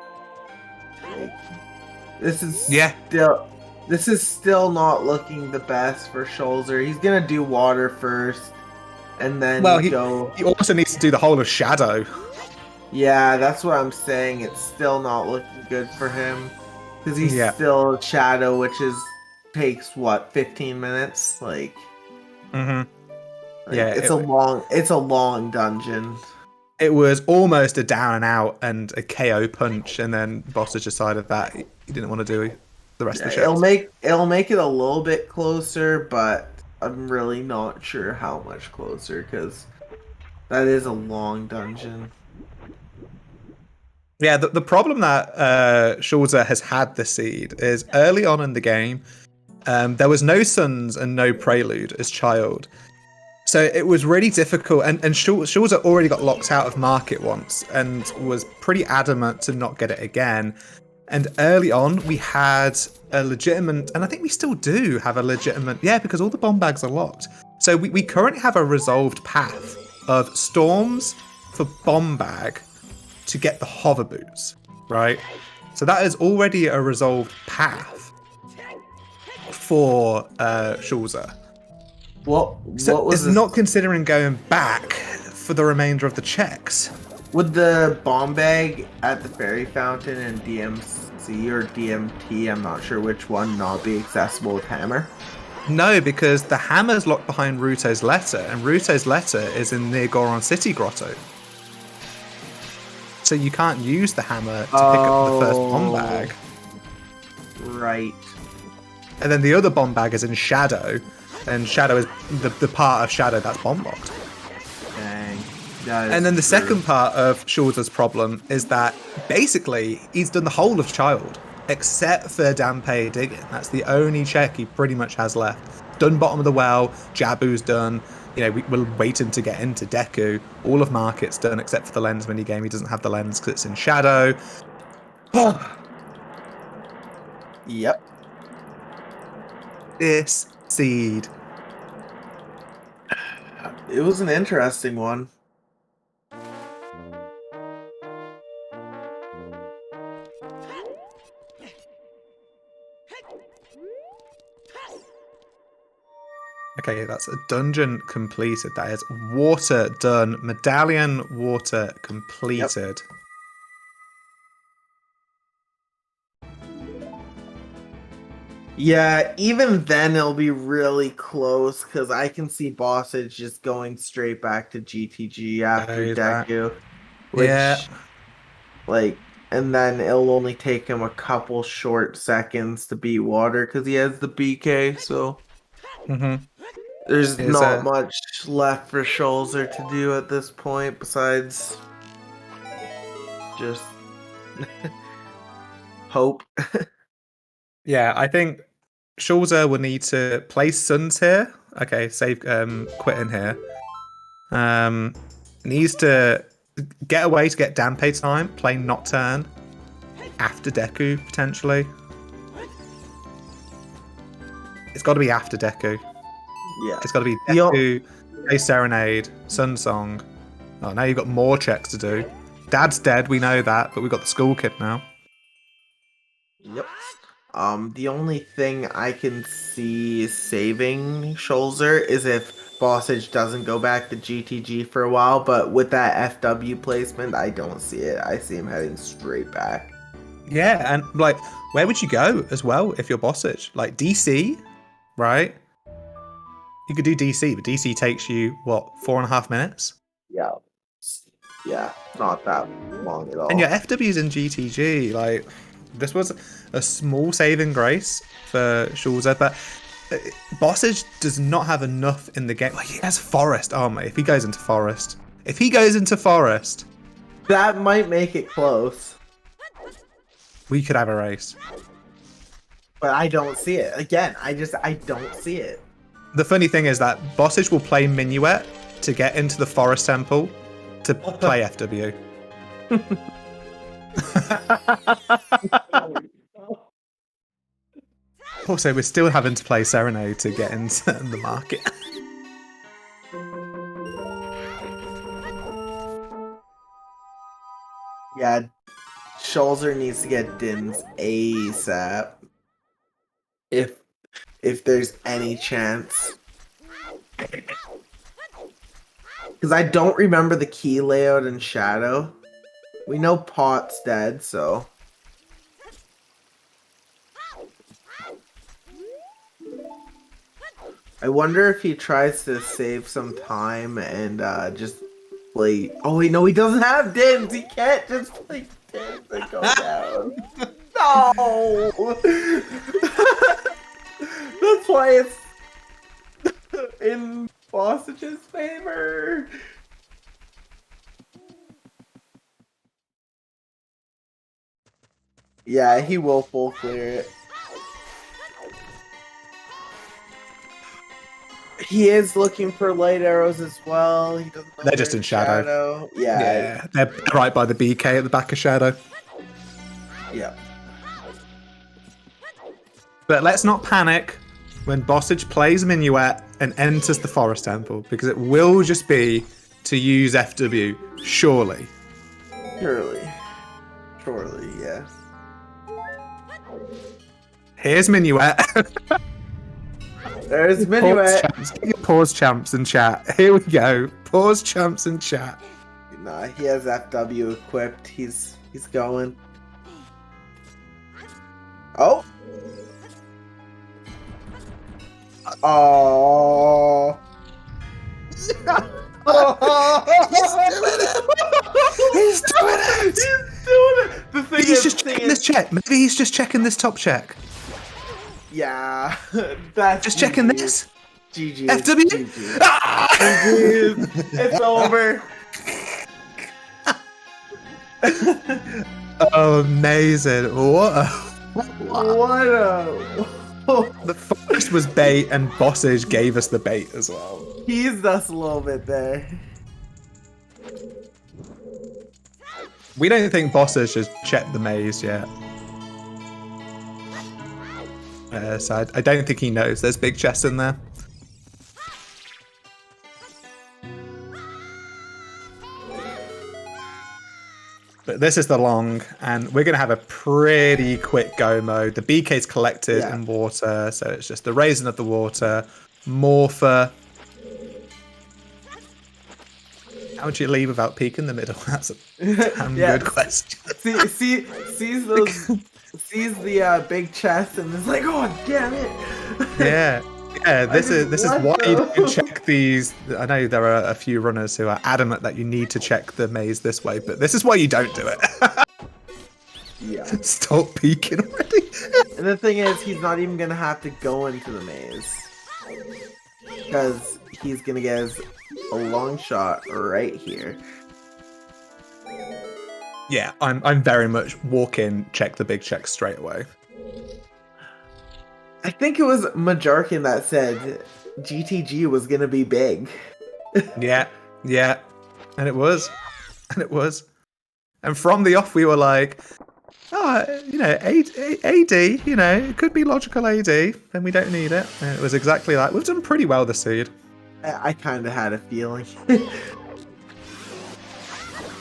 Like, this is still not looking the best for Schulzer. He's gonna do water first, and then he also needs to do the whole of Shadow. Yeah, that's what I'm saying. It's still not looking good for him because he's still Shadow, which takes what 15 minutes. Like, it's a long dungeon. It was almost a down and out and a KO punch, and then Bossage decided that he didn't want to do the rest of the show. It'll make it a little bit closer, but I'm really not sure how much closer because that is a long dungeon. Yeah, the problem that Schulzer has had this seed is early on in the game, there was no Suns and no Prelude as child. So it was really difficult, and Schulzer already got locked out of Market once and was pretty adamant to not get it again. And early on, we had a legitimate, and I think we still do have a legitimate, because all the bomb bags are locked. So we currently have a resolved path of Storms for bomb bag to get the hover boots, right? So that is already a resolved path. for Schulzer. What So was it's this? not considering going back for the remainder of the checks. Would the bomb bag at the fairy fountain in DMC or DMT, I'm not sure which one, not be accessible with hammer? No, because the hammer's locked behind Ruto's letter, and Ruto's letter is in near Goron City Grotto. So you can't use the hammer to pick up the first bomb bag. Right. And then the other bomb bag is in Shadow, and Shadow is the part of Shadow that's bomb locked. Dang. That is And then the true. second part of Schulzer's problem is that basically he's done the whole of Child, except for Dampé digging. That's the only check he pretty much has left. Done bottom of the well, Jabu's done. You know, we're waiting to get into Deku. All of Market's done except for the lens minigame. He doesn't have the lens because it's in Shadow. Yep. This seed. It was an interesting one. Okay, that's a dungeon completed. That is water done. Medallion water completed. Yeah, even then it'll be really close because I can see Bossage just going straight back to GTG after that. Deku. Which, Yeah. like, and then it'll only take him a couple short seconds to beat Water because he has the BK, so there's Is, not much left for Schulzer to do at this point besides just hope. Yeah, I think Schulzer will need to place Suns here. Okay, save quitting here. Needs to get away to get Dampé time, play Nocturne after Deku, potentially. It's got to be after Deku. Yeah. It's got to be Deku, play Serenade, Sun Song. Oh, now you've got more checks to do. Dad's dead, we know that, but we've got the school kid now. Yep. The only thing I can see saving Schulzer is if Bossage doesn't go back to GTG for a while, but with that FW placement, I don't see it. I see him heading straight back. Yeah, and like, where would you go as well if you're Bossage? Like DC, right? You could do DC, but DC takes you, what, 4.5 minutes? Yeah. Yeah, not that long at all. And your FW's in GTG. Like, this was a small saving grace for Schulzer, but Bossage does not have enough in the game. Like, he has Forest. Oh, mate, if he goes into Forest. That might make it close. We could have a race. But I don't see it. Again, I don't see it. The funny thing is that Bossage will play Minuet to get into the Forest Temple to play FW. Also, we're still having to play Serenade to get into the market. Yeah, Schulzer needs to get Dins ASAP. If there's any chance. Because I don't remember the key layout in Shadow. We know Pot's dead, so... I wonder if he tries to save some time and just play... Oh wait, no, he doesn't have Dins! He can't just play Dins and go down. No! That's why it's in Bossage's favor. Yeah, he will full clear it. He is looking for light arrows as well. He doesn't know They're just in Shadow. Yeah. They're right by the BK at the back of Shadow. Yeah. But let's not panic when Bossage plays Minuet and enters the Forest Temple, because it will just be to use FW, surely. Surely, yeah. Here's Minuet. There's Pause Minuet. champs. Get your pause champs in chat. Here we go. Pause champs in chat. Nah, he has FW equipped. He's going. Oh. Oh. He's doing it! He's doing it! The thing He's is, just checking this check. Maybe he's just checking this top check. yeah, that's Just checking GG. this. GG. FW? GG. Ah! GG. It's over. Oh, amazing. What a... What a... The first was bait, and Bossage gave us the bait as well. Teased us a little bit there. We don't think Bossage has checked the maze yet. So I don't think he knows there's big chests in there. But this is the long, and we're going to have a pretty quick go mode. The BK's collected in water, so it's just the raising of the water. Morpher. How would you leave without peeking the middle? That's a damn good question. Sees the big chest and is like, oh damn it! Yeah. This is why you don't check these. I know there are a few runners who are adamant that you need to check the maze this way, but this is why you don't do it. Yeah. Stop peeking already. And the thing is, he's not even gonna have to go into the maze because he's gonna get a long shot right here. Yeah, I'm very much walk in, check the big check straight away. I think it was Majarkin that said GTG was gonna be big. Yeah, and it was, and from the off we were like, oh, AD, it could be logical AD, then we don't need it. And it was exactly that. We've done pretty well this seed. I kind of had a feeling,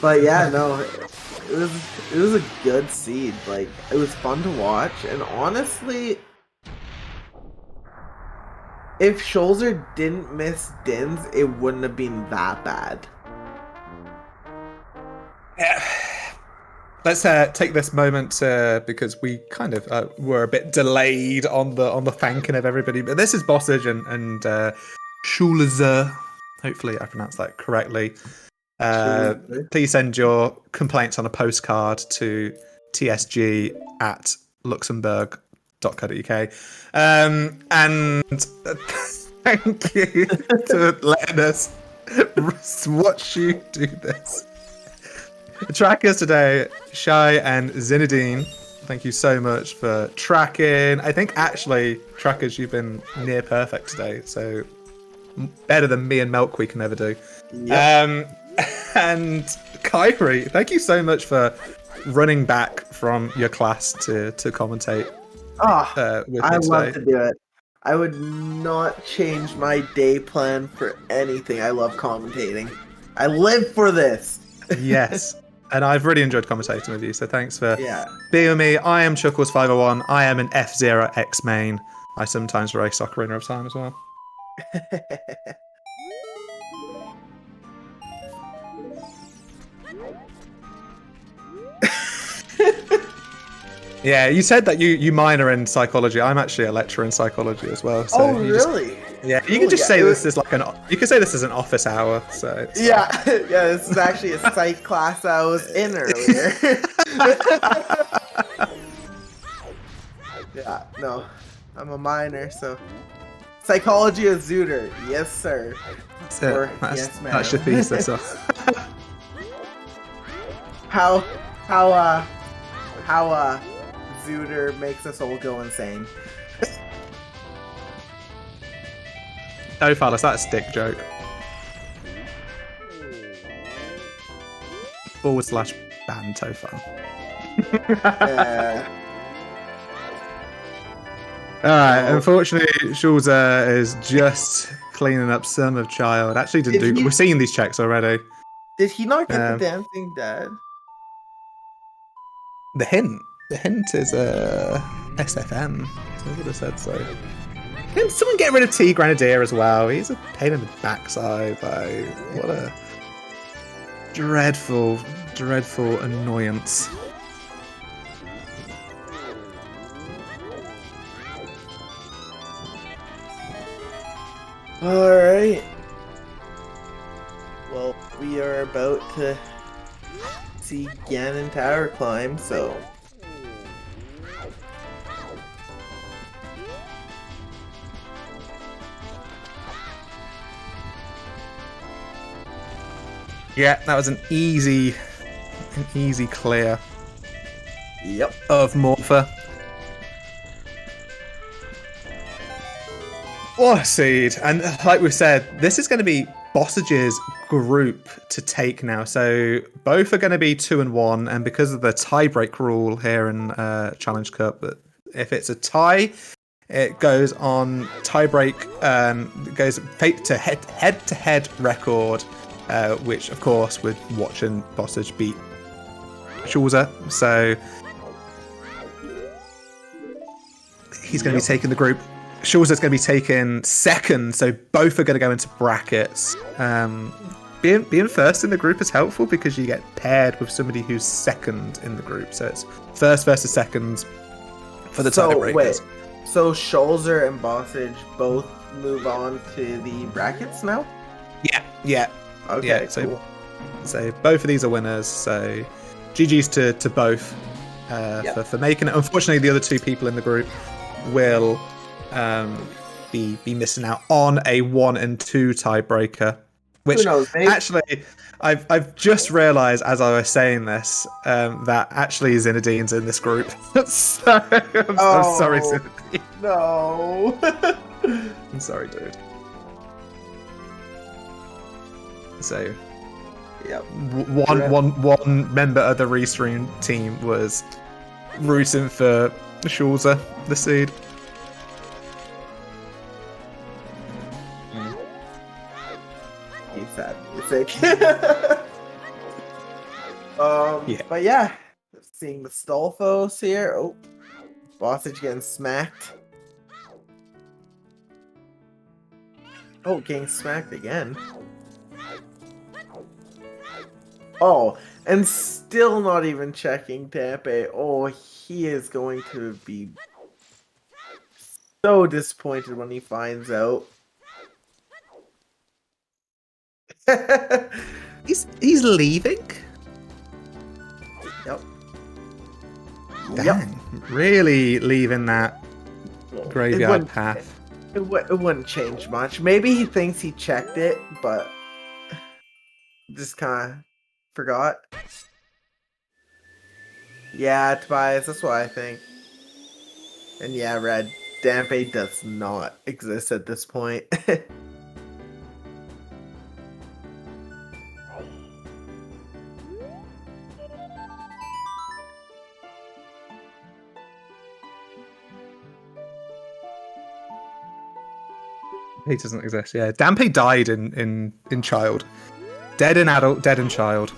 but yeah, no, it was a good seed. Like, it was fun to watch, and honestly, if Schulzer didn't miss Dins, it wouldn't have been that bad. Yeah. Let's take this moment because we kind of were a bit delayed on the thanking of everybody. But this is Bossage and Schulzer. Hopefully I pronounced that correctly. Please send your complaints on a postcard to tsg@luxembourg.co.uk. And thank you for letting us watch you do this. The trackers today, Shai and Zinedine. Thank you so much for tracking. I think actually, trackers, you've been near perfect today, so better than me and Milk we can ever do. Yep. And Kyrie, thank you so much for running back from your class to commentate. With I me love today. to do it. I would not change my day plan for anything. I love commentating. I live for this. Yes. And I've really enjoyed commentating with you, so thanks for Yeah. being with me. I am Chuckles501. I am an F-Zero X main. I sometimes race Ocarina of Time as well. Yeah, you said that you minor in psychology. I'm actually a lecturer in psychology as well. So really? You can just say this is like you can say this is an office hour. So yeah, yeah. This is actually a psych class I was in earlier. Yeah, no, I'm a minor, so psychology is Zooter. Yes, sir. That's it. Or, yes, ma'am. That's your thesis. How Zooter makes us all go insane. No, fellas, that's a stick joke. /ban Tofal. Alright, unfortunately, Schulzer is just cleaning up some of Child. Actually, we're seeing these checks already. Did he not get the dancing dad? The hint is SFM. So I would have said so. Someone get rid of T Grenadier as well. He's a pain in the backside, though. What a dreadful, dreadful annoyance. Alright. Well, we are about to see Ganon Tower climb, so... Yeah, that was an easy clear. Yep. Of Morpher. What a seed. And like we said, this is going to be Bossage's group to take now. So both are going to be 2-1, and because of the tiebreak rule here in Challenge Cup, if it's a tie, it goes on tiebreak. It goes to head-to-head record, which of course we're watching Bossage beat Schulzer. So he's going to be taking the group. Schulzer's going to be taking second, so both are going to go into brackets. Being first in the group is helpful because you get paired with somebody who's second in the group. So it's first versus seconds for the tiebreakers. Wait, so Schulzer and Bossage both move on to the brackets now? Yeah. Okay, yeah, cool. So both of these are winners. So GG's to both for making it. Unfortunately, the other two people in the group will be missing out on a 1 and 2 tiebreaker. Which actually, I've just realised as I was saying this that actually Zinedine's in this group. So I'm sorry, Zinedine. No. I'm sorry, dude. So, yeah, one member of the Restream team was rooting for Schulzer, the seed. He's sad. But yeah, seeing the Stolfos here. Oh, Bossage getting smacked. Oh, getting smacked again. Oh, and still not even checking Tempe. Oh, he is going to be so disappointed when he finds out. He's leaving? Yep. Dang. Yep. Really leaving that graveyard path. It wouldn't change much. Maybe he thinks he checked it, but just kind of forgot. Yeah, Tobias, that's what I think. And yeah, Red, Dampe does not exist at this point. He doesn't exist, yeah. Dampe died in child. Dead in adult, dead in child.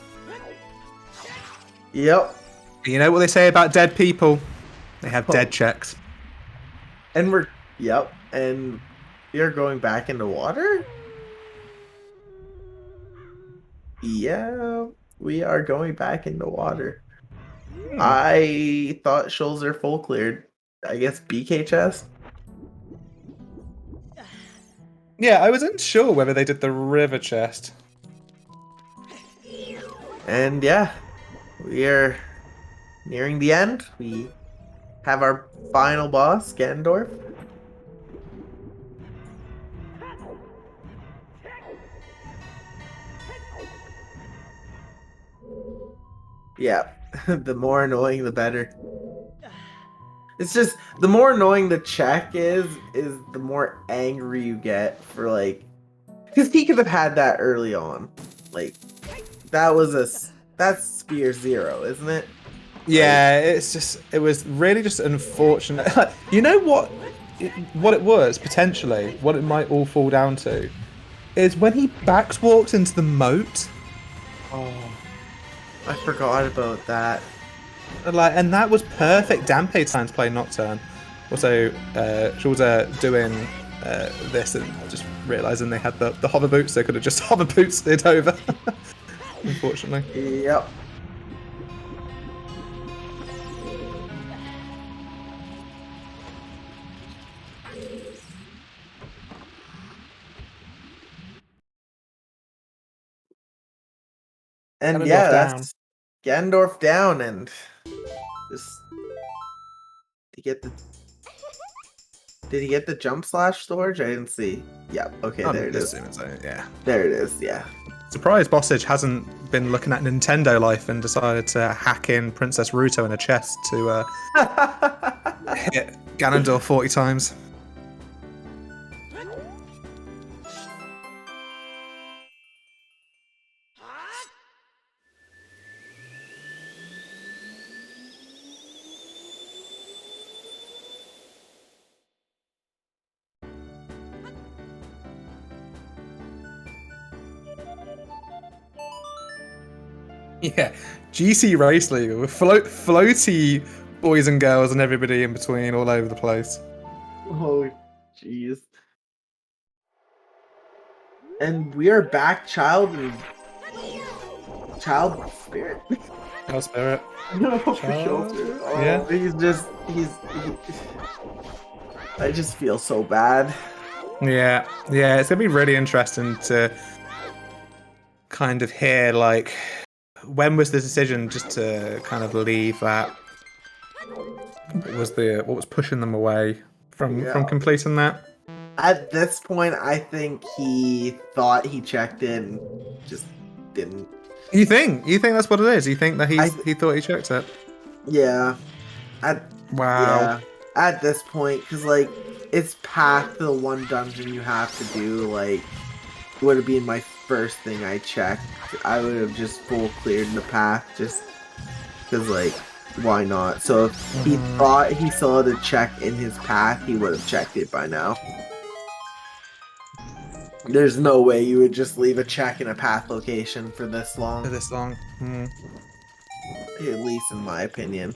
Yep. You know what they say about dead people? They have dead checks. And and you're going back into water? Yeah, we are going back into water. I thought Schulzer full cleared. I guess BK chest? Yeah, I was unsure whether they did the river chest. And yeah, we are nearing the end. We have our final boss, Ganondorf. Yeah, the more annoying, the better. It's just, the more annoying the check is the more angry you get for, like... Because he could have had that early on. Like, that's Spear 0, isn't it? Yeah, it was really just unfortunate. You know what it was, potentially, what it might all fall down to, is when he walked into the moat. Oh, I forgot about that. And that was perfect Dampe time to play Nocturne. Also, Schulzer doing this and just realizing they had the hover boots. They could have just hover boots it over. Unfortunately. Yep. And Ganondorf yeah, down. that's Ganondorf down, and just to get the. Did he get the jump slash storage? I didn't see. Yeah. Okay, I'm there it is. assuming so, yeah. There it is. Yeah. Surprised Bossage hasn't been looking at Nintendo Life and decided to hack in Princess Ruto in a chest to hit Ganondorf 40 times. Yeah, GC Race League with floaty boys and girls and everybody in between all over the place. Oh, jeez. And we are back, child spirit. Hell Spirit. No, for Child? Schulzer. Oh, Yeah. I just feel so bad. Yeah, it's gonna be really interesting to kind of hear, like, when was the decision just to kind of leave that? What was pushing them away from completing that? At this point, I think he thought he checked it and just didn't. You think that's what it is? You think that he thought he checked it? Yeah. Wow. Yeah. At this point, because like it's past the one dungeon you have to do. Like, would have been my first thing I checked. I would have just full cleared the path, just because like, why not? So if he thought he saw the check in his path, he would have checked it by now. There's no way you would just leave a check in a path location for this long. For this long. At least in my opinion.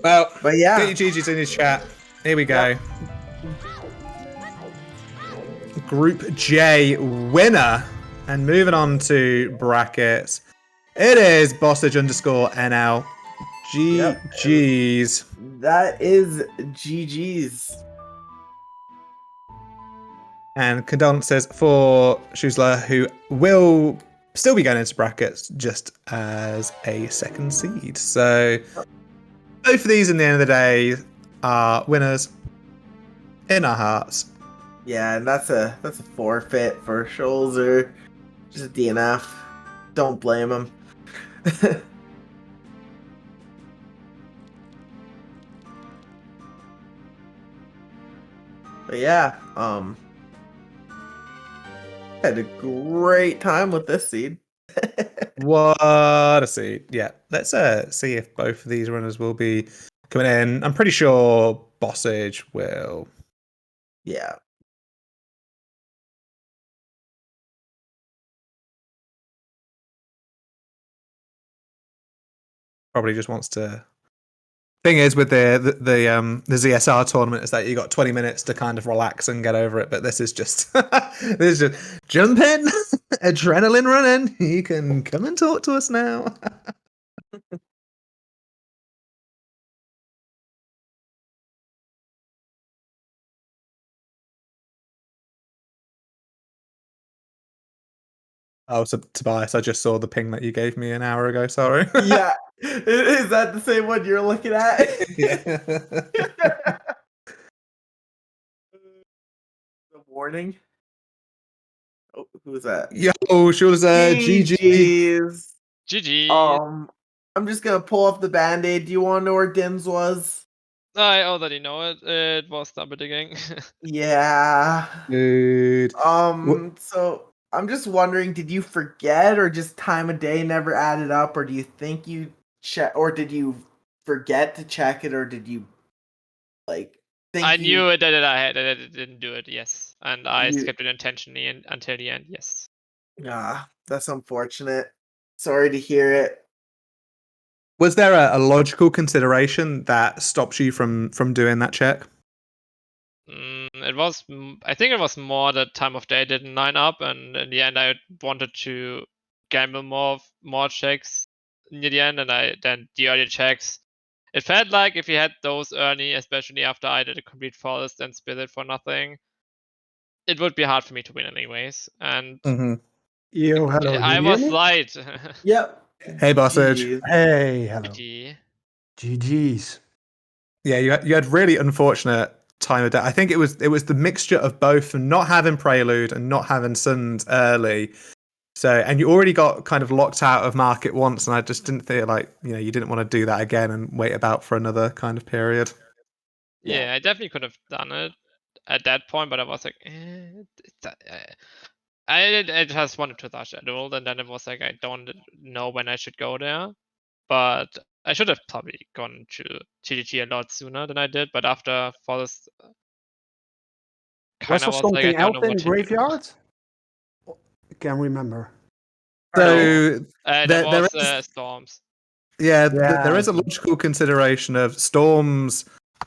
Well, But yeah. get your GGs in his chat. Here we go. Yep. Group J winner. And moving on to brackets. It is Bossage _ NL. GG's. That is GG's. And condolences for Schulzer, who will still be going into brackets just as a second seed. So both of these, in the end of the day, are winners in our hearts. Yeah, and that's a forfeit for Schulzer. Just DNF. Don't blame him. But yeah, had a great time with this seed. What a seed. Yeah, let's see if both of these runners will be coming in. I'm pretty sure Bossage will. Yeah. Probably just wants to. Thing is, with the ZSR tournament, is that you got 20 minutes to kind of relax and get over it. But this is just jump in, adrenaline running. You can come and talk to us now. Oh, so Tobias, I just saw the ping that you gave me an hour ago. Sorry. Yeah. Is that the same one you're looking at? Yeah. The warning. Oh, who's that? Yo, Schulzer, GG. GG's. GG. I'm just gonna pull off the band-aid. Do you want to know where Dims was? I already know it. It was double digging. Yeah. Dude. So I'm just wondering, did you forget, or just time of day never added up, or do you think you check, or did you forget to check it, or did you like think I knew it that I didn't do it. Yes, and I skipped it intentionally until the end. Yes. That's unfortunate. Sorry to hear it. Was there a logical consideration that stops you from doing that check? It was, I think it was more the time of day didn't line up, and in the end I wanted to gamble more checks near the end, and then the early checks. It felt like if you had those early, especially after I did a complete forest and split it for nothing, it would be hard for me to win anyways. And Yo, hello. Do I you hear was me? right. Yep. Hey, Bossage. GG's. Hey, hello. GG. GG's. Yeah, you had really unfortunate time of day. I think it was the mixture of both, not having Prelude and not having Suns early. So, and you already got kind of locked out of market once, and I just didn't feel like you didn't want to do that again and wait about for another kind of period. Yeah, I definitely could have done it at that point, but I was like, I just wanted to dash at all, and then it was like I don't know when I should go there. But I should have probably gone to TDG a lot sooner than I did. But after Forest, Was kind there of was like, I something don't else know in what to do. Graveyard? I can't remember. So There there was is, Storms. yeah, Yeah, there is a okay. logical consideration of Storms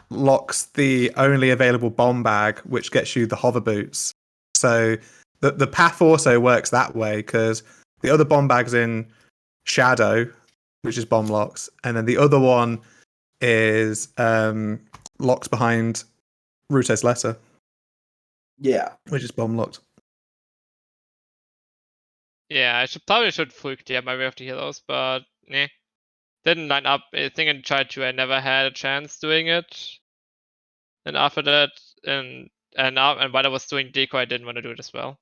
locks the only available bomb bag, which gets you the hover boots. So the path also works that way because the other bomb bag's in Shadow, which is bomb locks, and then the other one is locks behind Rutes Lesser, Yeah. which is bomb locked. Yeah, I probably should full clear my way of the heroes, but didn't line up. I think I tried to. I never had a chance doing it. And after that, and while I was doing deco, I didn't want to do it as well.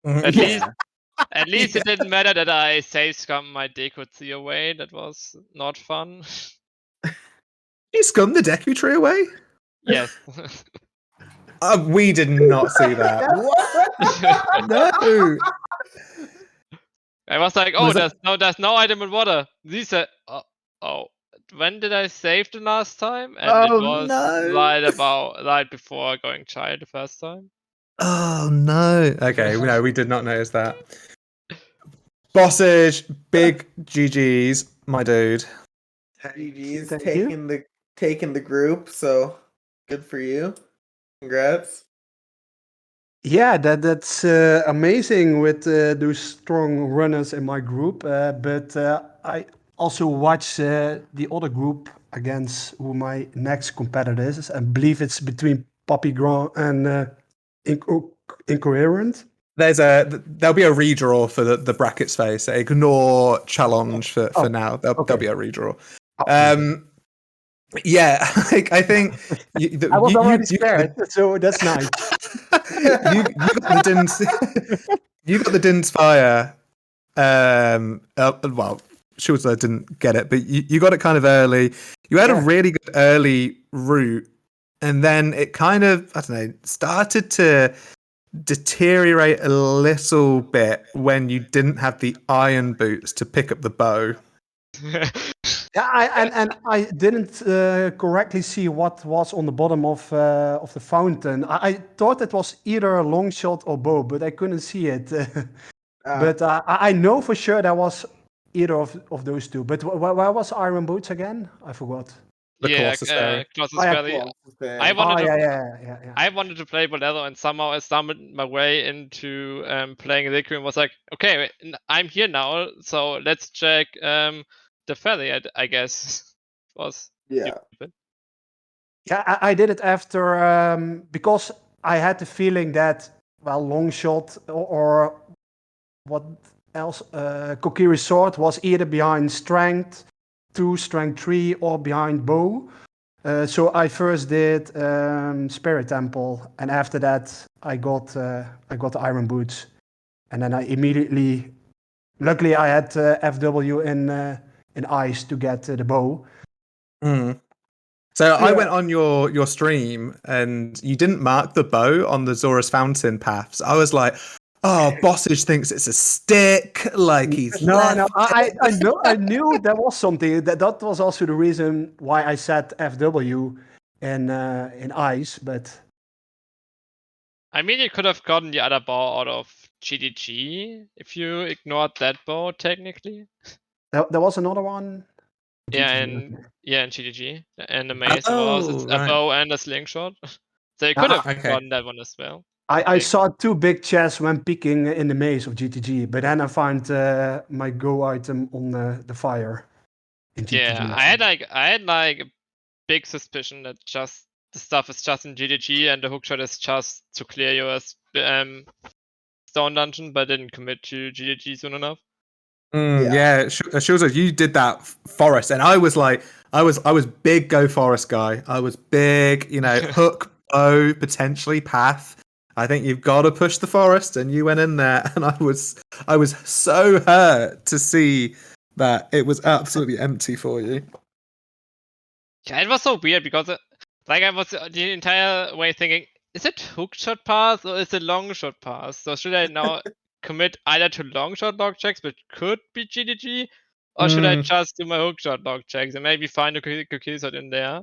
At least it didn't matter that I save scum my deco tree away. That was not fun. You scummed the Deku tree away? Yes. We did not see that. What? No. I was like, Was there's no item in water. These are when did I save the last time? And it Oh, was no. right before going child the first time. Oh no. Okay, no, we did not notice that. Bossage, big GG's, my dude. GG's Thank you. taking the group, so good for you. Congrats. Yeah, that's amazing with those strong runners in my group. But I also watch the other group against who my next competitor is. I believe it's between Poppy Grand and Incoherent. There'll be a redraw for the brackets phase. So ignore challenge for now. There'll be a redraw. Yeah, I think I was already scared, so that's nice. you got the Din's you got the Din's fire. Well, Schulzer didn't get it, but you got it kind of early. You had a really good early route, and then it kind of, I don't know, started to deteriorate a little bit when you didn't have the iron boots to pick up the bow. Yeah, I didn't correctly see what was on the bottom of the fountain. I thought it was either a long shot or bow, but I couldn't see it. But I know for sure there was either of those two. But where was Iron Boots again? I forgot. The Colossus Fairy. Colossus Oh, yeah, Valley. Well, I wanted to. yeah. I wanted to play Bolero, and somehow I stumbled my way into playing Liquid and was like, okay, wait, I'm here now, so let's check the ferry, I guess. Was stupid. Yeah, I did it after because I had the feeling that long shot or what else Kokiri sword was either behind strength 2, strength 3, or behind bow. So I first did Spirit Temple, and after that I got the Iron Boots, and then I immediately, luckily I had FW in ice to get the bow. So I went on your stream and you didn't mark the bow on the Zora's Fountain paths. I was like, oh, Bossage thinks it's a stick. Like he's No, I knew there was something. That was also the reason why I said FW in ice. But I mean, you could have gotten the other bow out of GDG if you ignored that bow technically. there was another one. Yeah, in GDG, and the maze was a bow and a slingshot. So you could have okay. gotten that one as well. I think. saw 2 big chests when peeking in the maze of GTG, but then I found my go item on the fire in GTG. Yeah, I had like a big suspicion that just the stuff is just in GTG and the hookshot is just to clear your stone dungeon, but didn't commit to GTG soon enough. Yeah, Schulzer, you did that forest, and I was like, I was big go forest guy. I was big, hook, bow, potentially path. I think you've got to push the forest, and you went in there, and I was so hurt to see that it was absolutely empty for you. Yeah, it was so weird because I was the entire way thinking, is it hookshot pass or is it longshot pass? So should I now commit either to longshot log checks, which could be GDG, or should I just do my hookshot log checks and maybe find a cookie shot in there?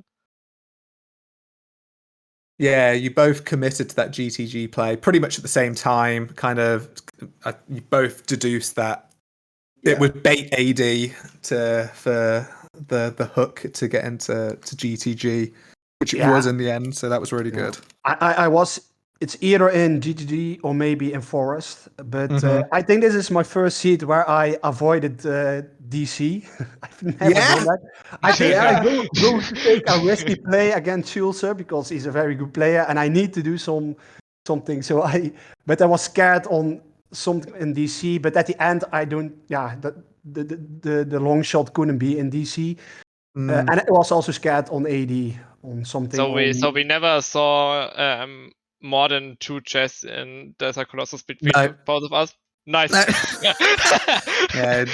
Yeah, you both committed to that GTG play pretty much at the same time. Kind of, you both deduced that it would bait AD for the hook to get into GTG, which it was in the end. So that was really good. I was. It's either in GTG or maybe in Forest, but I think this is my first seed where I avoided DC. I've never done that. I think I go to take a risky play against Schulzer because he's a very good player, and I need to do something. But I was scared on something in DC. But at the end, I don't. Yeah, the long shot couldn't be in DC, and I was also scared on AD on something. So we never saw more than 2 chests in Desert Colossus between both of us. Nice. Yeah,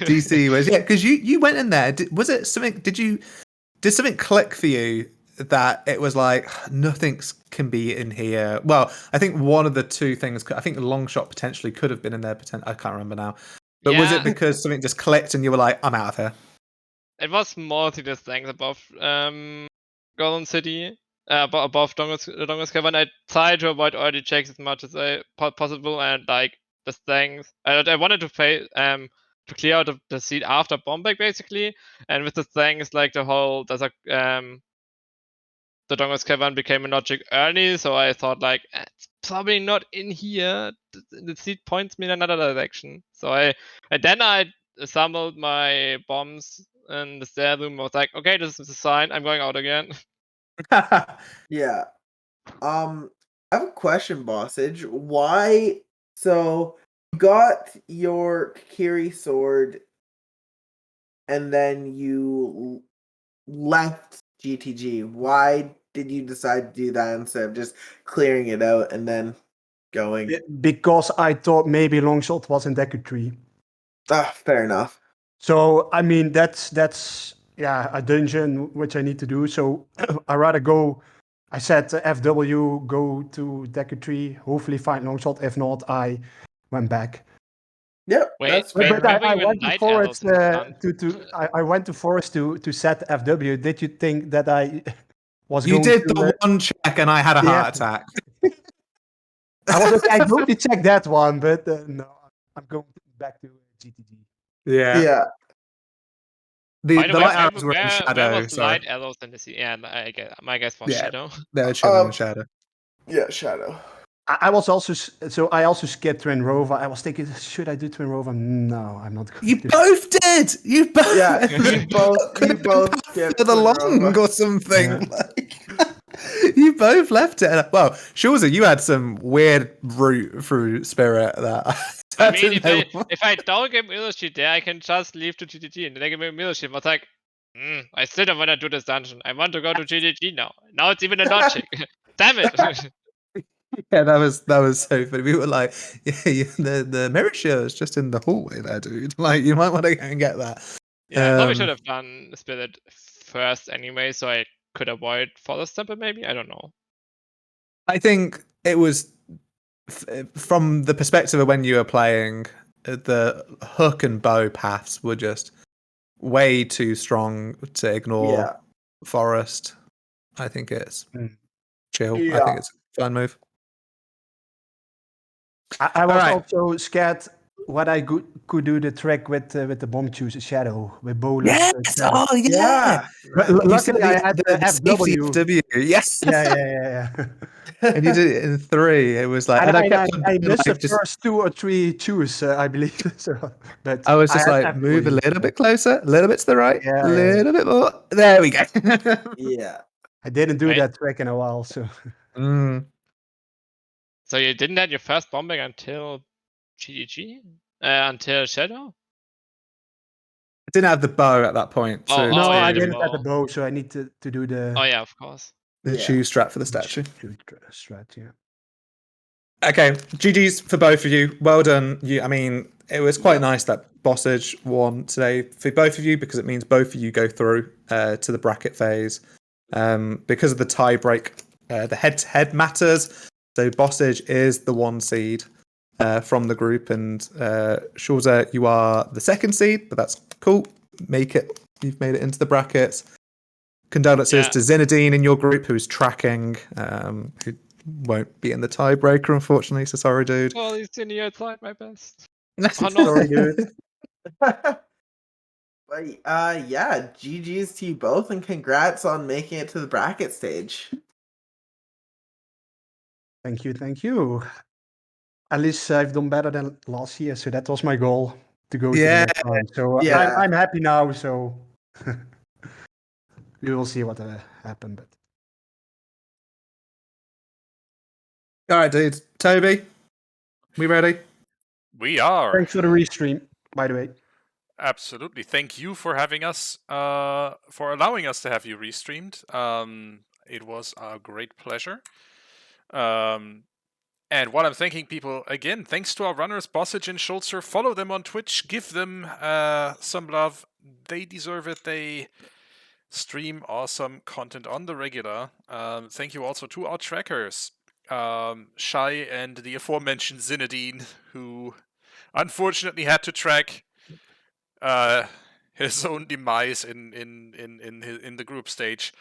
DC was because you went in there. Was it something? Did something click for you that it was like nothing can be in here? Well, I think one of the 2 things. I think the long shot potentially could have been in there. I can't remember now. But was it because something just clicked and you were like, I'm out of here? It was mostly the things above Golden City, above Dongus Cavern. I tried to avoid all the checks as much as possible, and like the things I wanted to to clear out the seed after Bombay basically, and with the things like the whole the Dongus Cavern became a logic early, so I thought like it's probably not in here. The seed points me in another direction. So then I assembled my bombs in the stair room. I was like, okay, this is a sign. I'm going out again. Yeah. I have a question, Bossage. Why? So you got your Kiri sword, and then you left GTG. Why did you decide to do that instead of just clearing it out and then going? Because I thought maybe longshot was in Deku 3. Fair enough. So I mean that's a dungeon which I need to do. So I rather go. I said FW go to Deku 3. Hopefully find longshot. If not, I went back. Yep, that's fair. But I went to Forest I went to Forest to set FW. Did you think that I was You going did to, the one check and I had a heart attack. I was okay. I go to check that one, but no, I'm going back to GTG. Yeah. The By the way, light arrows were in where shadow. was light arrows in the sea? Yeah, my guess was shadow. They're chilling in shadow. Yeah, shadow. I was also I also skipped Twin Rover. I was thinking, should I do Twin Rover? No, I'm not going You to. both did. You both. Yeah, you both skipped further along or something. You both left it. Well, Schulzer, you had some weird route through Spirit that. I mean, if I don't get Miloshi there, I can just leave to GTG, and then I get Miloshi. I was like, I still don't want to do this dungeon. I want to go to GTG now. Now it's even a logic. Damn it. Yeah, that was so funny. We were like, the mirror show is just in the hallway there, dude. Like, you might want to go and get that. Yeah, I probably should have done Spirit first anyway, so I could avoid Forest Temple maybe. I don't know. I think it was from the perspective of when you were playing, the hook and bow paths were just way too strong to ignore Forest. I think it's chill. Yeah. I think it's a fun move. I was also scared what I could do the trick with the bomb choose shadow with bonus. Yes! Shadow. Oh, yeah! But Right. You said luckily, I had the safety FW. FW. Yes! Yeah. And you did it in 3. It was like, and I kept on I doing, missed the like, just, first 2 or 3 choose, I believe. So, but I was just had like, move a FW, little so- bit closer, a little bit to the right, Yeah, a little bit more. There we go. Yeah. I didn't do Right. that trick in a while, so Mm. So you didn't have your first bombing until GGG? Until Shadow? I didn't have the bow at that point, so Oh, no, yeah, I the didn't have the bow. bow, so I need to do the Oh yeah, of course. the Yeah. choose strat for the statue. strat. Yeah. Okay, GG's for both of you. Well done. I mean, it was quite Yep. nice that Bossage won today for both of you because it means both of you go through to the bracket phase. Because of the tie break, the head-to-head matters. So Bossage is the 1 seed from the group, and Schulzer, you are the 2nd seed, but that's cool. You've made it into the brackets. Condolences Yeah. to Zinedine in your group, who's tracking, who won't be in the tiebreaker, unfortunately. So sorry, dude. Well, he's in here. I tried my best. Oh no. Sorry, dude. But yeah, GG's to you both, and congrats on making it to the bracket stage. Thank you. At least I've done better than last year, so that was my goal to go to the Yeah, next round. So yeah. I'm happy now. So we will see what happen. But All right, dude. Toby, we ready? We are. thanks for the restream, by the way. Absolutely. Thank you for having us, for allowing us to have you restreamed. It was a great pleasure. And while I'm thanking people, again, thanks to our runners, Bossage and Schulzer. Follow them on Twitch. Give them some love. They deserve it. They stream awesome content on the regular. Thank you also to our trackers, Shai and the aforementioned Zinedine, who unfortunately had to track his own demise in the group stage.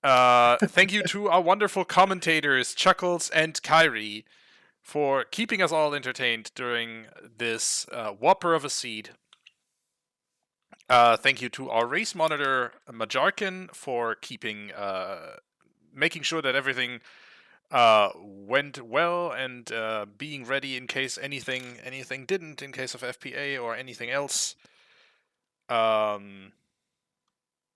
Thank you to our wonderful commentators, Chuckles and Kyrie, for keeping us all entertained during this whopper of a seed. Thank you to our race monitor, Majarkin, for making sure that everything went well and being ready in case anything didn't, in case of FPA or anything else.